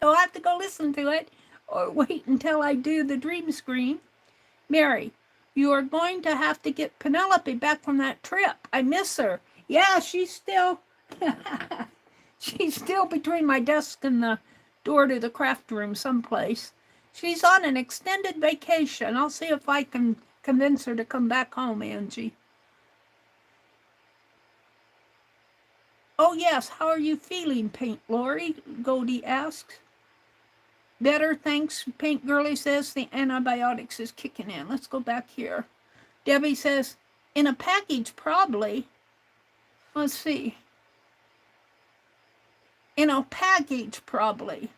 I'll have to go listen to it or wait until I do the dream screen. Meri, you are going to have to get Penelope back from that trip. I miss her. Yeah, she's still she's still between my desk and the door to the craft room someplace. She's on an extended vacation. I'll see if I can convince her to come back home, Angie. Oh, yes. How are you feeling, Paint Lori? Goldie asks. Better, thanks. Paint Girlie says the antibiotics is kicking in. Let's go back here. Debbie says, in a package, probably. Let's see. In a package, probably.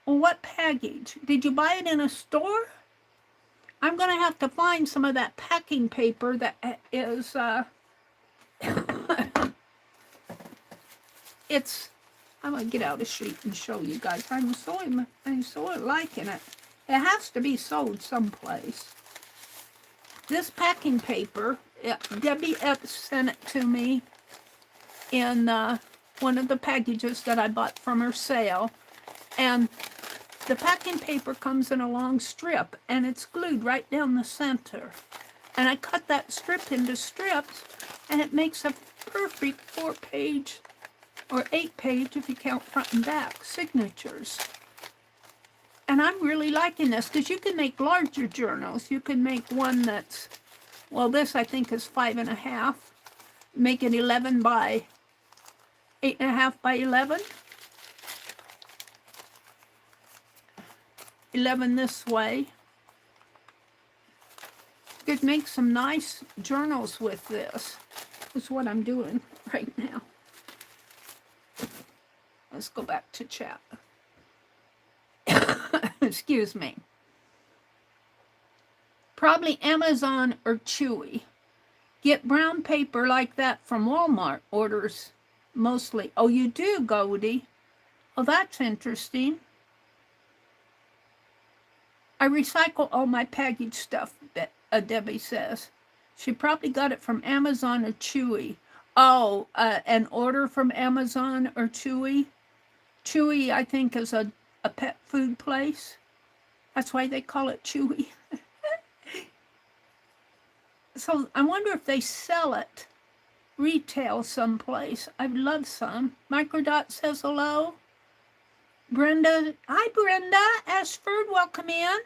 Well, what package? Did you buy it in a store? I'm going to have to find some of that packing paper that is, it's, I'm going to get out a sheet and show you guys. I'm so liking it. It has to be sold someplace. This packing paper, Debbie sent it to me in one of the packages that I bought from her sale. And the packing paper comes in a long strip, and it's glued right down the center. And I cut that strip into strips, and it makes a perfect 4-page or 8-page, if you count front and back, signatures. And I'm really liking this, because you can make larger journals. You can make one that's, well, this I think is 5.5. Make it 11 by 8.5 by 11. 11 this way. You could make some nice journals with this. That's what I'm doing right now. Let's go back to chat. Excuse me. Probably Amazon or Chewy. Get brown paper like that from Walmart. Orders mostly. Oh, you do, Goldie? Oh, that's interesting. I recycle all my package stuff, Debbie says. She probably got it from Amazon or Chewy. Oh, an order from Amazon or Chewy? Chewy, I think, is a pet food place. That's why they call it Chewy. So I wonder if they sell it retail someplace. I'd love some. Microdot says hello. Brenda, hi Brenda. Ashford, welcome in.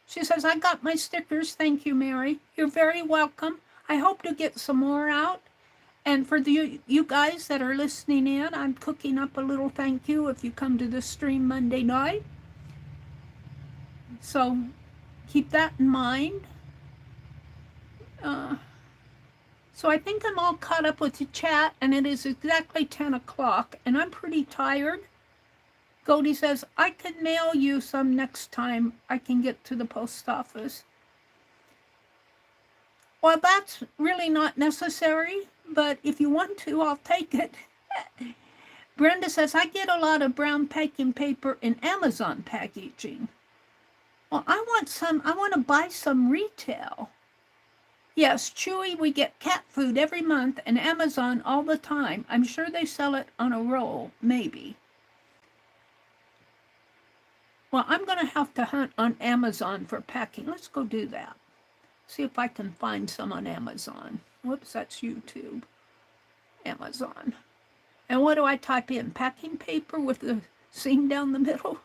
She says, I got my stickers. Thank you, Mary. You're very welcome. I hope to get some more out. And for you guys that are listening in, I'm cooking up a little thank you if you come to the stream Monday night. So keep that in mind. So I think I'm all caught up with the chat, and it is exactly 10 o'clock, and I'm pretty tired. Goldie says, I can mail you some next time I can get to the post office. Well, that's really not necessary, but if you want to, I'll take it. Brenda says, I get a lot of brown packing paper in Amazon packaging. Well, I want to buy some retail. Yes, Chewy, we get cat food every month, and Amazon all the time. I'm sure they sell it on a roll, maybe. Well, I'm going to have to hunt on Amazon for packing. Let's go do that. See if I can find some on Amazon. Whoops, that's YouTube. Amazon. And what do I type in? Packing paper with the seam down the middle?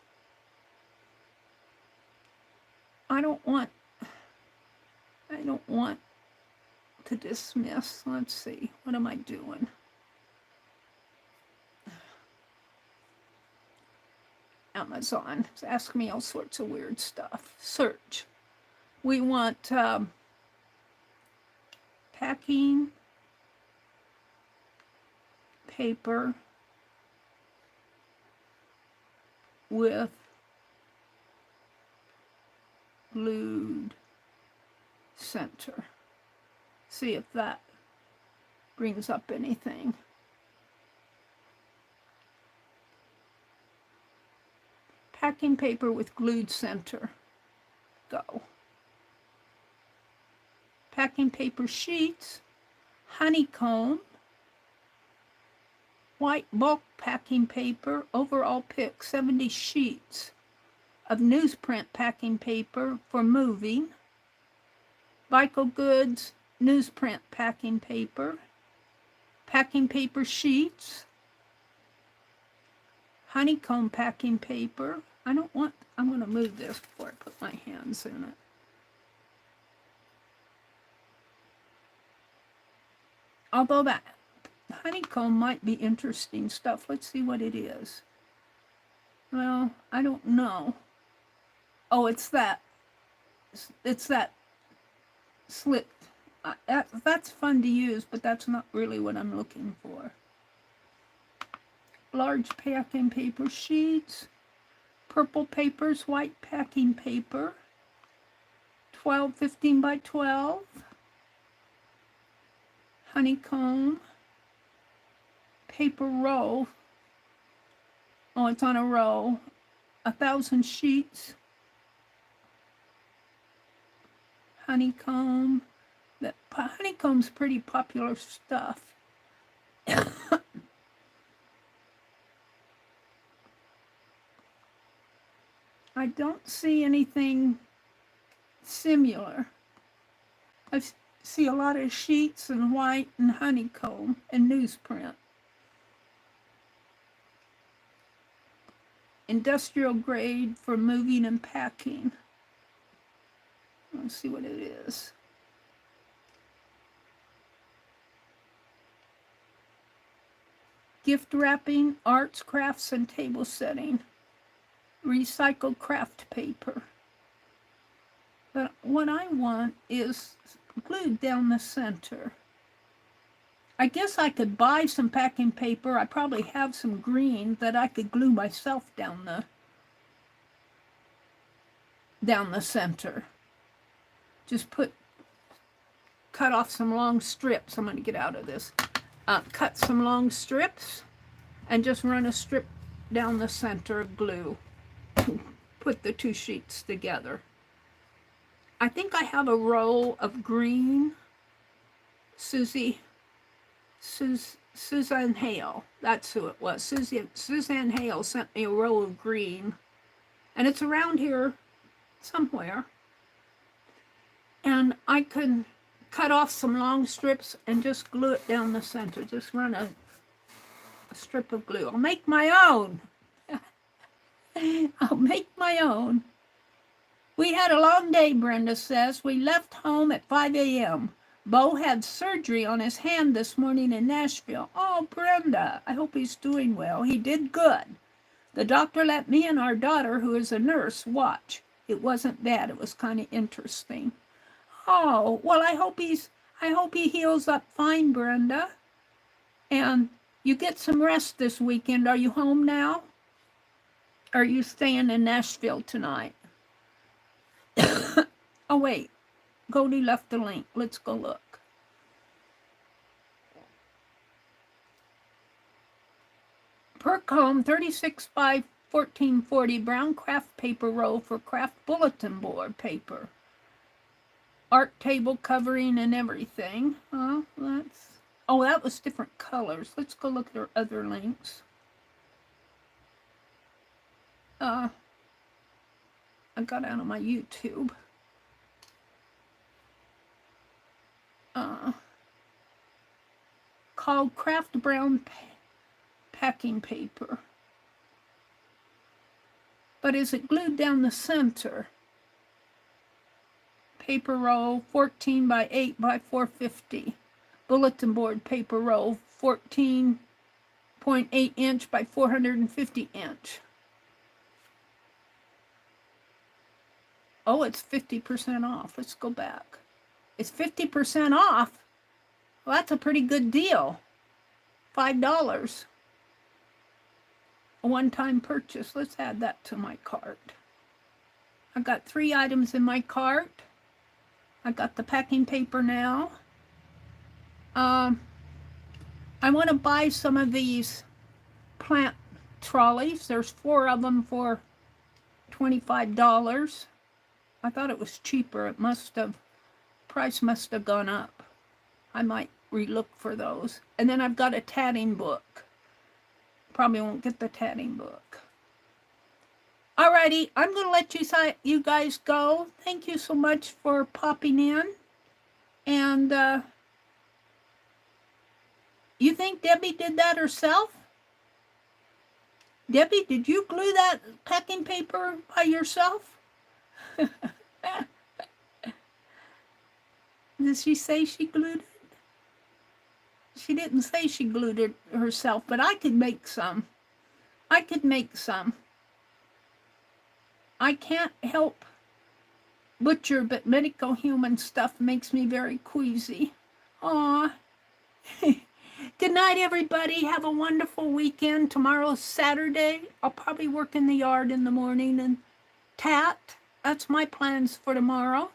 I don't want to dismiss. Let's see. What am I doing? Amazon. It's asking me all sorts of weird stuff. Search. We want packing paper with glued center. See if that brings up anything. Packing paper with glued center. Go. Packing paper sheets, honeycomb, white bulk packing paper, overall pick 70 sheets of newsprint packing paper for moving, Vico Goods newsprint packing paper sheets, honeycomb packing paper. I'm going to move this before I put my hands in it. Although that honeycomb might be interesting stuff. Let's see what it is. Well, I don't know. Oh, it's that slit. That's fun to use, but that's not really what I'm looking for. Large packing paper sheets. purple papers, white packing paper, 12, 15 by 12, honeycomb, paper roll. Oh, it's on a roll. 1,000 sheets. Honeycomb. The honeycomb's pretty popular stuff. I don't see anything similar. I see a lot of sheets and white and honeycomb and newsprint. Industrial grade for moving and packing. Let's see what it is. Gift wrapping, arts, crafts, and table setting. Recycled craft paper. But what I want is glued down the center. I guess I could buy some packing paper. I probably have some green that I could glue myself down the center. Just cut off some long strips. I'm going to get out of this. Cut some long strips and just run a strip down the center of glue. Put the two sheets together. I think I have a roll of green. Suzanne Hale, that's who it was. Suzanne Hale sent me a roll of green, and it's around here somewhere. And I could cut off some long strips and just glue it down the center. Just run a strip of glue. I'll make my own. I'll make my own. We had a long day, Brenda says. We left home at 5 a.m. Bo had surgery on his hand this morning in Nashville. Oh, Brenda, I hope he's doing well. He did good. The doctor let me and our daughter, who is a nurse, watch. It wasn't bad. It was kind of interesting. Oh, well, I hope he heals up fine, Brenda. And you get some rest this weekend. Are you home now? Or are you staying in Nashville tonight? Oh, wait. Goldie left the link. Let's go look. Per comb, 36 by 1440 brown craft paper roll for craft bulletin board paper. Art table covering and everything. Oh, that was different colors. Let's go look at our other links. I got out of my YouTube. Called Craft Brown Packing Paper. But is it glued down the center? Paper roll, 14 by 8 by 450. Bulletin board paper roll, 14.8 inch by 450 inch. Oh, it's 50% off. Let's go back. It's 50% off. Well, that's a pretty good deal. $5. A one-time purchase. Let's add that to my cart. I got 3 items in my cart. I got the packing paper now. I want to buy some of these plant trolleys. There's 4 of them for $25. I thought it was cheaper. Price must have gone up. I might relook for those. And then I've got a tatting book. Probably won't get the tatting book. Alrighty, I'm going to let you guys go. Thank you so much for popping in. And you think Debbie did that herself? Debbie, did you glue that packing paper by yourself? Did she say she glued it? She didn't say she glued it herself, but I could make some. I can't help butcher, but medical human stuff makes me very queasy. Aw. Good night, everybody. Have a wonderful weekend. Tomorrow's Saturday. I'll probably work in the yard in the morning and tat. That's my plans for tomorrow.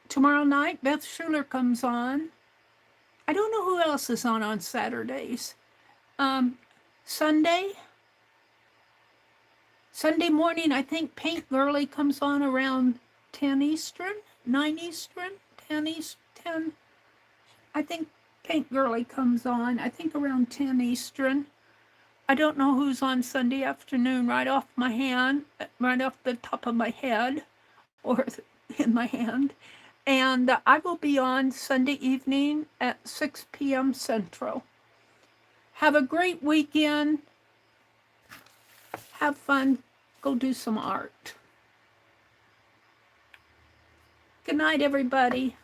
Tomorrow night, Beth Schuler comes on. I don't know who else is on Saturdays. Sunday morning, I think Paint Girly comes on around 10 Eastern, 9 Eastern, 10 East, 10. I think Paint Girly comes on, I think around 10 Eastern. I don't know who's on Sunday afternoon right off the top of my head or in my hand. And I will be on Sunday evening at 6 p.m. Central. Have a great weekend. Have fun. Go do some art. Good night, everybody.